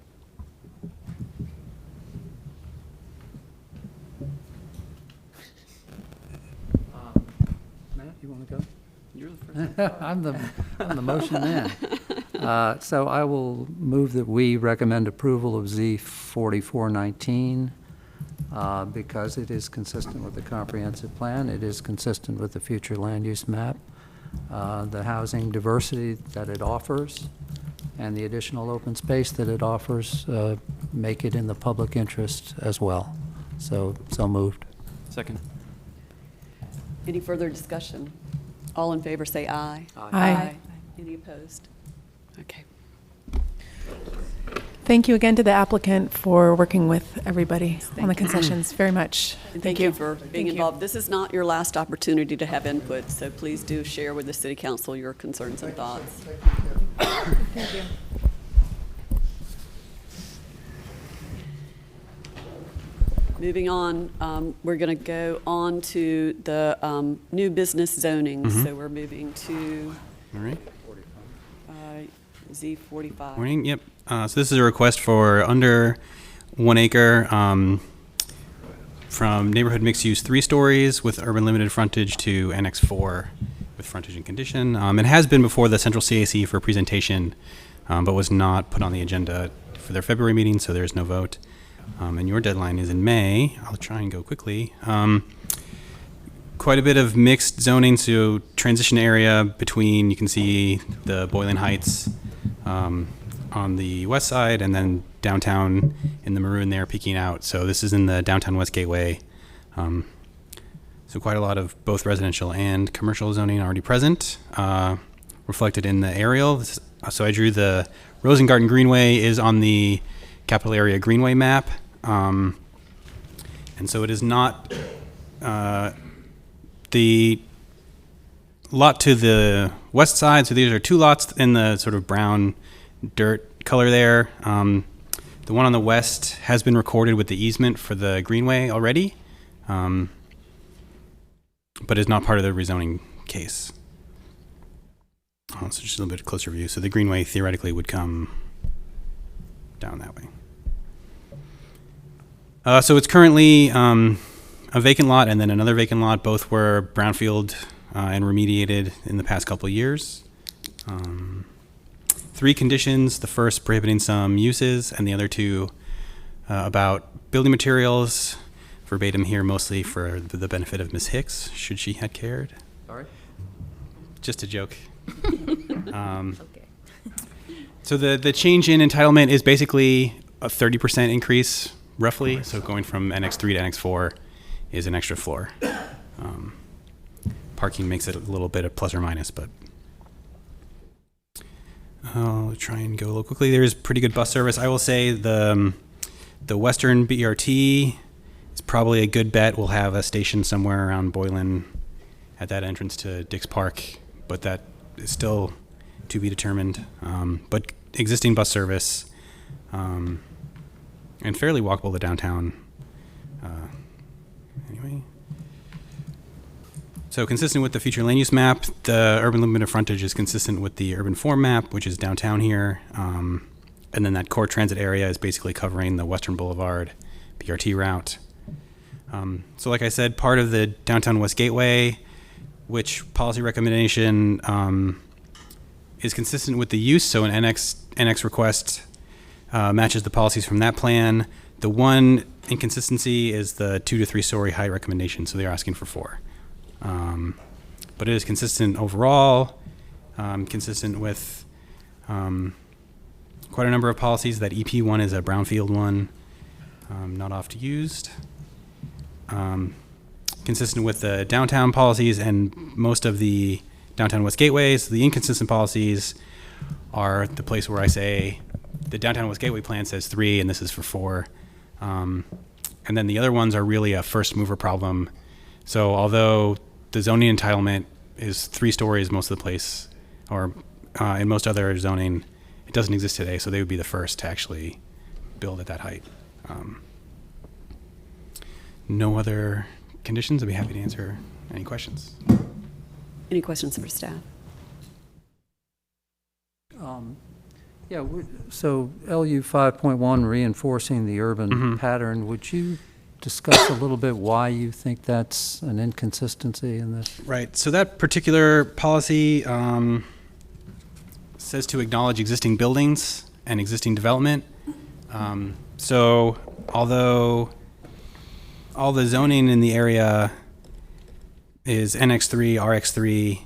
Matt, you want to go? You're the first. I'm the motion man. So I will move that we recommend approval of Z 4419 because it is consistent with the comprehensive plan. It is consistent with the future land use map. The housing diversity that it offers and the additional open space that it offers make it in the public interest as well. So moved. Second. Any further discussion? All in favor say aye. Aye. Any opposed? Okay. Thank you again to the applicant for working with everybody on the you. concessions very much. And thank you for being involved. This is not your last opportunity to have input, so please do share with the city council your concerns and thoughts. Thank you. Moving on, we're going to go on to the new business zoning. So we're moving to All right. Z45. Morning. Yep. So this is a request for under 1 acre from neighborhood mixed use 3 stories with urban limited frontage to Annex 4 with frontage and condition. It has been before the Central CAC for presentation, but was not put on the agenda for their February meeting, so there's no vote. And your deadline is in May. I'll try and go quickly. Quite a bit of mixed zoning, so transition area between, you can see the Boylan Heights on the west side, and then downtown in the maroon there peeking out. So this is in the downtown West Gateway. So quite a lot of both residential and commercial zoning already present, reflected in the aerial. So I drew the Rosengarten Greenway is on the capital area Greenway map. And so it is not the lot to the west side. So these are 2 lots in the sort of brown dirt color there. The one on the west has been recorded with the easement for the Greenway already, but is not part of the rezoning case. So just a little bit closer view. So the Greenway theoretically would come down that way. So it's currently a vacant lot and then another vacant lot. Both were brownfield and remediated in the past couple of years. 3 conditions, the first prohibiting some uses and the other 2 about building materials, verbatim here mostly for the benefit of Ms. Hicks, should she had cared. Sorry? Just a joke. Okay. So the change in entitlement is basically a 30% increase, roughly. So going from NX3 to NX4 is an extra floor. Parking makes it a little bit of plus or minus, but I'll try and go a little quickly. There's pretty good bus service. I will say the Western BRT is probably a good bet. We'll have a station somewhere around Boylan at that entrance to Dix Park, but that is still to be determined. But existing bus service and fairly walkable to downtown. Anyway. So consistent with the future land use map, the urban limit of frontage is consistent with the urban form map, which is downtown here. And then that core transit area is basically covering the Western Boulevard BRT route. So like I said, part of the Downtown West Gateway, which policy recommendation is consistent with the use. So an NX request matches the policies from that plan. The one inconsistency is the 2 to 3 story height recommendation. So they're asking for 4. But it is consistent overall, consistent with quite a number of policies. That EP one is a brownfield one, not oft used. Consistent with the downtown policies and most of the Downtown West Gateways. The inconsistent policies are the place where I say the Downtown West Gateway plan says 3 and this is for 4. And then the other ones are really a first mover problem. So although the zoning entitlement is 3 stories most of the place, or in most other zoning, it doesn't exist today, so they would be the first to actually build at that height. No other conditions. I'd be happy to answer any questions. Any questions for staff? Yeah, so LU 5.1, reinforcing the urban pattern, would you discuss a little bit why you think that's an inconsistency in this? Right. So that particular policy says to acknowledge existing buildings and existing development. So although all the zoning in the area is NX3, RX3,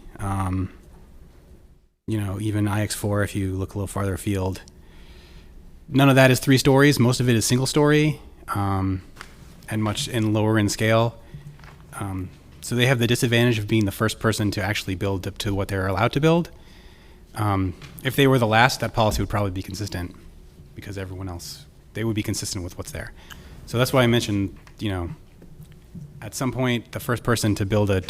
even IX4 if you look a little farther afield, none of that is 3 stories. Most of it is single story. And much in lower in scale. So they have the disadvantage of being the first person to actually build up to what they're allowed to build. If they were the last, that policy would probably be consistent because everyone else, they would be consistent with what's there. So that's why I mentioned, at some point, the first person to build the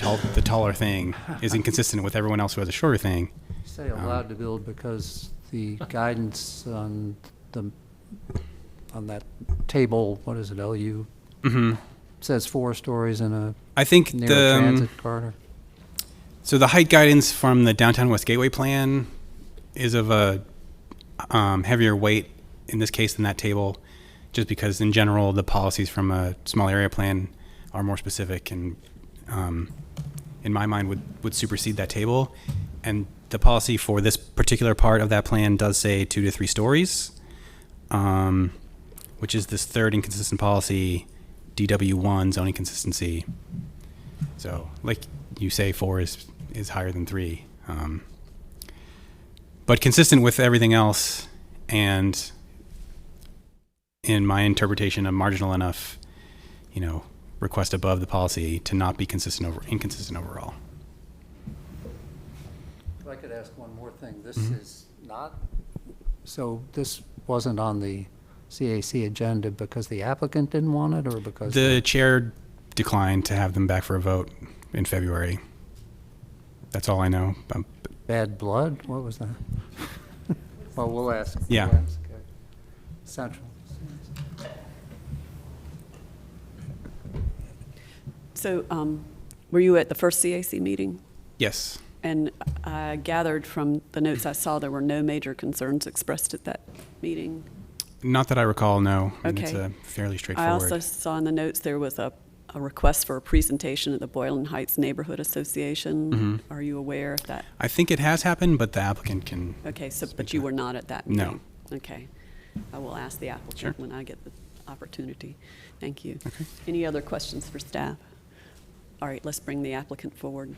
taller thing is inconsistent with everyone else who has a shorter thing. You say allowed to build because the guidance on that table, what is it, LU? Says 4 stories in a near transit corridor. So the height guidance from the Downtown West Gateway plan is of a heavier weight in this case than that table, just because in general the policies from a small area plan are more specific and in my mind would supersede that table. And the policy for this particular part of that plan does say 2 to 3 stories, which is this third inconsistent policy, DW1, zoning consistency. So like you say, 4 is higher than 3. But consistent with everything else, and in my interpretation, a marginal enough, request above the policy to not be inconsistent overall. If I could ask one more thing, this is not, so this wasn't on the CAC agenda because the applicant didn't want it, or because the chair declined to have them back for a vote in February. That's all I know. Bad blood? What was that? Well, we'll ask. Yeah. We'll ask, Central. So were you at the first CAC meeting? Yes. And I gathered from the notes I saw there were no major concerns expressed at that meeting. Not that I recall, no. I mean, Okay. it's fairly straightforward. I also saw in the notes there was a request for a presentation at the Boylan Heights Neighborhood Association. Are you aware of that? I think it has happened, but the applicant can. Okay, so but you were not at that meeting? No. Okay. I will ask the applicant Sure. when I get the opportunity. Thank you. Okay. Any other questions for staff? All right, let's bring the applicant forward.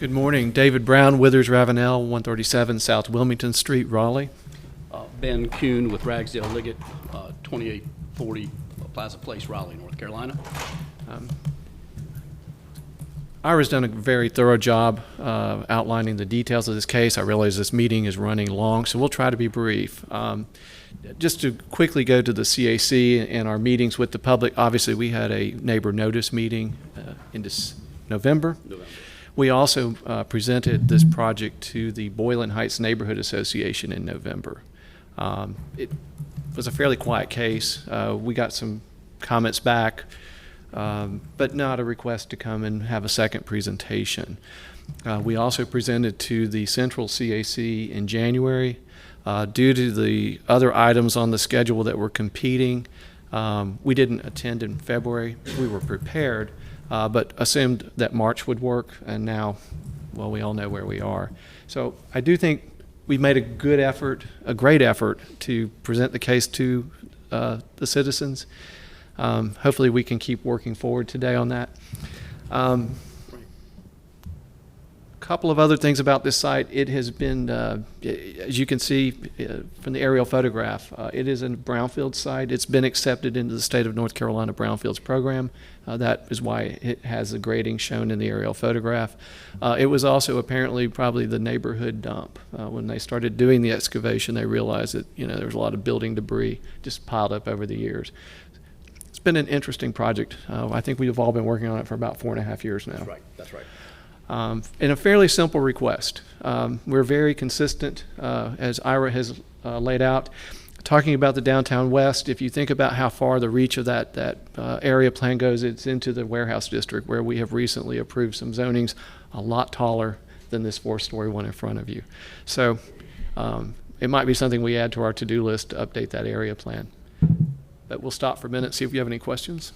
Good morning. David Brown, Withers Ravenel, 137 South Wilmington Street, Raleigh. Ben Kuhn with Ragsdale Liggett, 2840 Plaza Place, Raleigh, North Carolina. Ira's done a very thorough job outlining the details of this case. I realize this meeting is running long, so we'll try to be brief. Just to quickly go to the CAC and our meetings with the public, obviously we had a neighbor notice meeting in November. We also presented this project to the Boylan Heights Neighborhood Association in November. It was a fairly quiet case. We got some comments back, but not a request to come and have a second presentation. We also presented to the Central CAC in January. Due to the other items on the schedule that were competing, we didn't attend in February. We were prepared, but assumed that March would work, and now, well, we all know where we are. So I do think we've made a good effort, a great effort, to present the case to the citizens. Hopefully we can keep working forward today on that. Couple of other things about this site. It has been, as you can see from the aerial photograph, it is a brownfield site. It's been accepted into the state of North Carolina Brownfields program. That is why it has the grading shown in the aerial photograph. It was also apparently probably the neighborhood dump. When they started doing the excavation, they realized that there was a lot of building debris just piled up over the years. It's been an interesting project. I think we've all been working on it for about 4.5 years now. That's right. That's right. And a fairly simple request. We're very consistent, as Ira has laid out. Talking about the downtown west, if you think about how far the reach of that area plan goes, it's into the warehouse district, where we have recently approved some zonings a lot taller than this 4-story one in front of you. So it might be something we add to our to-do list to update that area plan. But we'll stop for a minute, see if you have any questions.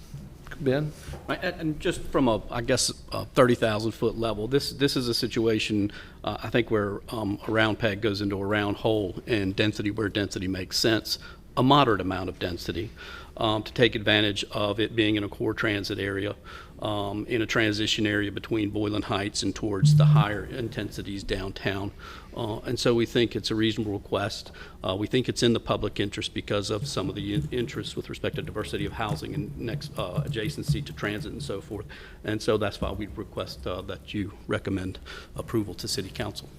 Ben? Right, and just from a 30,000 foot level, this is a situation, I think, where a round peg goes into a round hole, and density where density makes sense, a moderate amount of density, to take advantage of it being in a core transit area, in a transition area between Boylan Heights and towards the higher intensities downtown. And so we think it's a reasonable request. We think it's in the public interest because of some of the interests with respect to diversity of housing and next adjacency to transit and so forth. And so that's why we request that you recommend approval to City Council.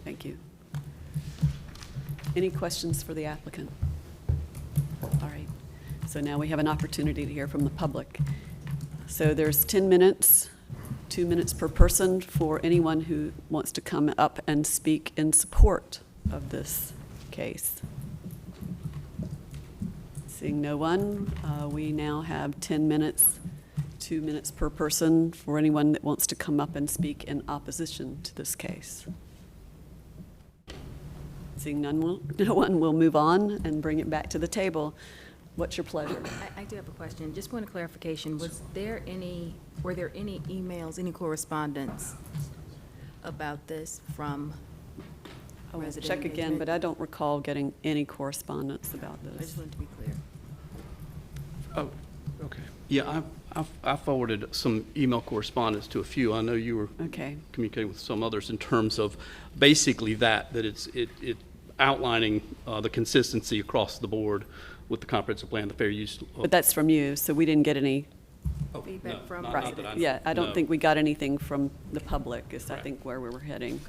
Thank you. Any questions for the applicant? All right. So now we have an opportunity to hear from the public. So there's 10 minutes. 2 minutes per person for anyone who wants to come up and speak in support of this case. Seeing no one, we now have 10 minutes, 2 minutes per person for anyone that wants to come up and speak in opposition to this case. Seeing no one, we'll move on and bring it back to the table. What's your pleasure? I do have a question. Just point of clarification. Were there any emails, any correspondence about this from resident Check again, engagement? but I don't recall getting any correspondence about this. I just wanted to be clear. Oh, okay. Yeah, I forwarded some email correspondence to a few. I know you were communicating with some others in terms of basically that it's outlining the consistency across the board with the comprehensive plan, the fair use. But that's from you, so we didn't get any feedback from right. residents. Yeah, I don't think we got anything from the public, is I think where we were heading.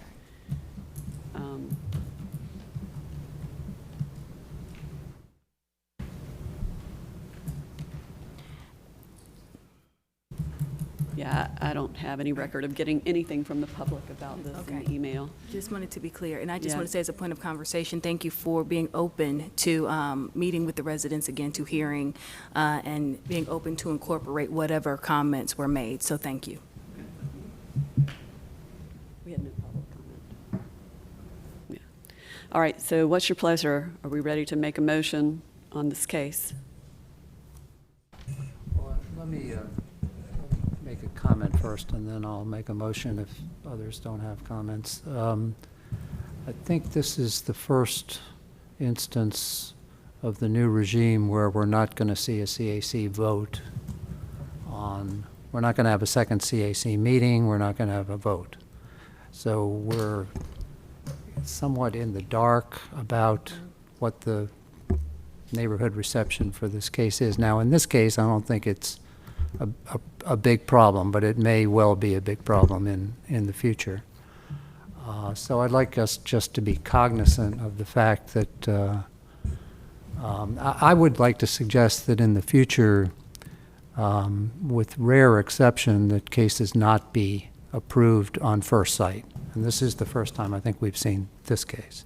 Yeah, I don't have any record of getting anything from the public about this in email. Just wanted to be clear. And I just Yeah. want to say as a point of conversation, thank you for being open to meeting with the residents again, to hearing, and being open to incorporate whatever comments were made. So thank you. We had no public comment. Yeah. All right, so what's your pleasure? Are we ready to make a motion on this case? Well, let me make a comment first, and then I'll make a motion if others don't have comments. I think this is the first instance of the new regime where we're not going to see a CAC vote on We're not going to have a second CAC meeting. We're not going to have a vote. So we're somewhat in the dark about what the neighborhood reception for this case is. Now, in this case, I don't think it's a big problem, but it may well be a big problem in the future. So I'd like us just to be cognizant of the fact that I would like to suggest that in the future, with rare exception, that cases not be approved on first sight. And this is the first time I think we've seen this case.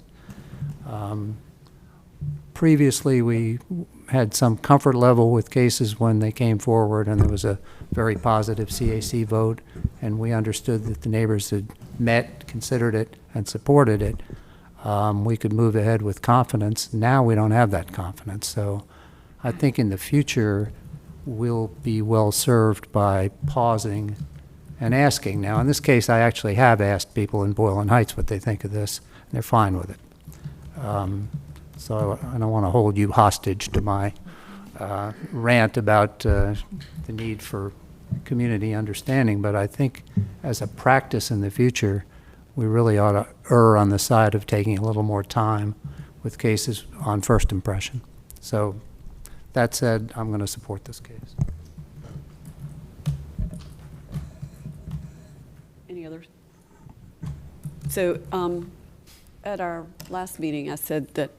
Previously, we had some comfort level with cases when they came forward and there was a very positive CAC vote, and we understood that the neighbors had met, considered it, and supported it. We could move ahead with confidence. Now we don't have that confidence. So I think in the future, we'll be well served by pausing and asking. Now, in this case, I actually have asked people in Boylan Heights what they think of this, and they're fine with it. So I don't want to hold you hostage to my rant about the need for community understanding, but I think as a practice in the future, we really ought to err on the side of taking a little more time with cases on first impression. So that said, I'm going to support this case. Any others? So at our last meeting, I said that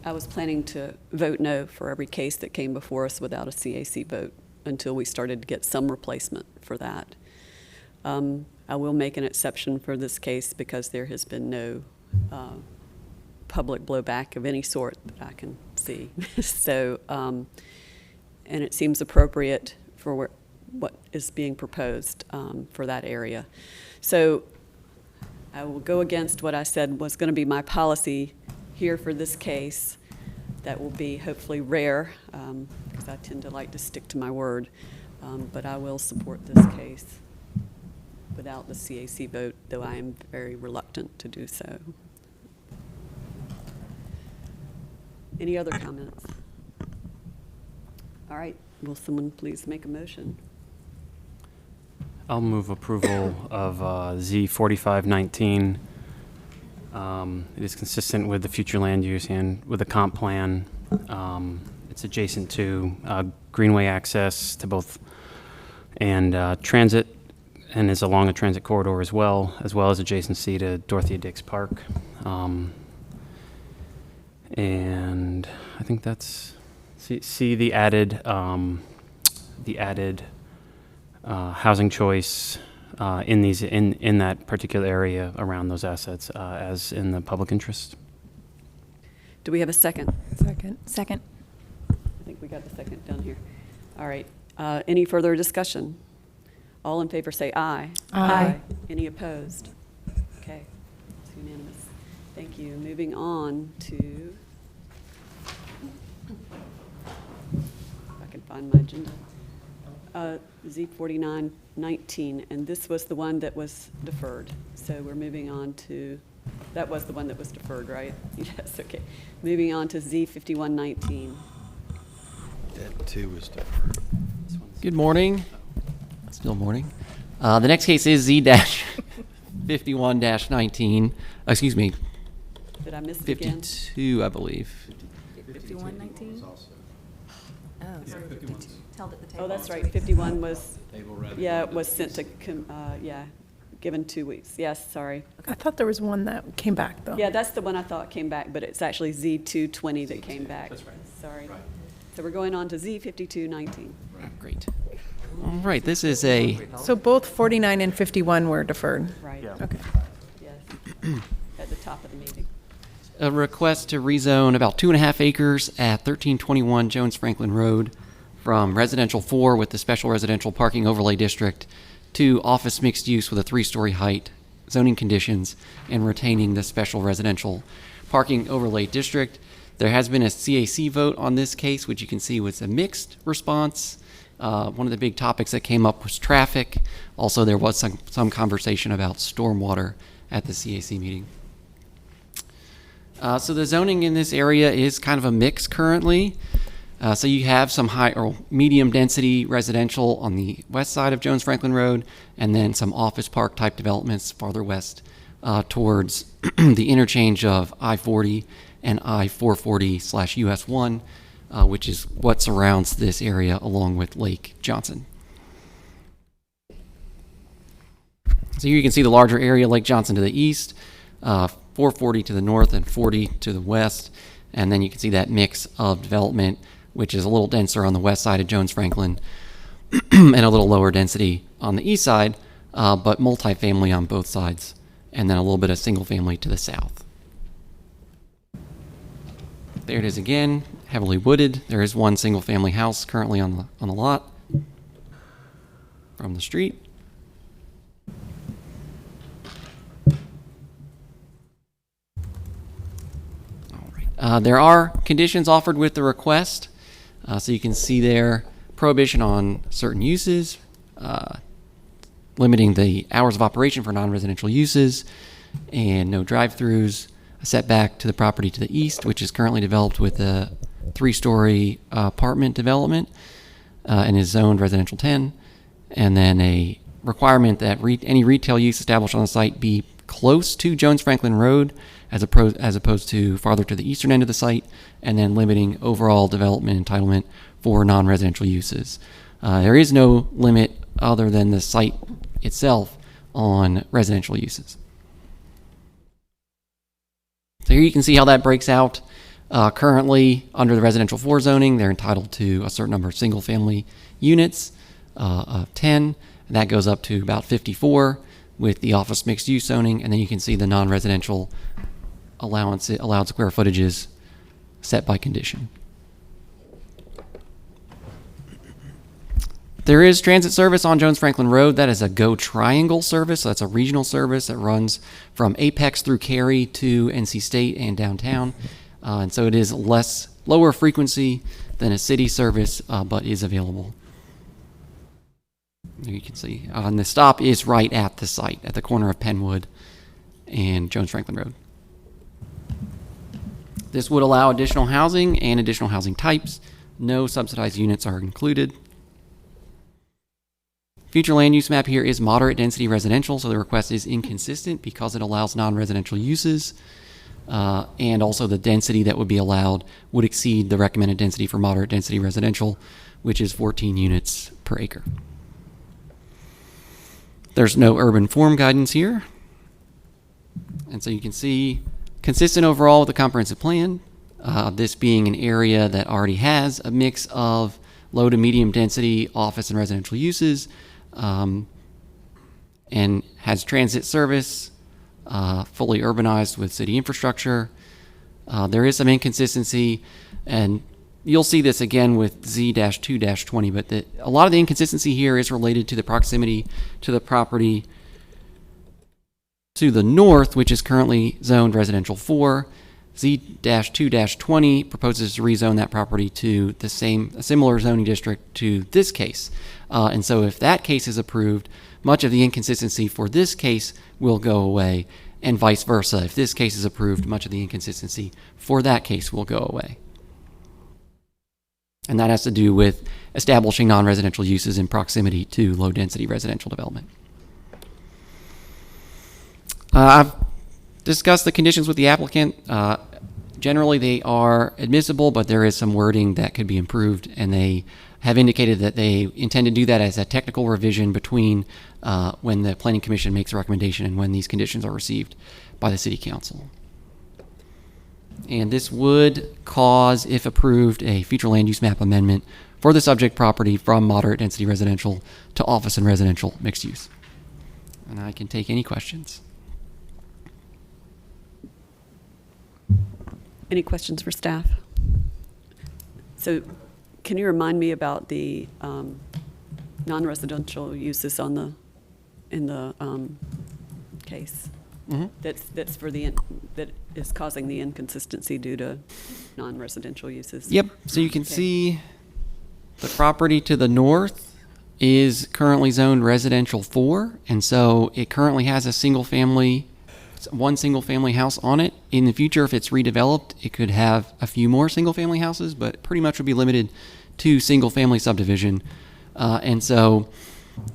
I was planning to vote no for every case that came before us without a CAC vote until we started to get some replacement for that. I will make an exception for this case because there has been no public blowback of any sort that I can see. So, and it seems appropriate for what is being proposed for that area. So I will go against what I said was going to be my policy here for this case. That will be hopefully rare, because I tend to like to stick to my word, but I will support this case without the CAC vote, though I am very reluctant to do so. Any other comments? All right, will someone please make a motion? I'll move approval of Z4519. It is consistent with the future land use and with the comp plan. It's adjacent to greenway access to both and transit, and is along a transit corridor as well as adjacency to Dorothea Dix Park. And I think that's see the added housing choice in that particular area around those assets as in the public interest. Do we have a second? Second. I think we got the second down here. All right. Any further discussion? All in favor say aye. Aye. Any opposed? Okay. It's unanimous. Thank you. Moving on to, if I can find my agenda. Z4919, and this was the one that was deferred. So we're moving on to, that was the one that was deferred, right? Yes, okay. Moving on to Z5119. That too was deferred. Good morning. Still morning. The next case is Z-51-19. Excuse me. Did I miss it again? 52, I believe. 5119? Oh, sorry, 52. Held at the table. Oh, that's right. 51 was, yeah, it was sent to, given 2 weeks. Yes, sorry. I thought there was one that came back, though. Yeah, that's the one I thought came back, but it's actually Z220 that came back. That's right. Sorry. Right. So we're going on to Z5219. Great. All right, this is a... So both 49 and 51 were deferred? Right. Yeah. Okay. Yes, at the top of the meeting. A request to rezone about 2.5 acres at 1321 Jones Franklin Road from residential 4 with the special residential parking overlay district to office mixed use with a 3-story height, zoning conditions, and retaining the special residential parking overlay district. There has been a CAC vote on this case, which you can see was a mixed response. One of the big topics that came up was traffic. Also, there was some conversation about stormwater at the CAC meeting. So the zoning in this area is kind of a mix currently. So you have some high or medium density residential on the west side of Jones Franklin Road, and then some office park type developments farther west towards the interchange of I-40 and I-440/US 1, which is what surrounds this area along with Lake Johnson. So here you can see the larger area, Lake Johnson to the east, 440 to the north, and 40 to the west. And then you can see that mix of development, which is a little denser on the west side of Jones Franklin and a little lower density on the east side, but multifamily on both sides, and then a little bit of single family to the south. There it is again, heavily wooded. There is one single family house currently on the lot from the street. There are conditions offered with the request. So you can see there prohibition on certain uses, limiting the hours of operation for non-residential uses, and no drive-throughs, a setback to the property to the east, which is currently developed with a 3-story apartment development and is zoned residential 10, and then a requirement that any retail use established on the site be close to Jones Franklin Road as opposed to farther to the eastern end of the site, and then limiting overall development entitlement for non-residential uses. There is no limit other than the site itself on residential uses. So here you can see how that breaks out. Currently, under the residential 4 zoning, they're entitled to a certain number of single-family units of 10, and that goes up to about 54 with the office mixed-use zoning, and then you can see the non-residential allowed square footages set by condition. There is transit service on Jones Franklin Road. That is a Go Triangle service. So that's a regional service that runs from Apex through Cary to NC State and downtown. And so it is lower frequency than a city service, but is available. There you can see. And the stop is right at the site, at the corner of Penwood and Jones Franklin Road. This would allow additional housing and additional housing types. No subsidized units are included. Future land use map here is moderate density residential, so the request is inconsistent because it allows non-residential uses, and also the density that would be allowed would exceed the recommended density for moderate density residential, which is 14 units per acre. There's no urban form guidance here, and so you can see consistent overall with the comprehensive plan, this being an area that already has a mix of low to medium density office and residential uses, and has transit service, fully urbanized with city infrastructure. There is some inconsistency, and you'll see this again with Z-2-20, but a lot of the inconsistency here is related to the proximity to the property to the north, which is currently zoned residential 4. Z-2-20 proposes to rezone that property to a similar zoning district to this case. And so if that case is approved, much of the inconsistency for this case will go away, and vice versa. If this case is approved, much of the inconsistency for that case will go away. And that has to do with establishing non-residential uses in proximity to low-density residential development. I've discussed the conditions with the applicant. Generally, they are admissible, but there is some wording that could be improved, and they have indicated that they intend to do that as a technical revision between when the Planning Commission makes a recommendation and when these conditions are received by the City Council. And this would cause, if approved, a future land use map amendment for the subject property from moderate density residential to office and residential mixed use. And I can take any questions. Any questions for staff? So can you remind me about the non-residential uses in the case? Mm-hmm. That is causing the inconsistency due to non-residential uses? Yep, so you can see the property to the north is currently zoned residential 4, and so it currently has a single one single-family house on it. In the future, if it's redeveloped, it could have a few more single-family houses, but pretty much would be limited to single-family subdivision. And so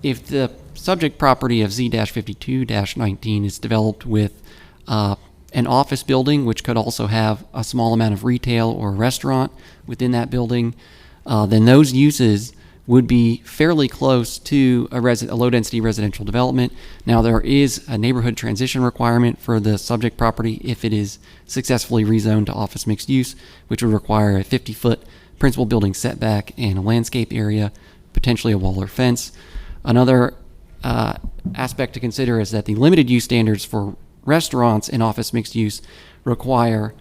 if the subject property of Z-52-19 is developed with an office building, which could also have a small amount of retail or restaurant within that building, then those uses would be fairly close to a low-density residential development. Now, there is a neighborhood transition requirement for the subject property if it is successfully rezoned to office mixed use, which would require a 50-foot principal building setback and a landscape area, potentially a wall or fence. Another aspect to consider is that the limited use standards for restaurants in office mixed use require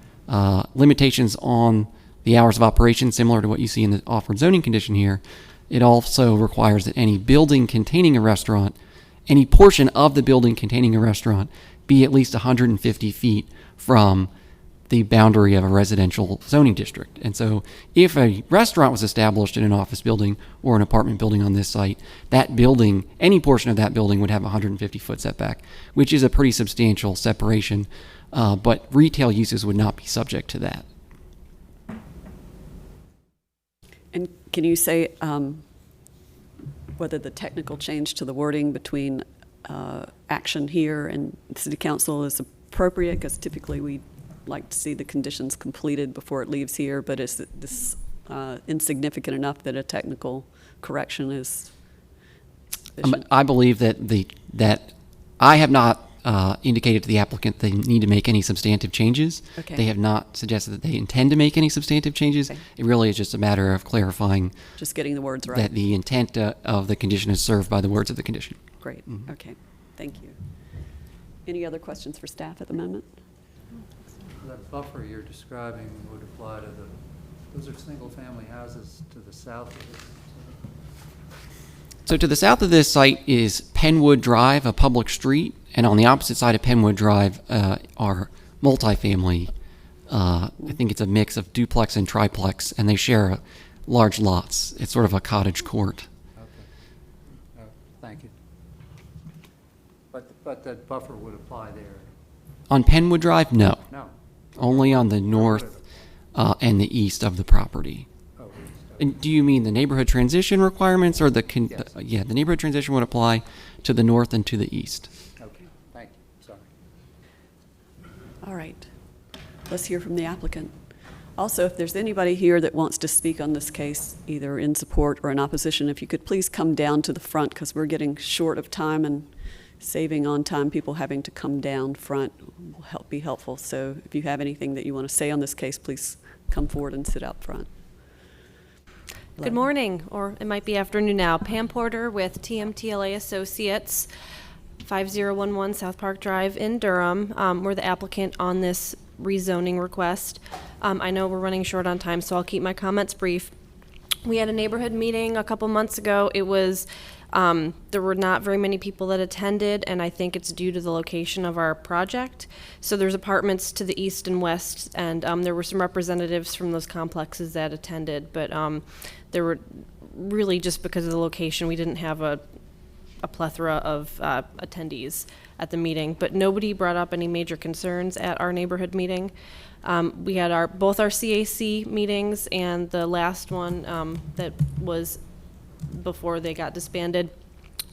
limitations on the hours of operation, similar to what you see in the offered zoning condition here. It also requires that any building containing a restaurant, any portion of the building containing a restaurant, be at least 150 feet from the boundary of a residential zoning district. And so if a restaurant was established in an office building or an apartment building on this site, that building, any portion of that building would have a 150-foot setback, which is a pretty substantial separation, but retail uses would not be subject to that. And can you say whether the technical change to the wording between action here and City Council is appropriate? Because typically we like to see the conditions completed before it leaves here, but is this insignificant enough that a technical correction is sufficient? I believe that I have not indicated to the applicant they need to make any substantive changes. Okay. They have not suggested that they intend to make any substantive changes. Okay. It really is just a matter of clarifying Just getting the words right. that the intent of the condition is served by the words of the condition. Great. Mhm. Okay. Thank you. Any other questions for staff at the moment? That buffer you're describing would apply to those are single-family houses to the south of this. So to the south of this site is Penwood Drive, a public street, and on the opposite side of Penwood Drive are multifamily. I think it's a mix of duplex and triplex, and they share large lots. It's sort of a cottage court. Okay. Thank you. But that buffer would apply there. On Penwood Drive, no. No. Only on the north and the east of the property. Oh, east. And do you mean the neighborhood transition requirements, or the Yes. yeah, the neighborhood transition would apply to the north and to the east. Okay. Thank you. Sorry. All right. Let's hear from the applicant. Also, if there's anybody here that wants to speak on this case, either in support or in opposition, if you could please come down to the front, because we're getting short of time, and saving on time, people having to come down front will be helpful. So if you have anything that you want to say on this case, please come forward and sit out front. Good morning, or it might be afternoon now. Pam Porter with TMTLA Associates, 5011 South Park Drive in Durham. We're the applicant on this rezoning request. I know we're running short on time, so I'll keep my comments brief. We had a neighborhood meeting a couple months ago. It was there were not very many people that attended, and I think it's due to the location of our project. So there's apartments to the east and west, and there were some representatives from those complexes that attended, but there were really, just because of the location, we didn't have a plethora of attendees at the meeting, but nobody brought up any major concerns at our neighborhood meeting. We had both our CAC meetings and the last one that was before they got disbanded.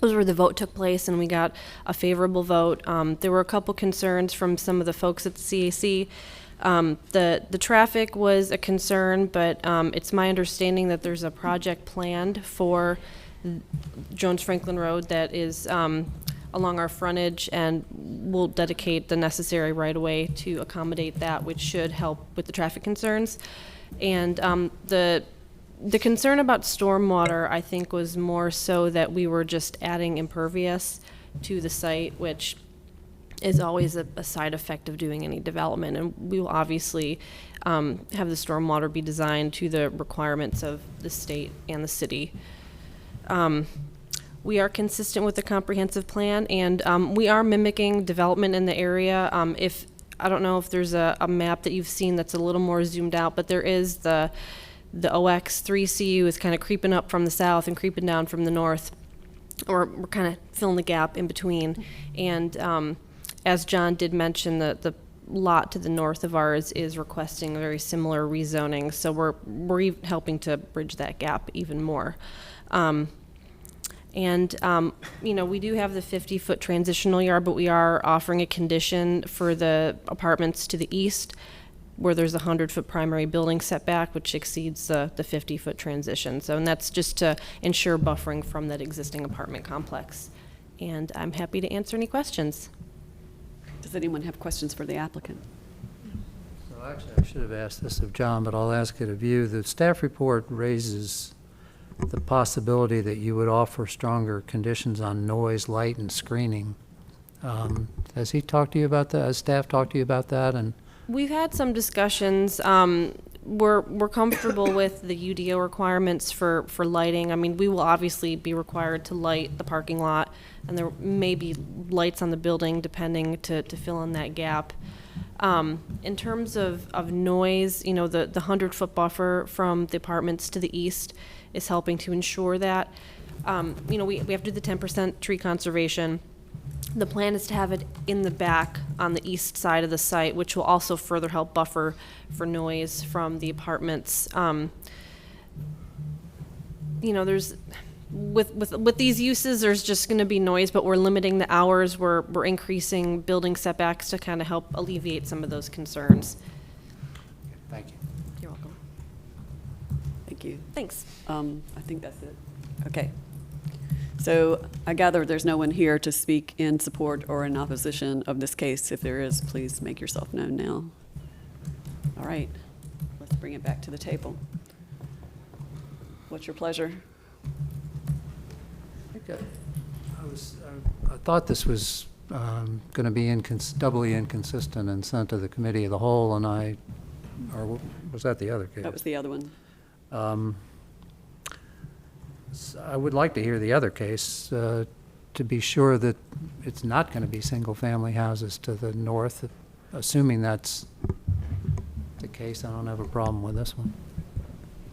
Those where the vote took place, and we got a favorable vote. There were a couple concerns from some of the folks at the CAC. The traffic was a concern, but it's my understanding that there's a project planned for Jones Franklin Road that is along our frontage, and we'll dedicate the necessary right-of-way to accommodate that, which should help with the traffic concerns. And the concern about stormwater, I think, was more so that we were just adding impervious to the site, which is always a side effect of doing any development. And we will obviously have the stormwater be designed to the requirements of the state and the city. We are consistent with the comprehensive plan, and we are mimicking development in the area. I don't know if there's a map that you've seen that's a little more zoomed out, but there is the OX3CU is kind of creeping up from the south and creeping down from the north, or we're kind of filling the gap in between. And as John did mention, the lot to the north of ours is requesting a very similar rezoning, so we're helping to bridge that gap even more. We do have the 50-foot transitional yard, but we are offering a condition for the apartments to the east where there's a 100-foot primary building setback, which exceeds the 50-foot transition. So, and that's just to ensure buffering from that existing apartment complex. And I'm happy to answer any questions. Does anyone have questions for the applicant? So actually, I should have asked this of John, but I'll ask it of you. The staff report raises the possibility that you would offer stronger conditions on noise, light, and screening. Has he talked to you about that? Has staff talked to you about that? And We've had some discussions. We're comfortable with the UDO requirements for lighting. I mean, we will obviously be required to light the parking lot, and there may be lights on the building depending to fill in that gap. In terms of noise, the 100-foot buffer from the apartments to the east is helping to ensure that. We have to do the 10% tree conservation. The plan is to have it in the back on the east side of the site, which will also further help buffer for noise from the apartments. There's with these uses, there's just going to be noise, but we're limiting the hours. We're increasing building setbacks to kind of help alleviate some of those concerns. thank you. You're welcome. Thank you. Thanks. I think that's it. Okay. So I gather there's no one here to speak in support or in opposition of this case. If there is, please make yourself known now. All right, let's bring it back to the table. What's your pleasure? I thought this was going to be doubly inconsistent and sent to the committee of the whole, or was that the other case? That was the other one. I would like to hear the other case to be sure that it's not going to be single-family houses to the north. Assuming that's the case, I don't have a problem with this one.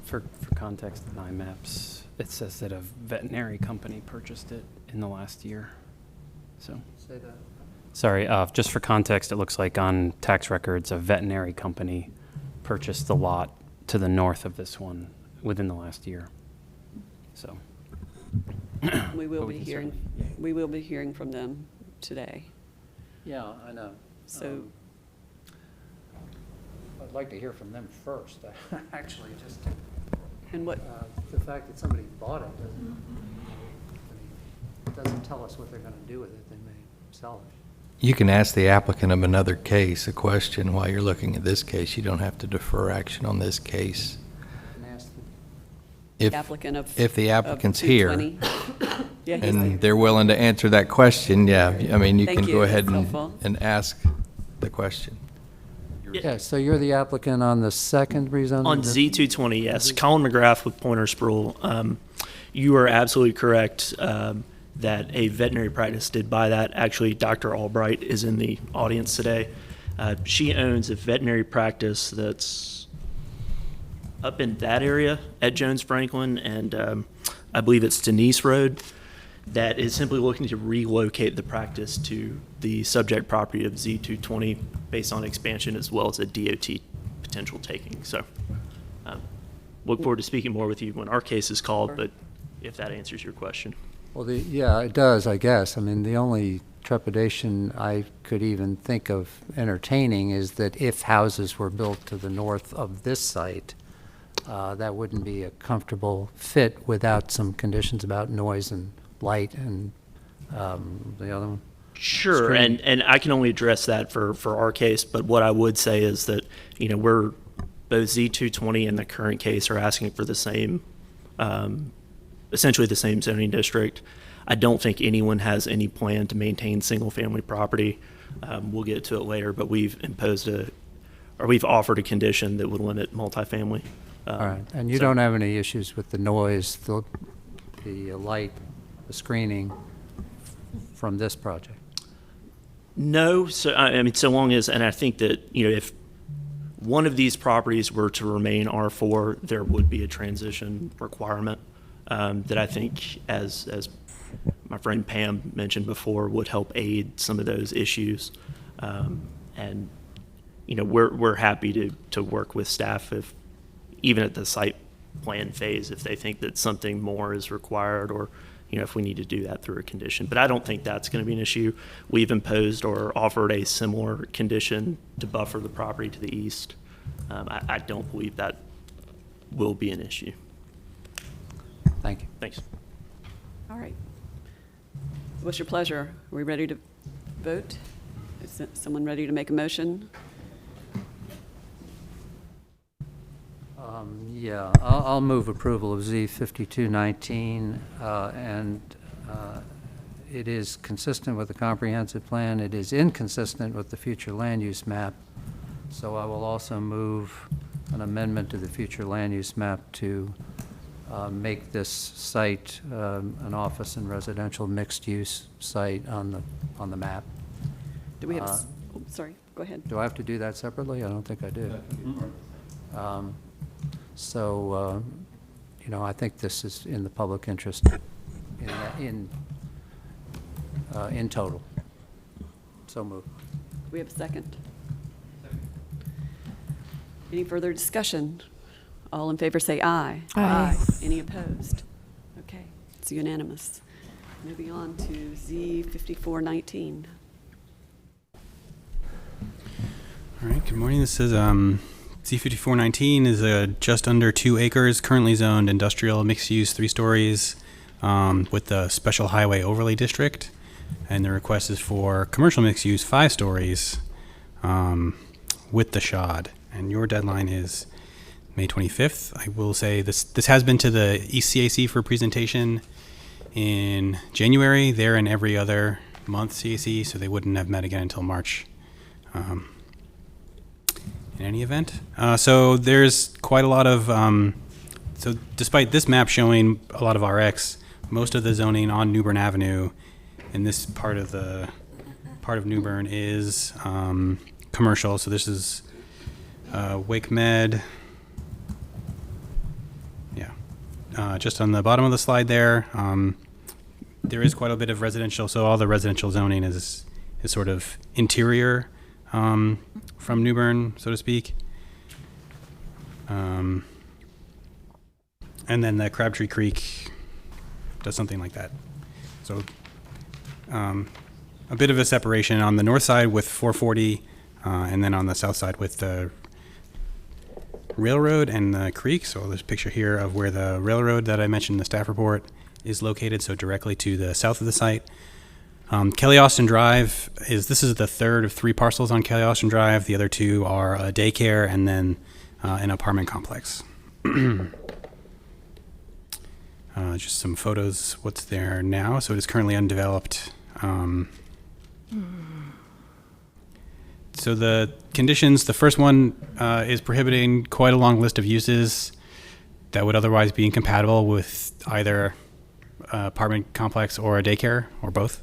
For context, the NIMAPs, it says that a veterinary company purchased it in the last year. So, say that. Sorry, just for context, it looks like on tax records, a veterinary company purchased the lot to the north of this one within the last year. So we will be hearing from them today. Yeah, I know. So I'd like to hear from them first. Actually, just and what the fact that somebody bought it doesn't tell us what they're going to do with it. They may sell it. You can ask the applicant of another case a question while you're looking at this case. You don't have to defer action on this case. If the applicant's here and they're willing to answer that question, yeah, I mean, you can go ahead and ask the question. Yeah, so you're the applicant on the second rezoning? On Z220, yes. Colin McGrath with Pointer Sproul. You are absolutely correct that a veterinary practice did buy that. Actually, Dr. Albright is in the audience today. She owns a veterinary practice that's up in that area at Jones Franklin, and I believe it's Denise Road, that is simply looking to relocate the practice to the subject property of Z220 based on expansion as well as a DOT potential taking. So look forward to speaking more with you when our case is called, but if that answers your question. Well, yeah, it does, I guess. I mean, the only trepidation I could even think of entertaining is that if houses were built to the north of this site, that wouldn't be a comfortable fit without some conditions about noise and light and the other one. Sure, and I can only address that for our case, but what I would say is that, we're both Z220 and the current case are asking for the same, essentially the same zoning district. I don't think anyone has any plan to maintain single-family property. We'll get to it later, but we've offered a condition that would limit multifamily. All right, and you don't have any issues with the noise, the light, the screening from this project? No, so long as, and I think that, if one of these properties were to remain R4, there would be a transition requirement that I think, as my friend Pam mentioned before would help aid some of those issues. And, you know, we're happy to work with staff if, even at the site plan phase, if they think that something more is required, or, you know, if we need to do that through a condition. But I don't think that's going to be an issue. We've imposed or offered a similar condition to buffer the property to the east. I don't believe that will be an issue. Thank you. Thanks. All right. What's your pleasure? Are we ready to vote? Is someone ready to make a motion? Yeah, I'll move approval of Z 5219, and it is consistent with the comprehensive plan. It is inconsistent with the future land use map. So I will also move an amendment to the future land use map to make this site an office and residential mixed-use site on the map. Do we have, sorry, go ahead. Do I have to do that separately? I don't think I do. So, you know, I think this is in the public interest in total. So moved. We have a second. Any further discussion? All in favor say aye. Aye. Any opposed? Okay, it's unanimous. Moving on to Z 5419. All right, good morning. This is Z5419 is just under 2 acres, currently zoned industrial mixed use, 3 stories, with the special highway overlay district. And the request is for commercial mixed use, 5 stories, with the SHOD. And your deadline is May 25th. I will say this has been to the ECAC for presentation in January. They're in every other month CAC, so they wouldn't have met again until March. In any event. So there's quite a lot of, so despite this map showing a lot of RX, most of the zoning on New Bern Avenue in this part of New Bern is commercial. So this is Wake Med. Yeah. Just on the bottom of the slide there, there is quite a bit of residential. So all the residential zoning is sort of interior from New Bern, so to speak. And then the Crabtree Creek does something like that. So a bit of a separation on the north side with 440, and then on the south side with the railroad and the creek. So there's a picture here of where the railroad that I mentioned in the staff report is located, so directly to the south of the site. Kelly Austin Drive this is the third of 3 parcels on Kelly Austin Drive. The other 2 are a daycare and then an apartment complex. Just some photos, what's there now. So it is currently undeveloped. So the conditions, the first one is prohibiting quite a long list of uses that would otherwise be incompatible with either apartment complex or a daycare or both.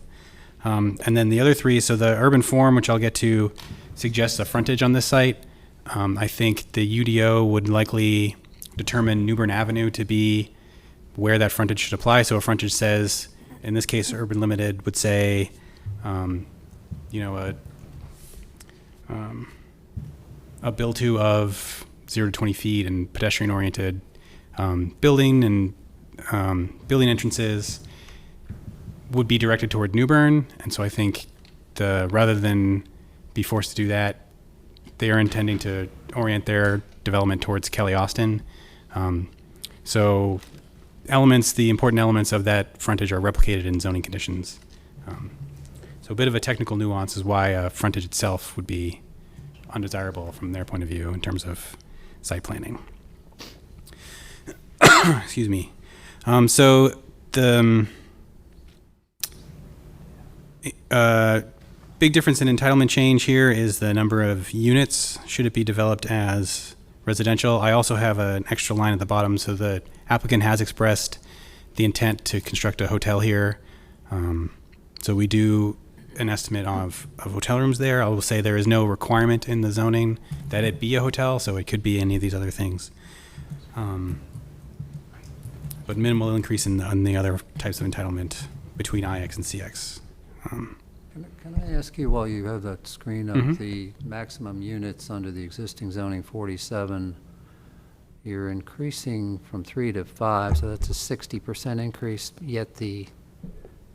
And then the other 3, so the urban form, which I'll get to, suggests a frontage on this site. I think the UDO would likely determine New Bern Avenue to be where that frontage should apply. So a frontage says, in this case, Urban Limited would say, a build-to of 0 to 20 feet and pedestrian-oriented building and building entrances would be directed toward New Bern. And so I think rather than be forced to do that, they are intending to orient their development towards Kelly Austin. So the important elements of that frontage are replicated in zoning conditions. So a bit of a technical nuance is why frontage itself would be undesirable from their point of view in terms of site planning. Excuse me. So the big difference in entitlement change here is the number of units. Should it be developed as residential? I also have an extra line at the bottom. So the applicant has expressed the intent to construct a hotel here. So we do an estimate of hotel rooms there. I will say there is no requirement in the zoning that it be a hotel, so it could be any of these other things. But minimal increase on the other types of entitlement between IX and CX. Can I ask you, while you have that screen up, Mhm. the maximum units under the existing zoning 47, you're increasing from 3 to 5, so that's a 60% increase, yet the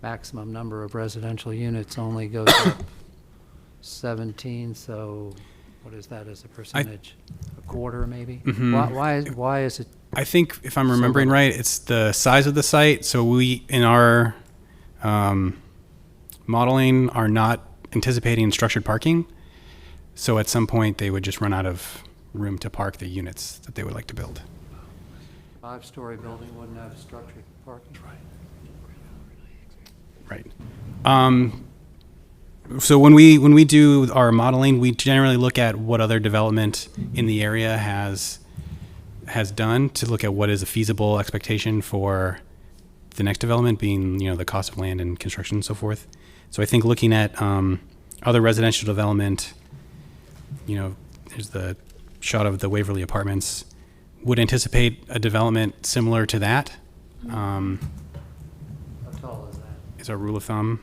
maximum number of residential units only goes up 17, so what is that as a percentage? A quarter, maybe? Mhm. Why is it? I think, if I'm so remembering little? right, it's the size of the site. So we, in our modeling, are not anticipating structured parking. So at some point, they would just run out of room to park the units that they would like to build. 5-story building wouldn't have structured parking? Right. So when we do our modeling, we generally look at what other development in the area has done to look at what is a feasible expectation for the next development, being, the cost of land and construction and so forth. So I think looking at other residential development, there's the shot of the Waverly Apartments, would anticipate a development similar to that. How tall is that? Is our rule of thumb.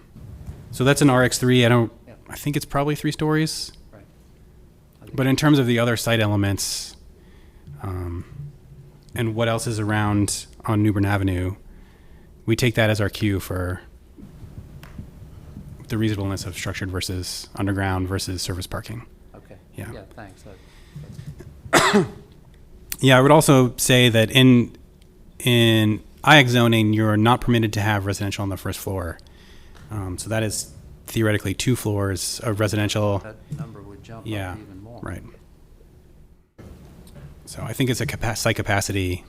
So that's an RX3. I think it's probably 3 stories. Right. But in terms of the other site elements, and what else is around on Newbern Avenue, we take that as our cue for the reasonableness of structured versus underground versus surface parking. Okay. Yeah. Yeah, thanks. Yeah, I would also say that in IX zoning, you're not permitted to have residential on the first floor. So that is theoretically 2 floors of residential. That number would jump up Yeah, even more. right. So I think it's a site capacity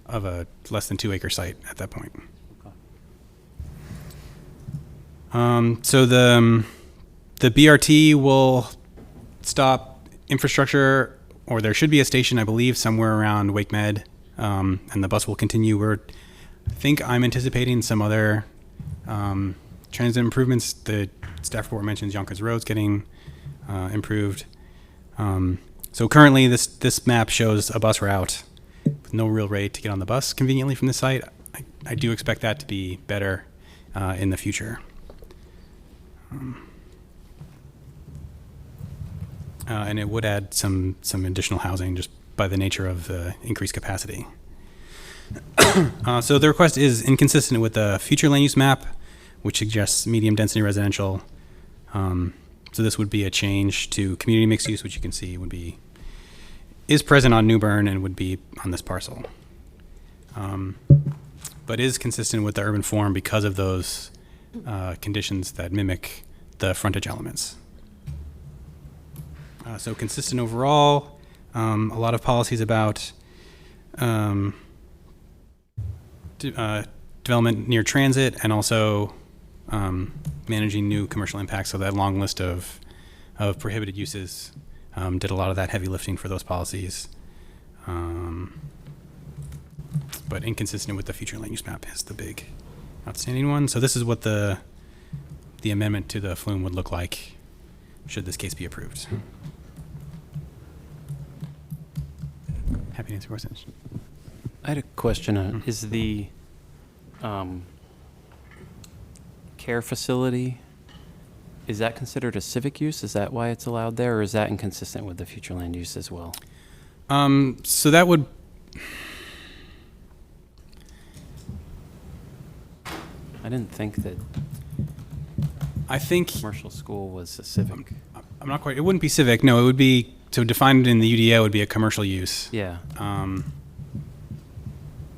of a less than 2 acre site at that point. So the BRT will stop infrastructure, or there should be a station, I believe, somewhere around Wake Med, and the bus will continue. I think I'm anticipating some other transit improvements. The staff report mentions Yonkers Road's getting improved. So currently, this map shows a bus route with no real rate to get on the bus conveniently from the site. I do expect that to be better in the future. And it would add some additional housing just by the nature of the increased capacity. So the request is inconsistent with the future land use map, which suggests medium density residential. So this would be a change to community mixed use, which you can see is present on Newbern and would be on this parcel. But is consistent with the urban form because of those conditions that mimic the frontage elements. So consistent overall, a lot of policies about development near transit and also managing new commercial impacts. So that long list of prohibited uses did a lot of that heavy lifting for those policies. But inconsistent with the future land use map is the big outstanding one. So this is what the amendment to the flume would look like should this case be approved. Happy to answer questions. I had a question. Is the care facility, is that considered a civic use? Is that why it's allowed there, or is that inconsistent with the future land use as well? So that would... I didn't think that I think commercial school was a civic. I'm not quite... It wouldn't be civic. No, it would be... So defined in the UDO would be a commercial use. Yeah.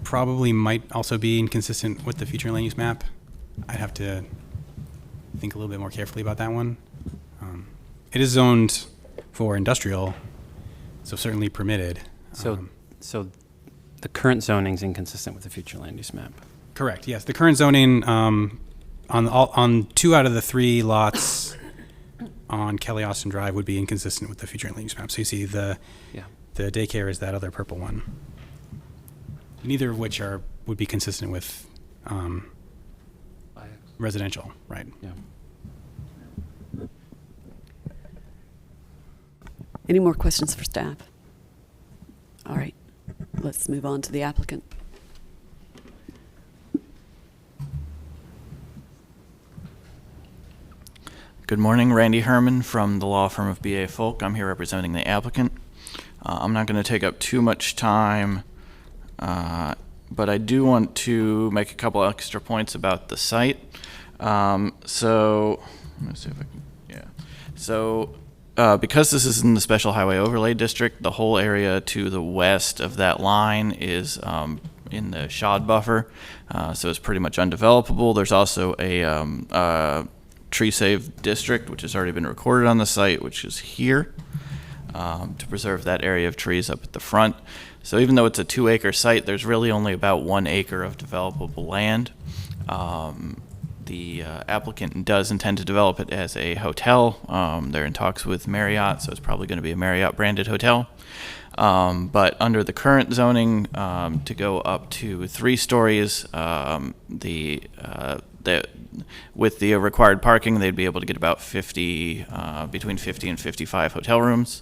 Probably might also be inconsistent with the future land use map. I'd have to think a little bit more carefully about that one. It is zoned for industrial, so certainly permitted. So the current zoning is inconsistent with the future land use map. Correct. Yes, the current zoning on 2 out of the 3 lots on Kelly Austin Drive would be inconsistent with the future land use map. So you see the daycare is that other purple one. Neither of which would be consistent with residential, right? Yeah. Any more questions for staff? All right, let's move on to the applicant. Good morning, Randy Herman from the law firm of B.A. Folk. I'm here representing the applicant. I'm not going to take up too much time, but I do want to make a couple extra points about the site. So, let me see if I can, yeah. So, because this is in the Special Highway Overlay District, the whole area to the west of that line is in the shod buffer, so it's pretty much undevelopable. There's also a tree save district, which has already been recorded on the site, which is here, to preserve that area of trees up at the front. So even though it's a 2-acre site, there's really only about 1 acre of developable land. The applicant does intend to develop it as a hotel. They're in talks with Marriott, so it's probably going to be a Marriott branded hotel. But under the current zoning, to go up to 3 stories, with the required parking, they'd be able to get about 50, between 50 and 55 hotel rooms.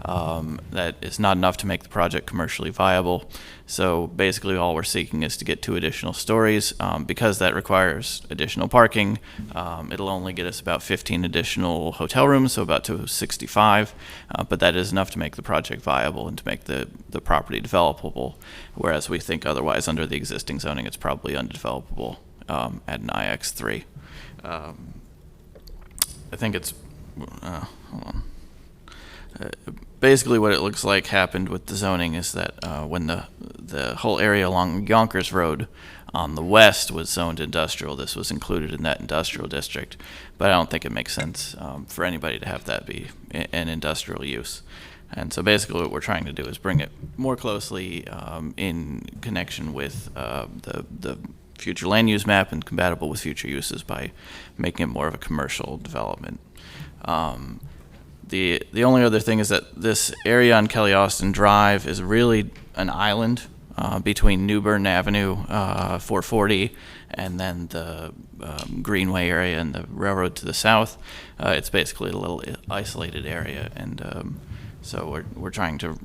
That is not enough to make the project commercially viable. So basically all we're seeking is to get 2 additional stories. Because that requires additional parking, it'll only get us about 15 additional hotel rooms, so about to 65. But that is enough to make the project viable and to make the property developable, whereas we think otherwise under the existing zoning it's probably undevelopable at an IX3. I think it's, hold on. Basically what it looks like happened with the zoning is that when the whole area along Yonkers Road on the west was zoned industrial, this was included in that industrial district. But I don't think it makes sense for anybody to have that be an industrial use. And so basically what we're trying to do is bring it more closely in connection with the future land use map and compatible with future uses by making it more of a commercial development. The only other thing is that this area on Kelly Austin Drive is really an island between New Bern Avenue, 440, and then the Greenway area and the railroad to the south. It's basically a little isolated area, and so we're trying to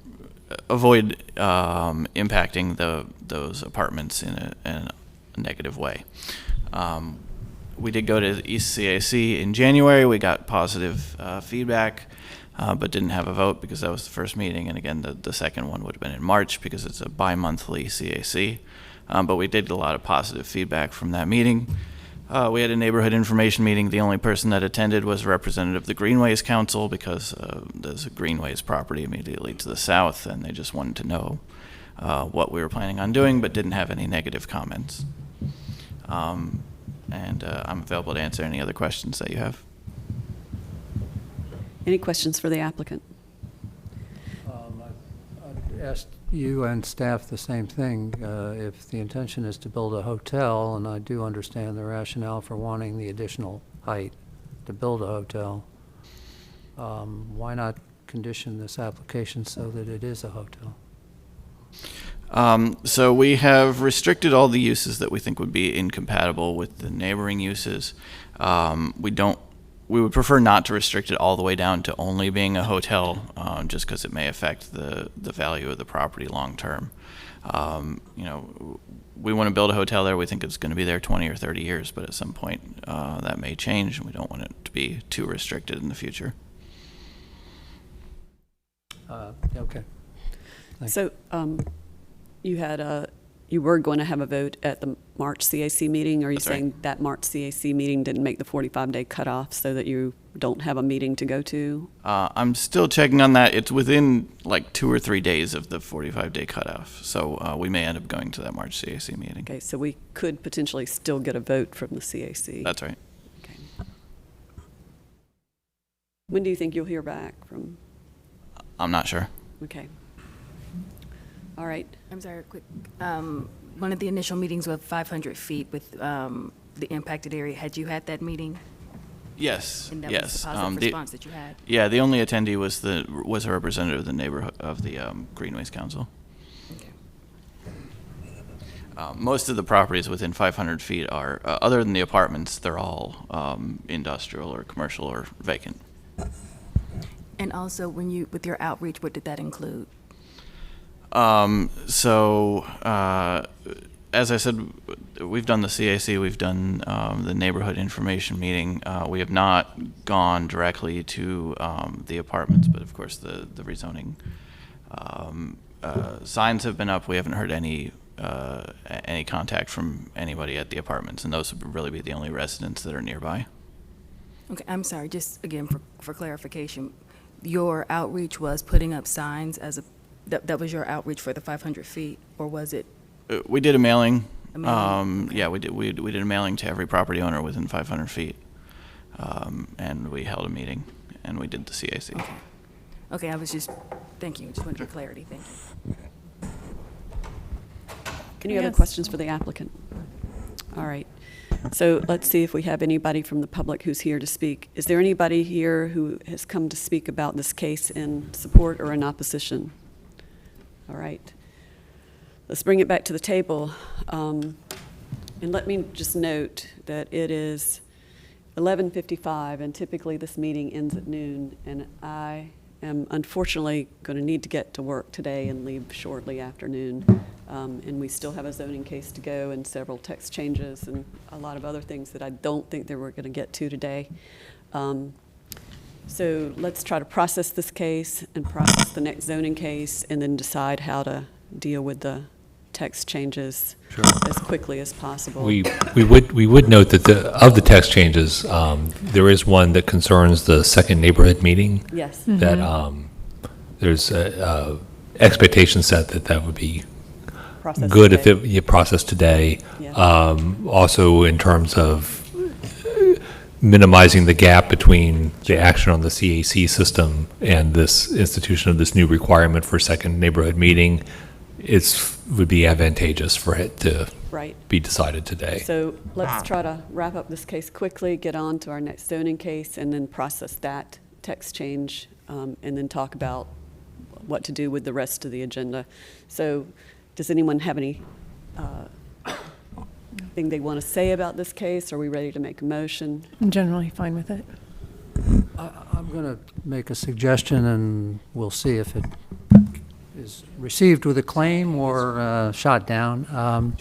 avoid impacting those apartments in a negative way. We did go to the East CAC in January. We got positive feedback, but didn't have a vote because that was the first meeting. And again, the second one would have been in March because it's a bi-monthly CAC. But we did get a lot of positive feedback from that meeting. We had a neighborhood information meeting. The only person that attended was a representative of the Greenways Council because there's a Greenways property immediately to the south, and they just wanted to know what we were planning on doing, but didn't have any negative comments. And I'm available to answer any other questions that you have. Any questions for the applicant? I'd asked you and staff the same thing. If the intention is to build a hotel, and I do understand the rationale for wanting the additional height to build a hotel, why not condition this application so that it is a hotel? So we have restricted all the uses that we think would be incompatible with the neighboring uses. We would prefer not to restrict it all the way down to only being a hotel, just because it may affect the value of the property long term. We want to build a hotel there. We think it's going to be there 20 or 30 years, but at some point that may change, and we don't want it to be too restricted in the future. Okay. Thanks. So you were going to have a vote at the March CAC meeting. Are you That's saying right. that March CAC meeting didn't make the 45-day cutoff so that you don't have a meeting to go to? I'm still checking on that. It's within like 2 or 3 days of the 45-day cutoff, so we may end up going to that March CAC meeting. Okay, so we could potentially still get a vote from the CAC. That's right. Okay. When do you think you'll hear back from? I'm not sure. Okay. All right. I'm sorry, quick. One of the initial meetings with 500 feet with the impacted area, had you had that meeting? Yes. And that yes. was the positive response that you had? Yeah, the only attendee was a representative of the neighborhood of the Greenways Council. Most of the properties within 500 feet are, other than the apartments, they're all industrial or commercial or vacant. And also, with your outreach, what did that include? as I said, we've done the CAC, we've done the neighborhood information meeting. We have not gone directly to the apartments, but of course the rezoning signs have been up. We haven't heard any contact from anybody at the apartments, and those would really be the only residents that are nearby. Okay, I'm sorry, just again for clarification, your outreach was putting up signs that was your outreach for the 500 feet, or was it? We did a mailing. Okay. Yeah, we did a mailing to every property owner within 500 feet, and we held a meeting, and we did the CAC. Okay. Okay, I was just, thank you, just wanted for clarity, thank you. Any other questions for the applicant? All right. So let's see if we have anybody from the public who's here to speak. Is there anybody here who has come to speak about this case in support or in opposition? All right. Let's bring it back to the table. And let me just note that it is 11:55, and typically this meeting ends at noon, and I am unfortunately going to need to get to work today and leave shortly after noon. And we still have a zoning case to go and several text changes and a lot of other things that I don't think that we're going to get to today. So let's try to process this case and process the next zoning case and then decide how to deal with the text changes as quickly as possible. We would note that of the text changes, there is one that concerns the second neighborhood meeting. Yes. That there's a expectation set that would be Process good today. if you process today. Yeah. Also in terms of minimizing the gap between the action on the CAC system and this institution of this new requirement for second neighborhood meeting, would be advantageous for it to be decided today. So let's try to wrap up this case quickly, get on to our next zoning case, and then process that text change, and then talk about what to do with the rest of the agenda. So does anyone have any thing they want to say about this case? Are we ready to make a motion? I'm generally fine with it. I'm going to make a suggestion, and we'll see if it is received with acclaim or shot down.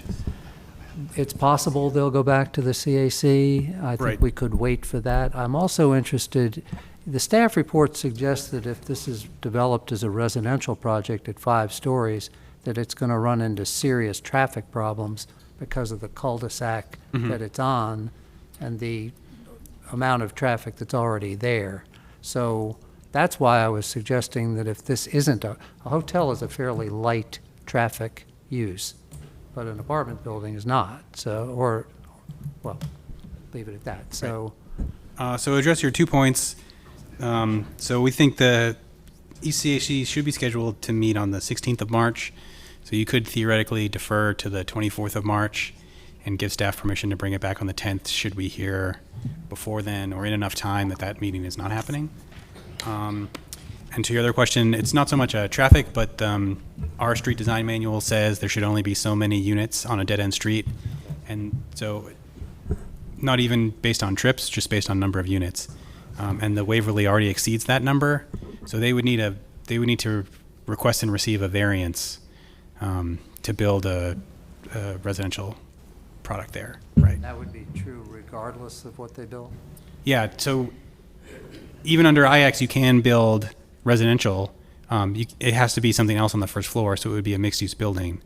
It's possible they'll go back to the CAC. I think we could wait for that. I'm also interested, the staff report suggests that if this is developed as a residential project at 5 stories, that it's going to run into serious traffic problems because of the cul-de-sac that it's on and the amount of traffic that's already there. So that's why I was suggesting that if this isn't a hotel is a fairly light traffic use, but an apartment building is not. So, well, leave it at that. So, so address your 2 points. So we think the ECAC should be scheduled to meet on the 16th of March. So you could theoretically defer to the 24th of March and give staff permission to bring it back on the 10th should we hear before then or in enough time that meeting is not happening. And to your other question, it's not so much traffic, but our street design manual says there should only be so many units on a dead-end street. And so not even based on trips, just based on number of units. And the Waverly already exceeds that number. So they would need to request and receive a variance to build a residential product there, right? that would be true regardless of what they build? Yeah, so even under IX, you can build residential. It has to be something else on the first floor, so it would be a mixed-use building.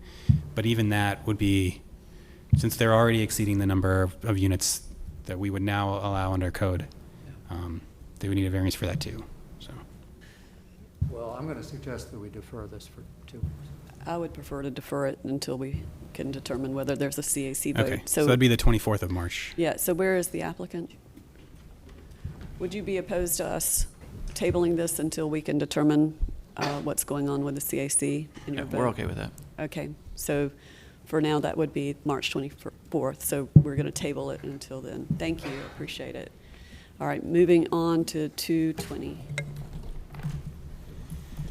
But even that would be, since they're already exceeding the number of units that we would now allow under code, they would need a variance for that too. So. Well, I'm going to suggest that we defer this for 2 weeks. I would prefer to defer it until we can determine whether there's a CAC vote. Okay, so that'd be the 24th of March. Yeah, so where is the applicant? Would you be opposed to us tabling this until we can determine what's going on with the CAC in your vote? We're okay with that. Okay, so for now, that would be March 24th, so we're going to table it until then. Thank you, appreciate it. All right, moving on to 220.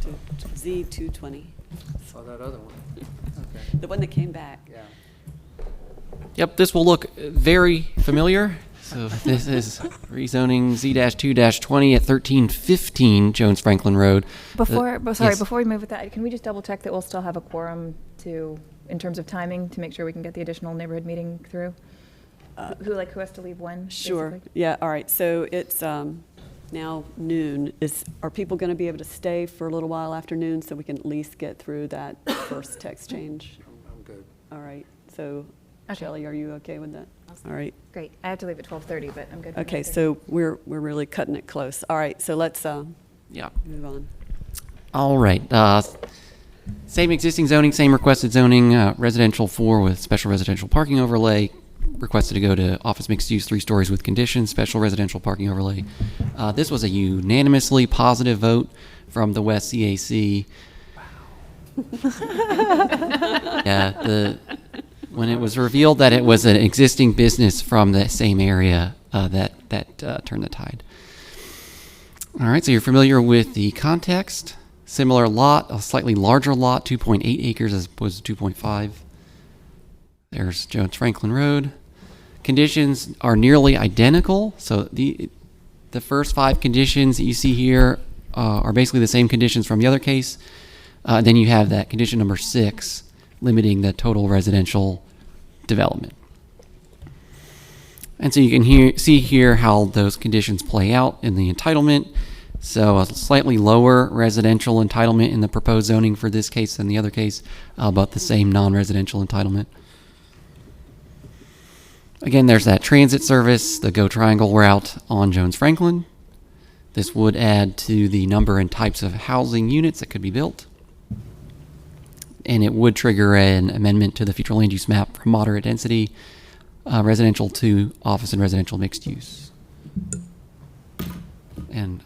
To Z220. Oh, that other one. Okay. The one that came back. Yeah. Yep, this will look very familiar. So this is rezoning Z-2-20 at 1315 Jones Franklin Road. Before Yes. we move with that, can we just double check that we'll still have a quorum to in terms of timing to make sure we can get the additional neighborhood meeting through? Who has to leave when? Sure. basically? Yeah, all right. So it's now noon. Are people going to be able to stay for a little while after noon so we can at least get through that first text change? I'm good. All right. So, Okay. Shelley, are you okay with that? All right. Great. I have to leave at 12:30, but I'm good. for Okay, 9:30. so we're really cutting it close. All right, so let's Yeah. move on. All right. Same existing zoning, same requested zoning, residential 4 with special residential parking overlay. Requested to go to office mixed use 3 stories with conditions, special residential parking overlay. This was a unanimously positive vote from the West CAC. Yeah, when it was revealed that it was an existing business from the same area, that turned the tide. All right, so you're familiar with the context. Similar lot, a slightly larger lot, 2.8 acres as opposed to 2.5. There's Jones Franklin Road. Conditions are nearly identical. So the first 5 conditions that you see here are basically the same conditions from the other case. Then you have that condition number 6, limiting the total residential development. And so you can see here how those conditions play out in the entitlement. So a slightly lower residential entitlement in the proposed zoning for this case than the other case, but the same non-residential entitlement. Again, there's that transit service, the Go Triangle route on Jones Franklin. This would add to the number and types of housing units that could be built. And it would trigger an amendment to the future land use map from moderate density residential to office and residential mixed use. And,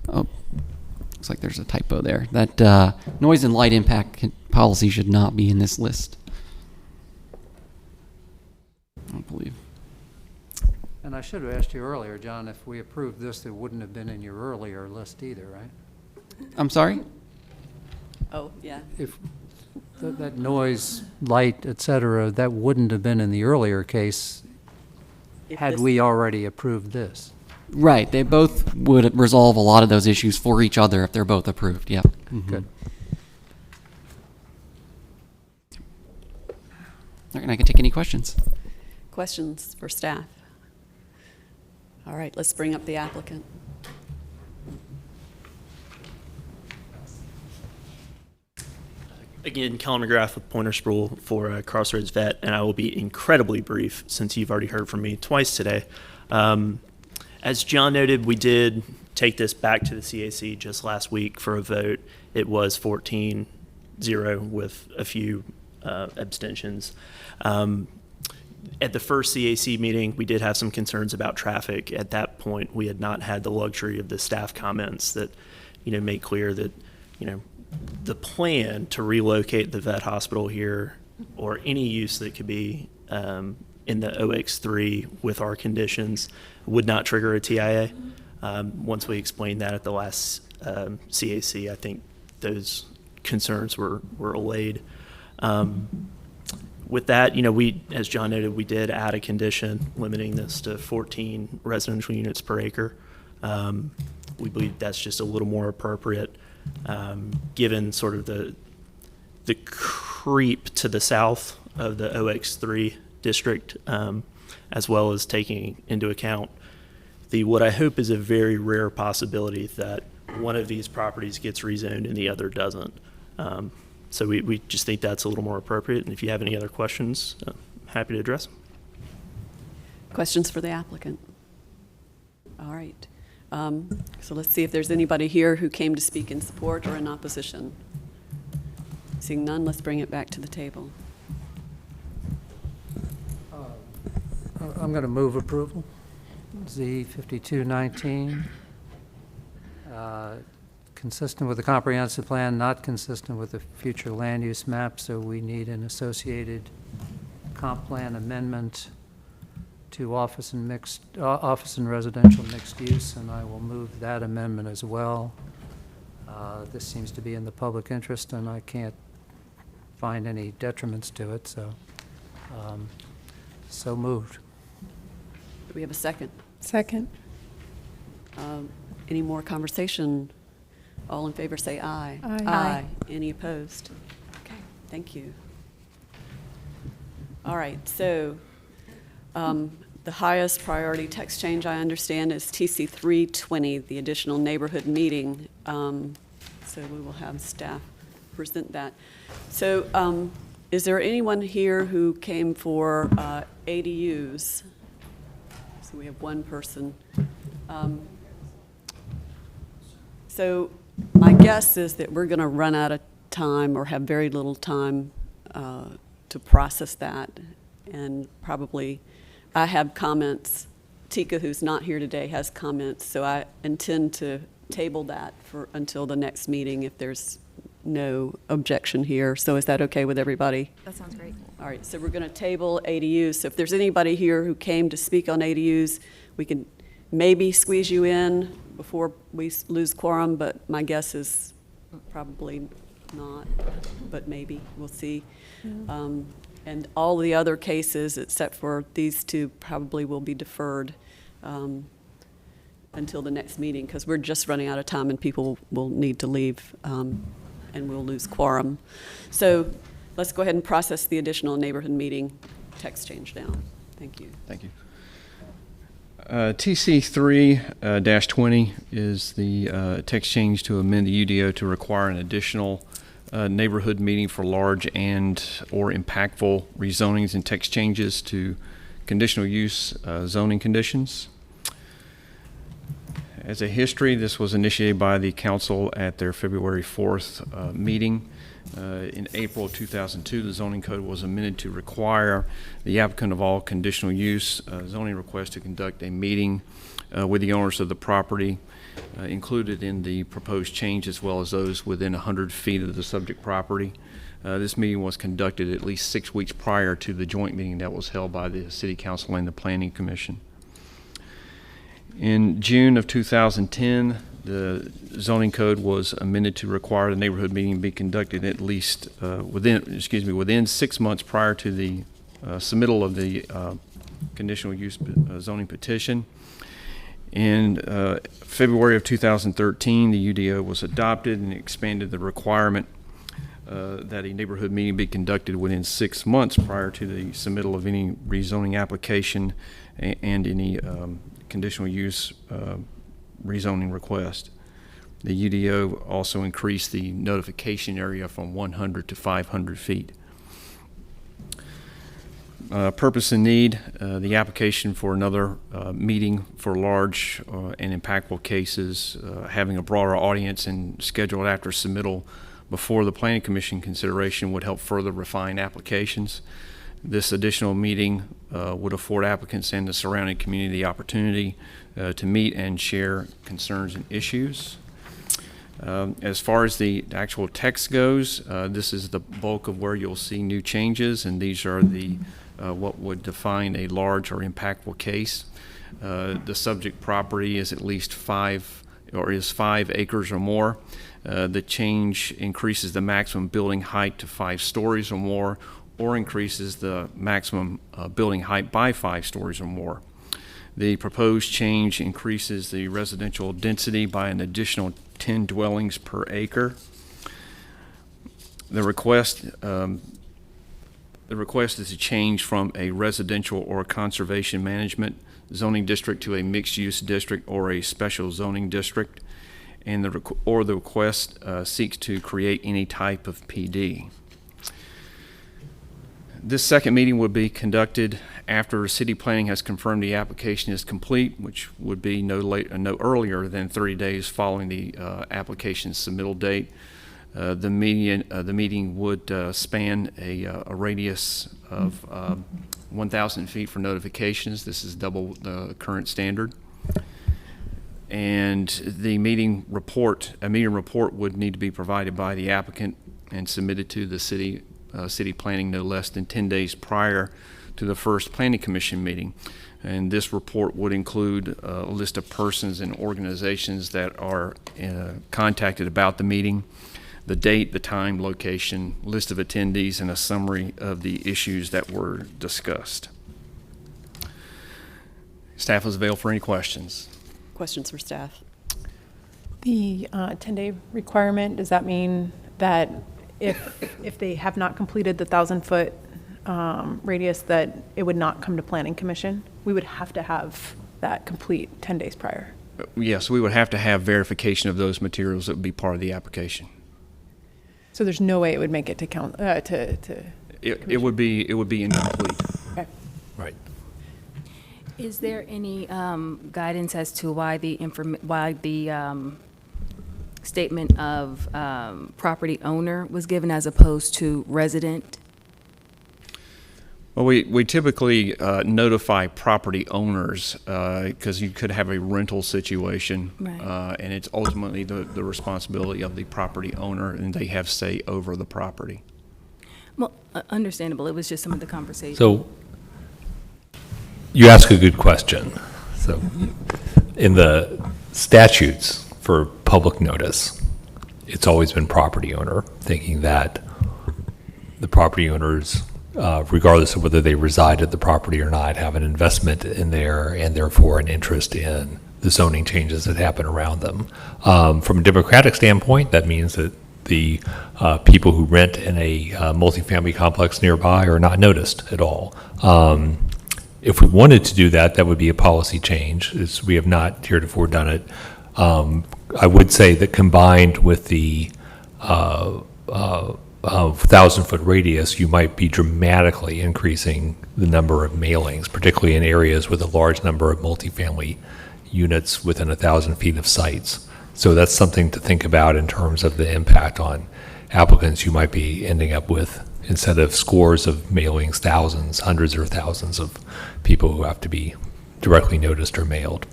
looks like there's a typo there. That noise and light impact policy should not be in this list. I don't believe. And I should have asked you earlier, John, if we approved this, it wouldn't have been in your earlier list either, right? I'm sorry? Oh, yeah. If that noise, light, et cetera, that wouldn't have been in the earlier case had we already approved this. Right. They both would resolve a lot of those issues for each other if they're both approved. Yeah. Mm-hmm. Good. All right, and I can take any questions. Questions for staff? All right, let's bring up the applicant. Again, Colin McGrath with Pointer Sproul for Crossroads Vet, and I will be incredibly brief since you've already heard from me twice today. As John noted, we did take this back to the CAC just last week for a vote. It was 14-0 with a few abstentions. At the first CAC meeting, we did have some concerns about traffic. At that point, we had not had the luxury of the staff comments that, make clear that, the plan to relocate the vet hospital here or any use that could be in the OX3 with our conditions would not trigger a TIA. Once we explained that at the last CAC, I think those concerns were allayed. With that, we, as John noted, we did add a condition limiting this to 14 residential units per acre. We believe that's just a little more appropriate, given sort of the creep to the south of the OX3 district, as well as taking into account what I hope is a very rare possibility that one of these properties gets rezoned and the other doesn't. So we just think that's a little more appropriate. And if you have any other questions, I'm happy to address them. Questions for the applicant? All right. So let's see if there's anybody here who came to speak in support or in opposition. Seeing none, let's bring it back to the table. I'm going to move approval. Z5219. Consistent with the comprehensive plan, not consistent with the future land use map, so we need an associated comp plan amendment to office and residential mixed use, and I will move that amendment as well. This seems to be in the public interest, and I can't find any detriments to it, so moved. Do we have a second? Second. Any more conversation? All in favor say aye. Aye. Aye. Any opposed? Okay. Thank you. All right, so the highest priority text change I understand is TC 320, the additional neighborhood meeting. So we will have staff present that. So is there anyone here who came for ADUs? So we have one person. So my guess is that we're going to run out of time or have very little time to process that. And probably I have comments. Tika, who's not here today, has comments. So I intend to table that for until the next meeting if there's no objection here. So is that okay with everybody? That sounds great. All right, so we're going to table ADUs. So if there's anybody here who came to speak on ADUs, we can maybe squeeze you in before we lose quorum, but my guess is probably not, but maybe, we'll see. And all the other cases, except for these two, probably will be deferred until the next meeting, because we're just running out of time and people will need to leave and we'll lose quorum. So let's go ahead and process the additional neighborhood meeting text change now. Thank you. Thank you. TC 3-20 is the text change to amend the UDO to require an additional neighborhood meeting for large and or impactful rezonings and text changes to conditional use zoning conditions. As a history, this was initiated by the council at their February 4th meeting. In April 2002, the zoning code was amended to require the applicant of all conditional use zoning requests to conduct a meeting with the owners of the property included in the proposed change, as well as those within 100 feet of the subject property. This meeting was conducted at least 6 weeks prior to the joint meeting that was held by the City Council and the Planning Commission. In June of 2010, the zoning code was amended to require the neighborhood meeting be conducted at least within 6 months prior to the submittal of the conditional use zoning petition. In February of 2013, the UDO was adopted and expanded the requirement that a neighborhood meeting be conducted within 6 months prior to the submittal of any rezoning application and any conditional use rezoning request. The UDO also increased the notification area from 100 to 500 feet. Purpose and need, the application for another meeting for large and impactful cases, having a broader audience and scheduled after submittal before the Planning Commission consideration would help further refine applications. This additional meeting would afford applicants and the surrounding community the opportunity to meet and share concerns and issues. As far as the actual text goes, this is the bulk of where you'll see new changes, and these are the what would define a large or impactful case. The subject property is at least 5 acres or more. The change increases the maximum building height to 5 stories or more, or increases the maximum building height by 5 stories or more. The proposed change increases the residential density by an additional 10 dwellings per acre. The request is a change from a residential or conservation management zoning district to a mixed-use district or a special zoning district, and the request seeks to create any type of PD. This second meeting would be conducted after city planning has confirmed the application is complete, which would be no earlier than 30 days following the application's submittal date. The meeting would span a radius of 1,000 feet for notifications. This is double the current standard. And the meeting report would need to be provided by the applicant and submitted to the city planning no less than 10 days prior to the first Planning Commission meeting. And this report would include a list of persons and organizations that are contacted about the meeting, the date, the time, location, list of attendees, and a summary of the issues that were discussed. Staff is available for any questions. Questions for staff? The 10-day requirement, does that mean that if they have not completed the 1,000-foot radius, that it would not come to Planning Commission. We would have to have that complete 10 days prior. Yes, we would have to have verification of those materials that would be part of the application. So there's no way it would make it to It would be incomplete. Okay. Right. Is there any guidance as to why the statement of property owner was given as opposed to resident? Well, we typically notify property owners because you could have a rental situation, Right. and it's ultimately the responsibility of the property owner, and they have say over the property. Well, understandable. It was just some of the conversation. So you ask a good question. So in the statutes for public notice, it's always been property owner, thinking that the property owners, regardless of whether they reside at the property or not, have an investment in there and therefore an interest in the zoning changes that happen around them. From a democratic standpoint, that means that the people who rent in a multifamily complex nearby are not noticed at all. If we wanted to do that, that would be a policy change. We have not heretofore done it. I would say that combined with the 1,000-foot radius, you might be dramatically increasing the number of mailings, particularly in areas with a large number of multifamily units within 1,000 feet of sites. So that's something to think about in terms of the impact on applicants. You might be ending up with, instead of scores of mailings, thousands, hundreds or thousands of people who have to be directly noticed or mailed.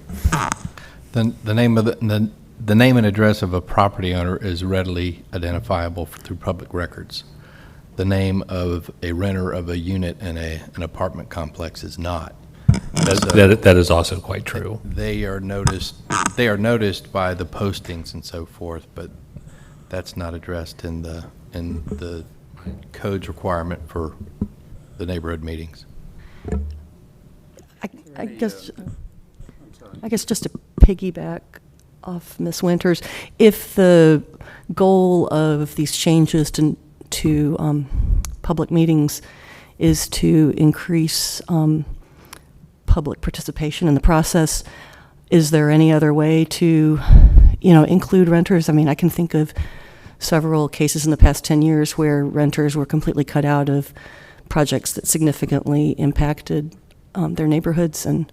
The name of the name and address of a property owner is readily identifiable through public records. The name of a renter of a unit in an apartment complex is not. That is also quite true. They are noticed by the postings and so forth, but that's not addressed in the code's requirement for the neighborhood meetings. I guess just to piggyback off Ms. Winters, if the goal of these changes to public meetings is to increase public participation in the process, is there any other way to, include renters? I mean, I can think of several cases in the past 10 years where renters were completely cut out of projects that significantly impacted their neighborhoods, and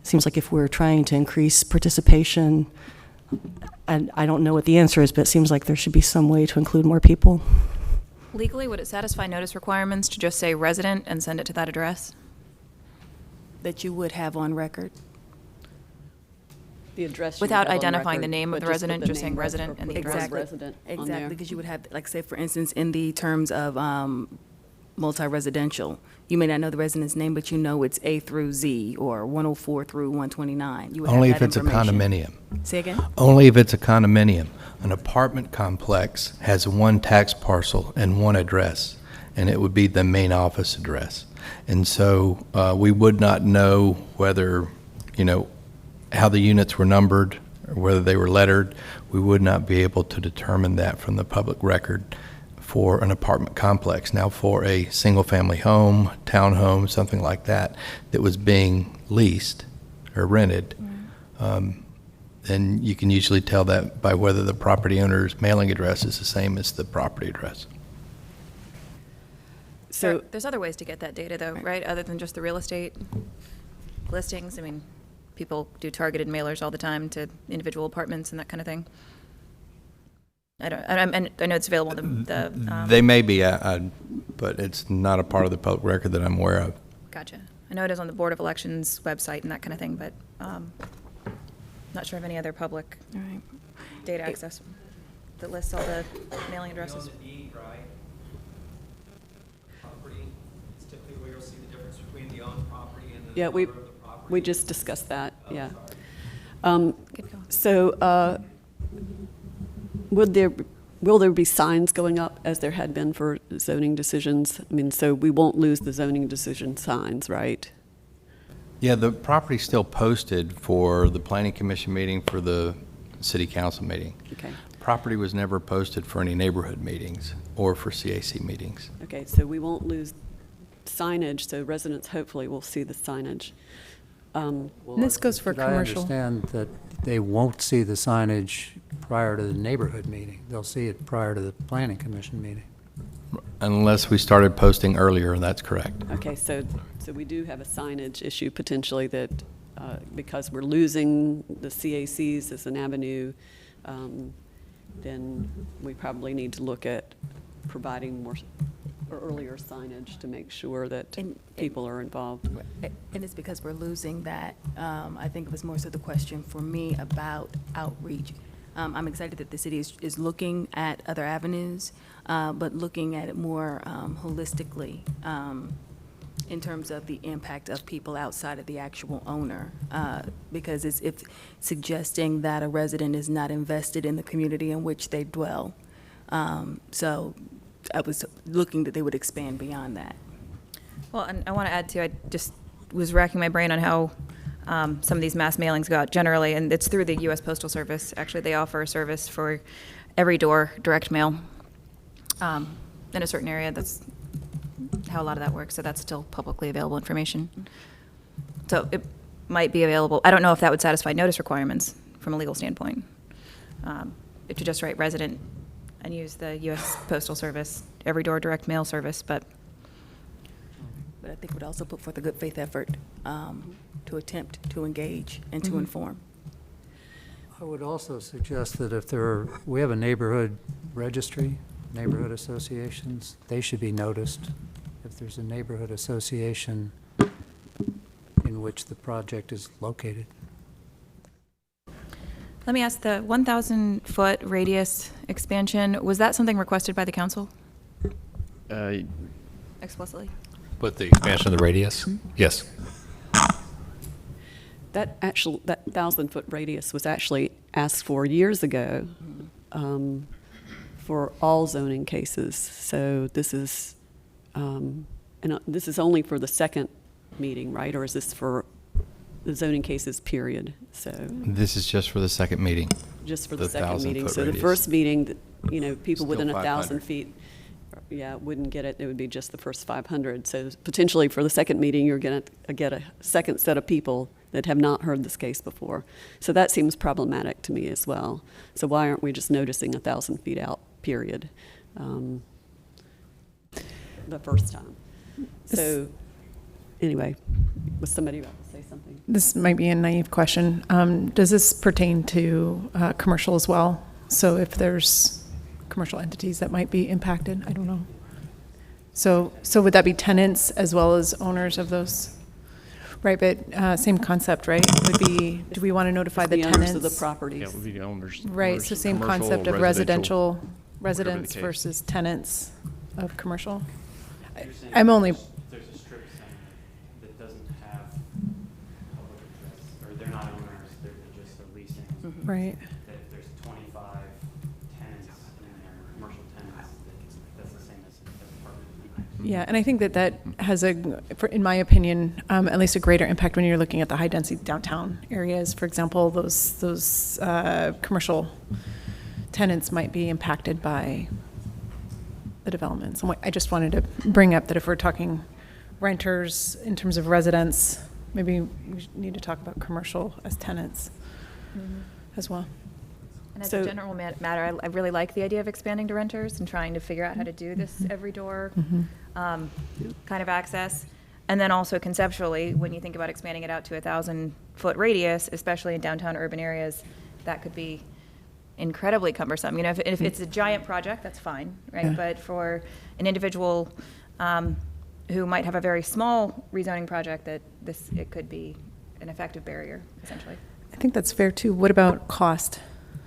it seems like if we're trying to increase participation, and I don't know what the answer is, but it seems like there should be some way to include more people. Legally, would it satisfy notice requirements to just say resident and send it to that address? That you would have on record? The address. Without identifying the name of the resident, just saying resident and the address. Resident on there. Exactly, because you would have, like, say, for instance, in the terms of multi-residential, you may not know the resident's name, but you know it's A through Z or 104 through 129. You would Only have if that it's a information. condominium. Say again? Only if it's a condominium. An apartment complex has one tax parcel and one address, and it would be the main office address. And so we would not know whether, how the units were numbered or whether they were lettered. We would not be able to determine that from the public record for an apartment complex. Now, for a single-family home, townhome, something like that, that was being leased or rented, then you can usually tell that by whether the property owner's mailing address is the same as the property address. So There's other ways to get that data, though, right? Other than just the real estate listings. I mean, people do targeted mailers all the time to individual apartments and that kind of thing. I know it's available. They may be, but it's not a part of the public record that I'm aware of. Gotcha. I know it is on the Board of Elections website and that kind of thing, but not sure of any other public data access that lists all the mailing addresses. Yeah, we just discussed that, yeah. So will there be signs going up as there had been for zoning decisions? I mean, so we won't lose the zoning decision signs, right? Yeah, the property's still posted for the planning commission meeting, for the city council meeting. Okay. property was never posted for any neighborhood meetings or for CAC meetings. Okay, so we won't lose signage, so residents hopefully will see the signage. This goes for Did I commercial. understand that they won't see the signage prior to the neighborhood meeting? They'll see it prior to the planning commission meeting? Unless we started posting earlier, that's correct. Okay, so we do have a signage issue potentially that, because we're losing the CACs as an avenue, then we probably need to look at providing more or earlier signage to make sure that people are involved. And it's because we're losing that. I think it was more so the question for me about outreach. I'm excited that the city is looking at other avenues, but looking at it more holistically in terms of the impact of people outside of the actual owner. Because it's suggesting that a resident is not invested in the community in which they dwell. So I was looking that they would expand beyond that. Well, and I want to add too, I just was racking my brain on how some of these mass mailings go out generally, and it's through the U.S. Postal Service. Actually, they offer a service for every door direct mail in a certain area. That's how a lot of that works, so that's still publicly available information. So it might be available. I don't know if that would satisfy notice requirements from a legal standpoint. If you just write resident and use the U.S. Postal Service every door direct mail service, but I think it would also put forth a good faith effort to attempt to engage and to inform. I would also suggest that if we have a neighborhood registry, neighborhood associations, they should be noticed. If there's a neighborhood association in which the project is located. let me ask, the 1,000-foot radius expansion, was that something requested by the council explicitly? But the expansion of the radius? Yes. That 1,000-foot radius was actually asked for years ago for all zoning cases. So this is, and this is only for the second meeting, right? Or is this for the zoning cases, period? So this is just for the second meeting. Just for the second meeting. 1,000-foot So radius. the first meeting, you know, people Still within 500. 1,000 feet, yeah, wouldn't get it. It would be just the first 500. So potentially for the second meeting, you're going to get a second set of people that have not heard this case before. So that seems problematic to me as well. So why aren't we just noticing 1,000 feet out, period, the first time? So anyway, was somebody about to say something? This might be a naive question. Does this pertain to commercial as well? So if there's commercial entities that might be impacted, I don't know. So would that be tenants as well as owners of those? Right, but same concept, right? Would be, do we want to notify the tenants? Owners of the properties. Yeah, it would be the owners. Right, owners so of same commercial, concept of residential, residential whatever the residents case. versus tenants of commercial. I'm only, There's a strip center that doesn't have public address, or they're not owners, they're just a leasing. right. That if there's 25 tenants in there, commercial tenants, that's the same as apartment. Yeah, and I think that has in my opinion, at least a greater impact when you're looking at the high-density downtown areas. For example, those commercial tenants might be impacted by the developments. And I just wanted to bring up that if we're talking renters in terms of residents, maybe we need to talk about commercial as tenants as well. And as a general matter, I really like the idea of expanding to renters and trying to figure out how to do this every door kind of access. And then also conceptually, when you think about expanding it out to 1,000-foot radius, especially in downtown urban areas, that could be incredibly cumbersome. You know, if it's a giant project, that's fine, right? Yeah. But for an individual who might have a very small rezoning project, it could be an effective barrier, essentially. I think that's fair too. What about cost?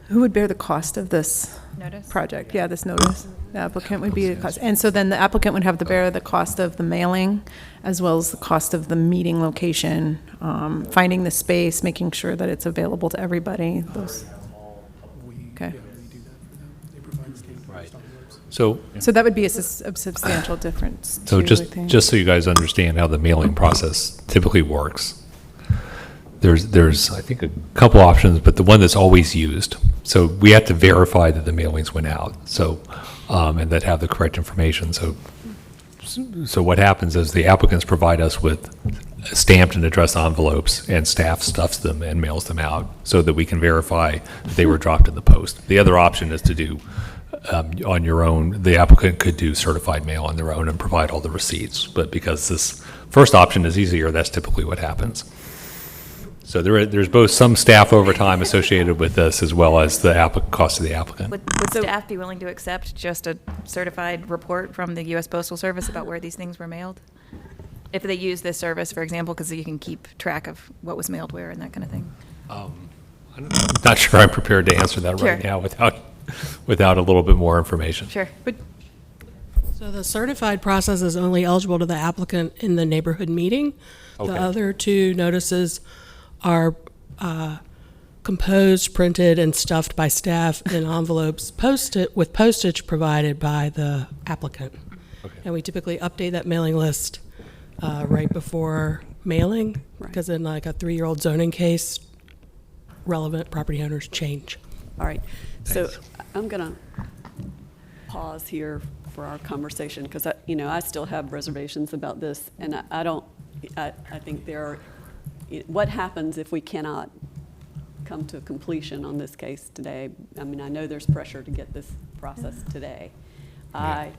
Who would bear the cost of this Notice? project? Yeah, this notice. The applicant would be the cost. And so then the applicant would have to bear the cost of the mailing as well as the cost of the meeting location, finding the space, making sure that it's available to everybody. Those. Okay. Right. So that would be a substantial difference. So too, I think. just so you guys understand how the mailing process typically works, there's I think a couple options, but the one that's always used. So we have to verify that the mailings went out. So and that have the correct information. So what happens is the applicants provide us with stamped and addressed envelopes, and staff stuffs them and mails them out so that we can verify that they were dropped in the post. The other option is to do on your own. The applicant could do certified mail on their own and provide all the receipts. But because this first option is easier, that's typically what happens. So there's both some staff overtime associated with this as well as the cost of the applicant. Would staff be willing to accept just a certified report from the U.S. Postal Service about where these things were mailed? If they use this service, for example, because you can keep track of what was mailed where and that kind of thing. I'm not sure I'm prepared to answer that right now without a little bit more information. Sure. So the certified process is only eligible to the applicant in the neighborhood meeting. Okay. The other two notices are composed, printed, and stuffed by staff in envelopes with postage provided by the applicant. Okay. And we typically update that mailing list right before mailing, because in like a 3-year-old zoning case, relevant property owners change. All right. So I'm going to pause here for our conversation because I still have reservations about this, and I think there are. What happens if we cannot come to a completion on this case today? I mean, I know there's pressure to get this process today. I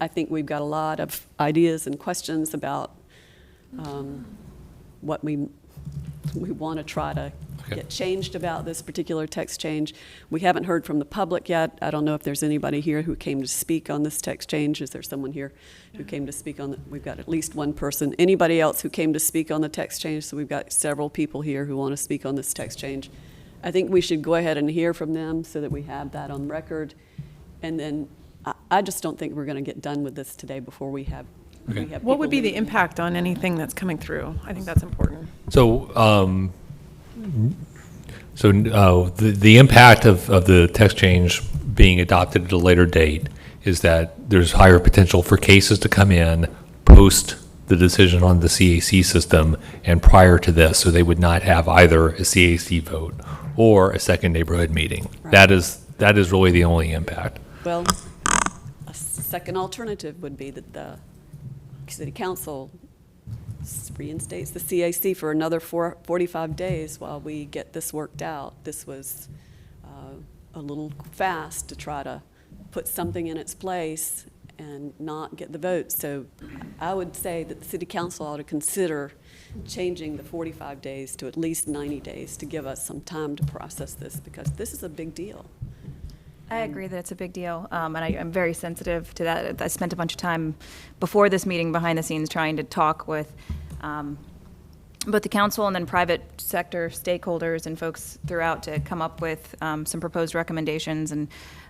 think we've got a lot of ideas and questions about what we want to try to get changed about this particular text change. We haven't heard from the public yet. I don't know if there's anybody here who came to speak on this text change. Is there someone here who came to speak on it? We've got at least one person. Anybody else who came to speak on the text change? So we've got several people here who want to speak on this text change. I think we should go ahead and hear from them so that we have that on record. And then I just don't think we're going to get done with this today before we have. Okay. What would be the impact on anything that's coming through? I think that's important. So the impact of the text change being adopted at a later date is that there's higher potential for cases to come in post the decision on the CAC system and prior to this, so they would not have either a CAC vote or a second neighborhood meeting. Right. That is really the only impact. Well, a second alternative would be that the City Council reinstates the CAC for another 45 days while we get this worked out. This was a little fast to try to put something in its place and not get the vote. So I would say that the City Council ought to consider changing the 45 days to at least 90 days to give us some time to process this, because this is a big deal. I agree that it's a big deal, and I'm very sensitive to that. I spent a bunch of time before this meeting behind the scenes trying to talk with both the council and then private sector stakeholders and folks throughout to come up with some proposed recommendations. And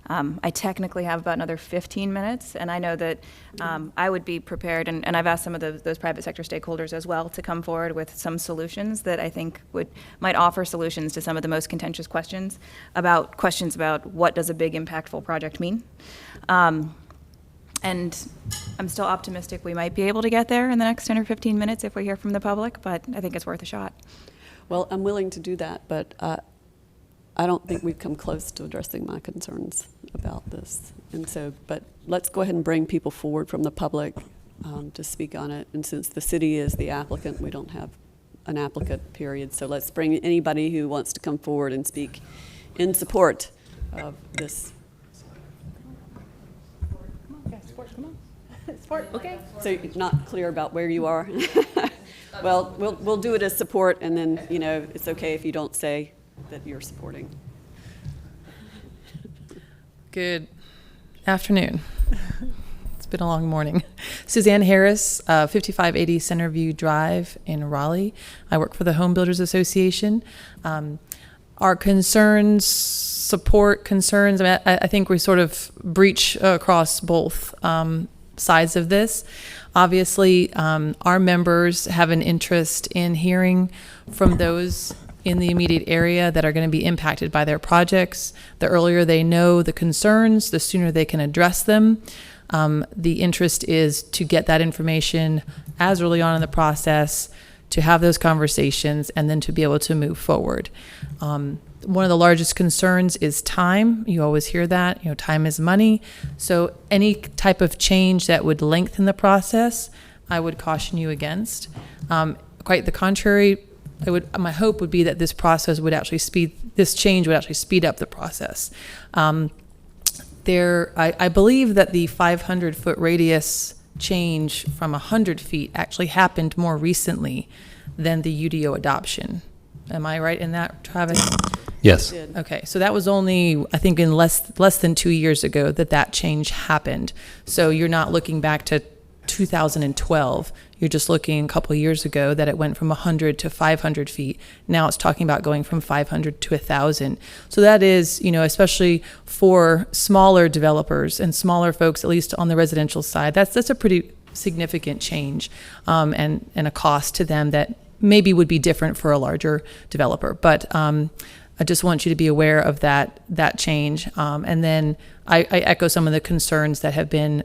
I technically have about another 15 minutes, and I know that I would be prepared, and I've asked some of those private sector stakeholders as well to come forward with some solutions that I think might offer solutions to some of the most contentious questions about what does a big impactful project mean. And I'm still optimistic we might be able to get there in the next 10 or 15 minutes if we hear from the public, but I think it's worth a shot. Well, I'm willing to do that, but I don't think we've come close to addressing my concerns about this. And so, but let's go ahead and bring people forward from the public to speak on it. And since the city is the applicant, we don't have an applicant period. So let's bring anybody who wants to come forward and speak in support of this. Okay. So you're not clear about where you are? Well, we'll do it as support, and then, it's okay if you don't say that you're supporting. Good afternoon. It's been a long morning. Suzanne Harris, 5580 Centerview Drive in Raleigh. I work for the Home Builders Association. Our support concerns, I think we sort of breach across both sides of this. Obviously, our members have an interest in hearing from those in the immediate area that are going to be impacted by their projects. The earlier they know the concerns, the sooner they can address them. The interest is to get that information as early on in the process to have those conversations, and then to be able to move forward. One of the largest concerns is time. You always hear that, time is money. So any type of change that would lengthen the process, I would caution you against. Quite the contrary, my hope would be that this change would actually speed up the process. I believe that the 500-foot radius change from 100 feet actually happened more recently than the UDO adoption. Am I right in that, Travis? Yes. Okay, so that was only, I think, in less than 2 years ago that change happened. So you're not looking back to 2012. You're just looking a couple of years ago that it went from 100 to 500 feet. Now it's talking about going from 500 to 1,000. So that is, especially for smaller developers and smaller folks, at least on the residential side, that's a pretty significant change, and a cost to them that maybe would be different for a larger developer. But I just want you to be aware of that change. And then I echo some of the concerns that have been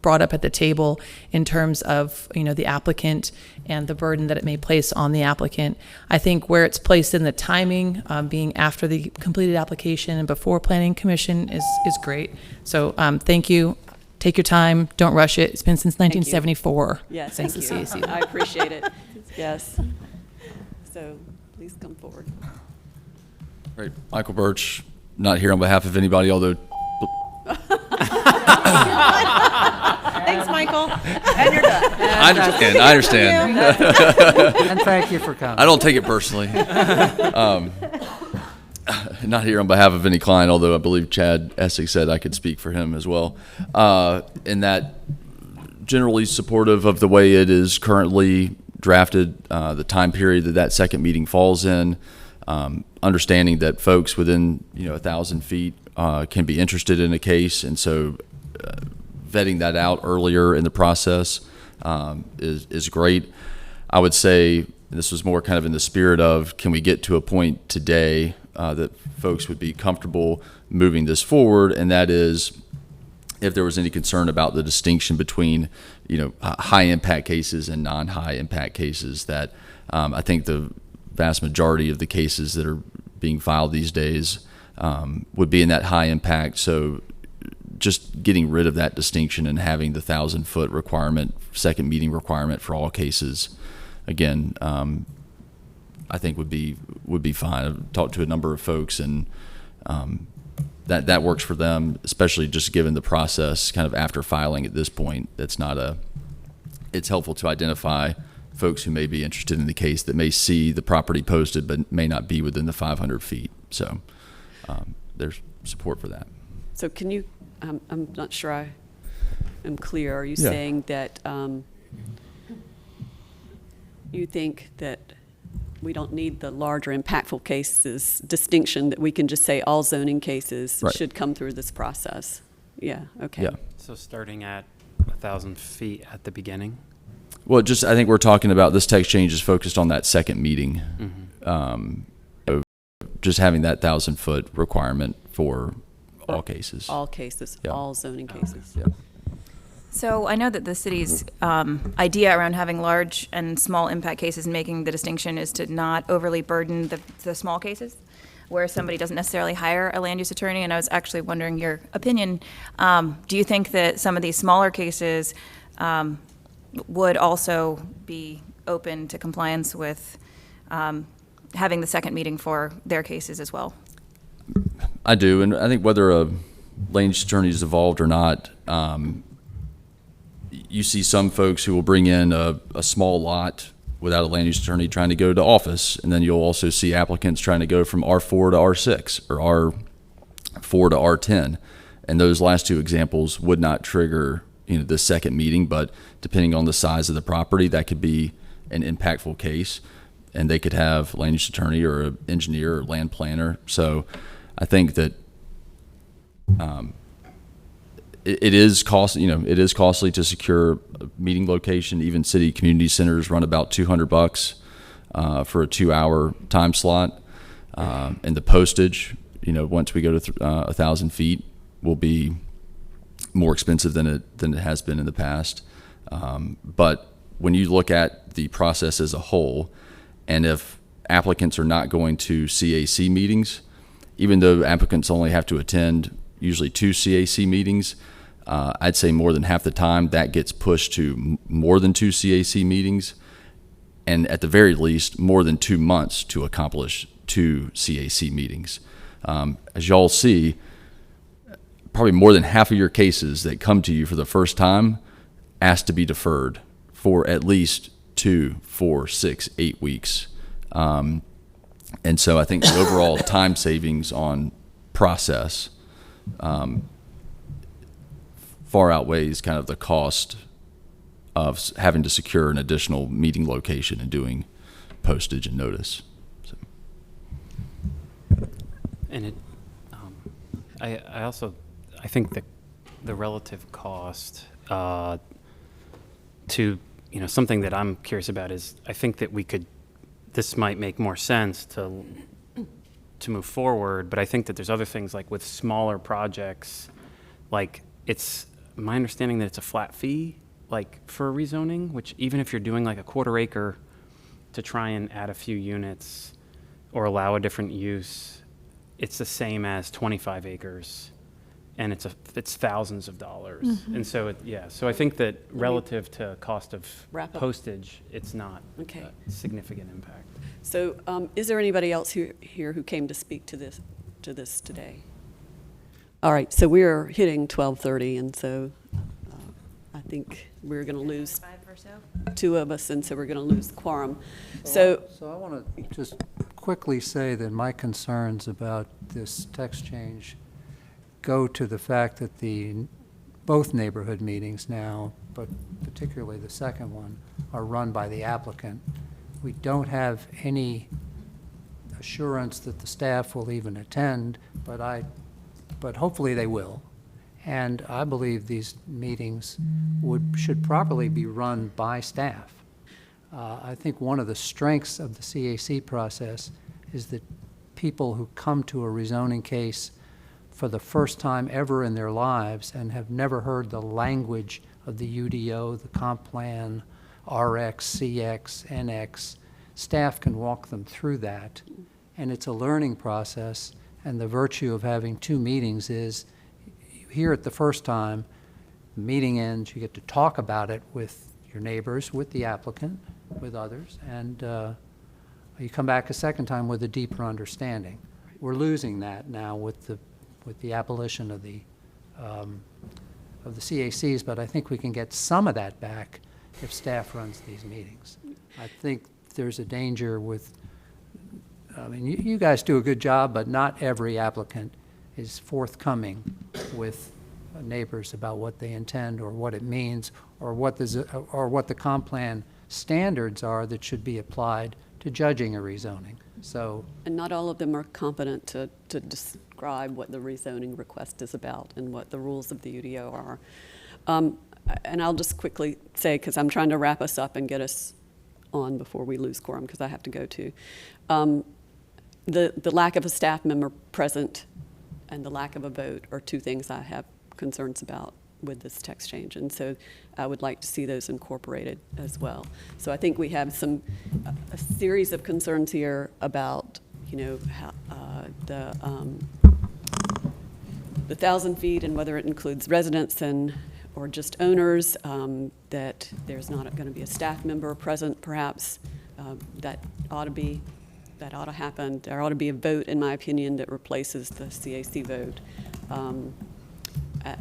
brought up at the table in terms of the applicant and the burden that it may place on the applicant. I think where it's placed in the timing, being after the completed application and before Planning Commission is great. So thank you. Take your time. Don't rush it. It's been since 1974. Yes, since thank the you. CAC. I appreciate it. Yes. So please come forward. Right, Michael Birch, not here on behalf of anybody, although. Thanks, Michael. And you're done. I understand. And thank you for coming. I don't take it personally. Not here on behalf of any client, although I believe Chad Essex said I could speak for him as well. In that, generally supportive of the way it is currently drafted, the time period that second meeting falls in, understanding that folks within 1,000 feet can be interested in a case, and so vetting that out earlier in the process is great. I would say this was more kind of in the spirit of, can we get to a point today that folks would be comfortable moving this forward, and that is if there was any concern about the distinction between high impact cases and non-high impact cases, that I think the vast majority of the cases that are being filed these days would be in that high impact. So just getting rid of that distinction and having the 1,000-foot requirement, second meeting requirement for all cases, again, I think would be fine. I've talked to a number of folks, and that works for them, especially just given the process kind of after filing at this point. It's helpful to identify folks who may be interested in the case that may see the property posted but may not be within the 500 feet. So there's support for that. So can you, I'm not sure I am clear. Are you Yeah. saying that you think that we don't need the larger impactful cases distinction, that we can just say all zoning cases Right. should come through this process? Yeah, okay. Yeah. So starting at 1,000 feet at the beginning? Well, I think we're talking about this text change is focused on that second meeting. So just having that 1,000-foot requirement for all cases. All cases, Yeah. all zoning cases. Yeah. So I know that the city's idea around having large and small impact cases and making the distinction is to not overly burden the small cases, where somebody doesn't necessarily hire a land use attorney. And I was actually wondering your opinion. Do you think that some of these smaller cases would also be open to compliance with having the second meeting for their cases as well? I do, and I think whether a land use attorney is involved or not, you see some folks who will bring in a small lot without a land use attorney trying to go to office, and then you'll also see applicants trying to go from R4 to R6 or R4 to R10, and those last two examples would not trigger the second meeting, but depending on the size of the property, that could be an impactful case, and they could have a land use attorney or an engineer or land planner. So I think that it is costly. It is costly to secure a meeting location. Even city community centers run about $200 for a 2-hour time slot, and the postage, once we go to 1,000 feet, will be more expensive than it has been in the past. But when you look at the process as a whole, and if applicants are not going to CAC meetings, even though applicants only have to attend usually 2 CAC meetings, I'd say more than half the time that gets pushed to more than 2 CAC meetings, and at the very least, more than 2 months to accomplish 2 CAC meetings. As y'all see, probably more than half of your cases that come to you for the first time ask to be deferred for at least 2, 4, 6, 8 weeks. And so I think the overall time savings on process far outweighs kind of the cost of having to secure an additional meeting location and doing postage and notice. So. And it, I think that the relative cost to, something that I'm curious about is, I think that this might make more sense to move forward, but I think that there's other things like with smaller projects, like it's my understanding that it's a flat fee, like for a rezoning, which even if you're doing like a 1/4 acre to try and add a few units or allow a different use, it's the same as 25 acres. And it's thousands of dollars. Mm-hmm. And so, so I think that relative to cost of Wrap up. postage, it's not Okay. a significant impact. So is there anybody else here who came to speak to this today? All right, so we're hitting 12:30, and so I think we're going to lose 2 of us, and so we're going to lose quorum. So I want to just quickly say that my concerns about this text change go to the fact that both neighborhood meetings now, but particularly the second one, are run by the applicant. We don't have any assurance that the staff will even attend, but hopefully they will. And I believe these meetings should properly be run by staff. I think one of the strengths of the CAC process is that people who come to a rezoning case for the first time ever in their lives and have never heard the language of the UDO, the comp plan, RX, CX, NX, staff can walk them through that. And it's a learning process, and the virtue of having 2 meetings is you hear it the first time, the meeting ends, you get to talk about it with your neighbors, with the applicant, with others, and you come back a second time with a deeper understanding. We're losing that now with the abolition of the CACs, but I think we can get some of that back if staff runs these meetings. I think there's a danger with, you guys do a good job, but not every applicant is forthcoming with neighbors about what they intend or what it means or what the comp plan standards are that should be applied to judging a rezoning. So, and not all of them are competent to describe what the rezoning request is about and what the rules of the UDO are. And I'll just quickly say, because I'm trying to wrap us up and get us on before we lose quorum, because I have to go to. The lack of a staff member present and the lack of a vote are 2 things I have concerns about with this text change, and so I would like to see those incorporated as well. So I think we have a series of concerns here about, how, the 1,000 feet and whether it includes residents or just owners, that there's not going to be a staff member present, perhaps. That ought to happen. There ought to be a vote, in my opinion, that replaces the CAC vote.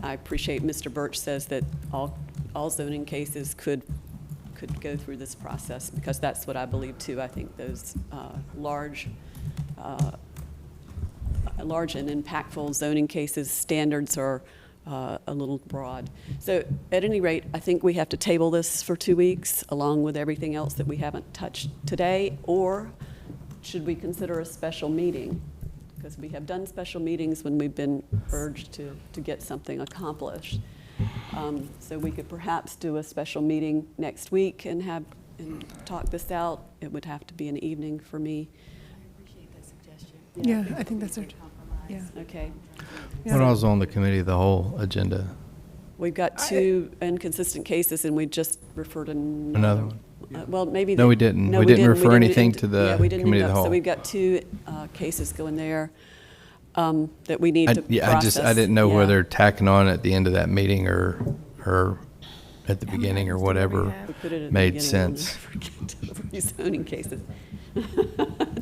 I appreciate Mr. Birch says that all zoning cases could go through this process, because that's what I believe too. I think those large and impactful zoning cases standards are a little broad. So at any rate, I think we have to table this for 2 weeks along with everything else that we haven't touched today, or should we consider a special meeting? Because we have done special meetings when we've been urged to get something accomplished. So we could perhaps do a special meeting next week and talk this out. It would have to be an evening for me. I appreciate that suggestion. Yeah, I think that's a compromise. Okay. When I was on the committee, the whole agenda We've got two inconsistent cases, and we just referred Another one. Well, maybe. No, we didn't. We didn't refer anything to the Yeah, we didn't committee end of the up. So whole. we've got two cases going there that we need to process. I didn't know Yeah. whether tacking on at the end of that meeting or at the beginning or whatever We put it at the made beginning, sense. We'll never get to the rezoning cases.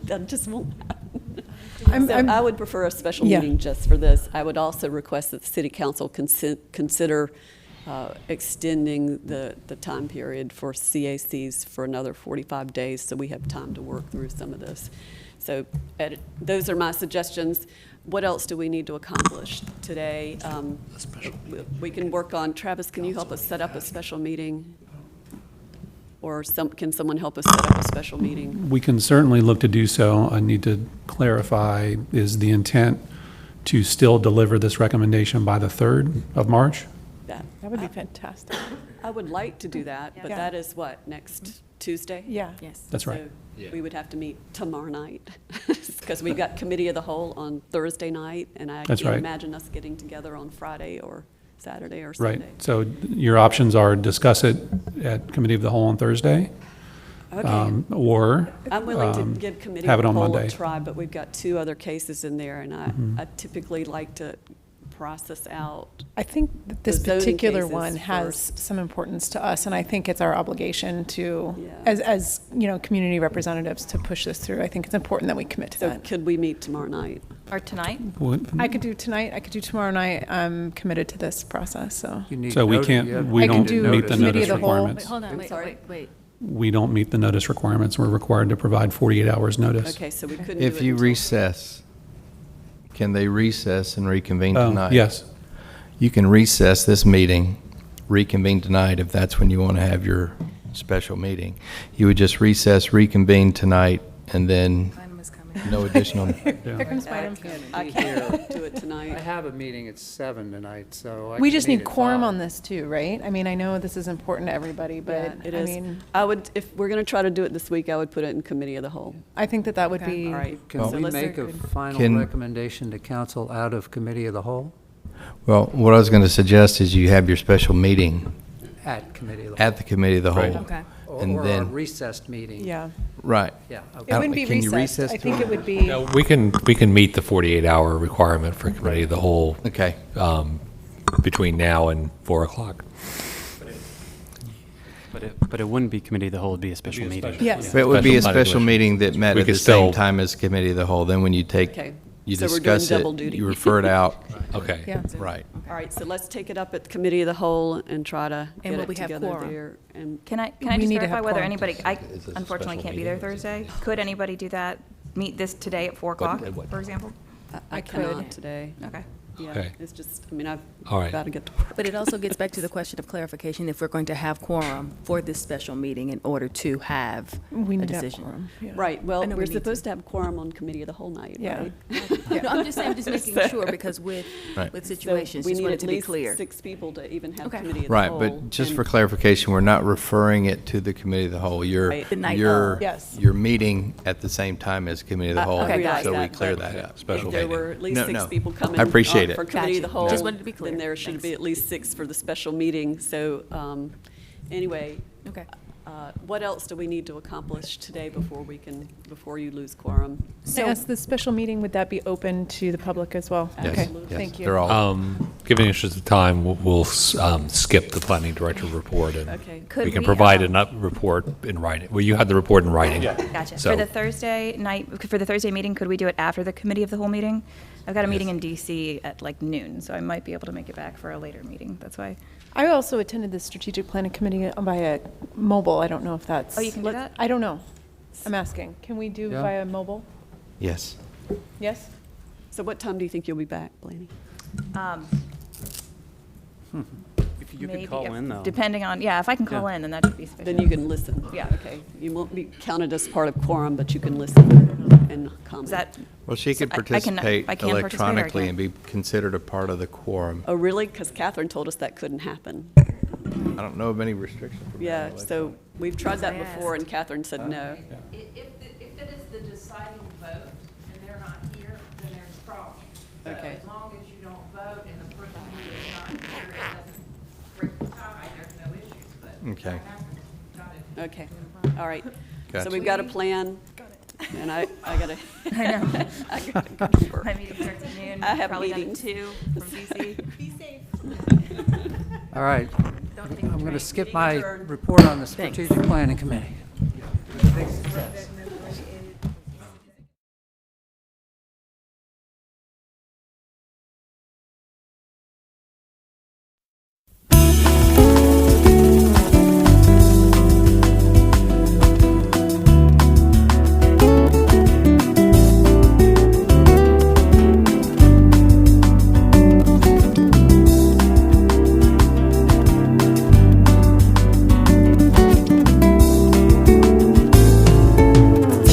That just won't happen. So I would prefer a special Yeah. meeting just for this. I would also request that the city council consider extending the time period for CACs for another 45 days, so we have time to work through some of this. So those are my suggestions. What else do we need to accomplish today? We can work on, Travis, can you help us set up a special meeting? Or can someone help us set up a special meeting? We can certainly look to do so. I need to clarify, is the intent to still deliver this recommendation by the 3rd of March? That would be fantastic. I would like to do that, but Yeah. that is what, next Tuesday? Yeah. Yes. That's right. So we would have to meet tomorrow night, because we've got committee of the whole on Thursday night, and I That's can't right. imagine us getting together on Friday or Saturday or Sunday. Right. So your options are discuss it at Committee of the Whole on Thursday. Okay. Or I'm willing to give committee have of it the on whole a Monday. try, but we've got two other cases in there, and I typically like to process out. I think that this the zoning particular cases one has first. some importance to us, and I think it's our obligation to, Yeah. as community representatives, to push this through. I think it's important that we commit to So that. could we meet tomorrow night? Or tonight? I could do tonight, I could do tomorrow night. I'm committed to this process, so. So we can't, we I can don't do meet the committee notice of the whole. requirements. Hold on, I'm wait, sorry? wait. We don't meet the notice requirements. We're required to provide 48 hours notice. Okay, so we couldn't do it If you until- recess, can they recess and reconvene tonight? Yes. You can recess this meeting, reconvene tonight if that's when you want to have your special meeting. You would just recess, reconvene tonight, and then no additional. Here comes I Bynum. can't do it tonight. I have a meeting at 7 tonight, so. We just need quorum on this too, right? I mean, I know this is important to everybody, but Yeah, it I is. mean, I would, if we're going to try to do it this week, I would put it in committee of the whole. I think that would be. All right. Can So we let's- make a final Can- recommendation to council out of Committee of the Whole? Well, what I was going to suggest is you have your special meeting At Committee of the Whole. at the committee of the whole. Okay. And Or a then, recessed meeting. Yeah. right. Yeah, It wouldn't be Can you recessed. recess I to think it? it would be. No, we can meet the 48-hour requirement for Committee of the Whole Okay. between now and 4 o'clock. But it wouldn't be committee of the whole, it'd be a special meeting. Yes. But it would be a Special planning special commission. meeting that met We at the could same still- time as committee of the whole. Then when you take, Okay. you So we're doing discuss double it, duty. you refer it out. Okay. Yeah. Right. All right, so let's take it up at committee of the whole and try to And get will it we have together quorum? there. And Can I We just need to verify have whether quorum. anybody, I Is this a unfortunately special can't be there meeting? Thursday. Could anybody do that, meet this today at 4 o'clock, what? for example? I could. cannot today. Okay. Yeah, Okay. it's just, I mean, I've All right. got to get to work. But it also gets back to the question of clarification, if we're going to have quorum for this special meeting in order to have We a need to have decision. quorum. Yeah. Right, well, I know we're we need supposed to have quorum on committee of the whole night, Yeah. right? No, I'm just saying, just making sure, because with Right. situations, So we just need want it at to be least clear. 6 people to even have Okay. committee of the Right, whole. but just and- for clarification, we're not referring it to the committee of the whole. You're, Right. The night you're, of. Yes. you're meeting at the same time as committee of the whole. I realize So we that, clear but that up. Special If there meeting. were at least No, 6 no. people coming. I appreciate it. For committee of the Gotcha. whole. Just wanted to be clear. Then there should Thanks. be at least 6 for the special meeting. So, anyway, Okay. what else do we need to accomplish today before you lose quorum? So as the special meeting, would that be open to the public as well? Yes, Okay, yes, thank you. they're all. Given the interest of time, we'll skip the planning director report, and Okay. Could we can we, provide a report in writing. Well, you had the report in writing. Gotcha. So- For the Thursday night, for the Thursday meeting, could we do it after the committee of the whole meeting? I've got a meeting in DC at like noon, so I might be able to make it back for a later meeting. That's why. I also attended the strategic planning committee via mobile. I don't know if that's. Oh, you can do that? I don't know. I'm asking. Can we do Yeah. via mobile? Yes. Yes? So what time do you think you'll be back, Blaney? If you Maybe could call if- in, though. Depending on, yeah, if I can call in, then that should be sufficient. Then you can listen. Yeah. Okay. You won't be counted as part of quorum, but you can listen and comment. Is that, Well, she could I can- participate I can participate or I electronically can't? and be considered a part of the quorum. Oh, really? Because Catherine told us that couldn't happen. I don't know of any restriction. for Yeah, that. so we've tried that before, and Catherine said no. If it is the deciding vote and they're not here, then there's a problem. So Okay. as long as you don't vote and the person who is not here, it doesn't Okay. Okay, all right. So Gotcha. we've got a plan, and I gotta. I know. I gotta go to work. My meeting starts at noon. I have probably done at meetings. 2 from DC. Be safe. All right. Don't think I'm going to Meeting skip my adjourned. report on the Strategic Planning Committee. Big success.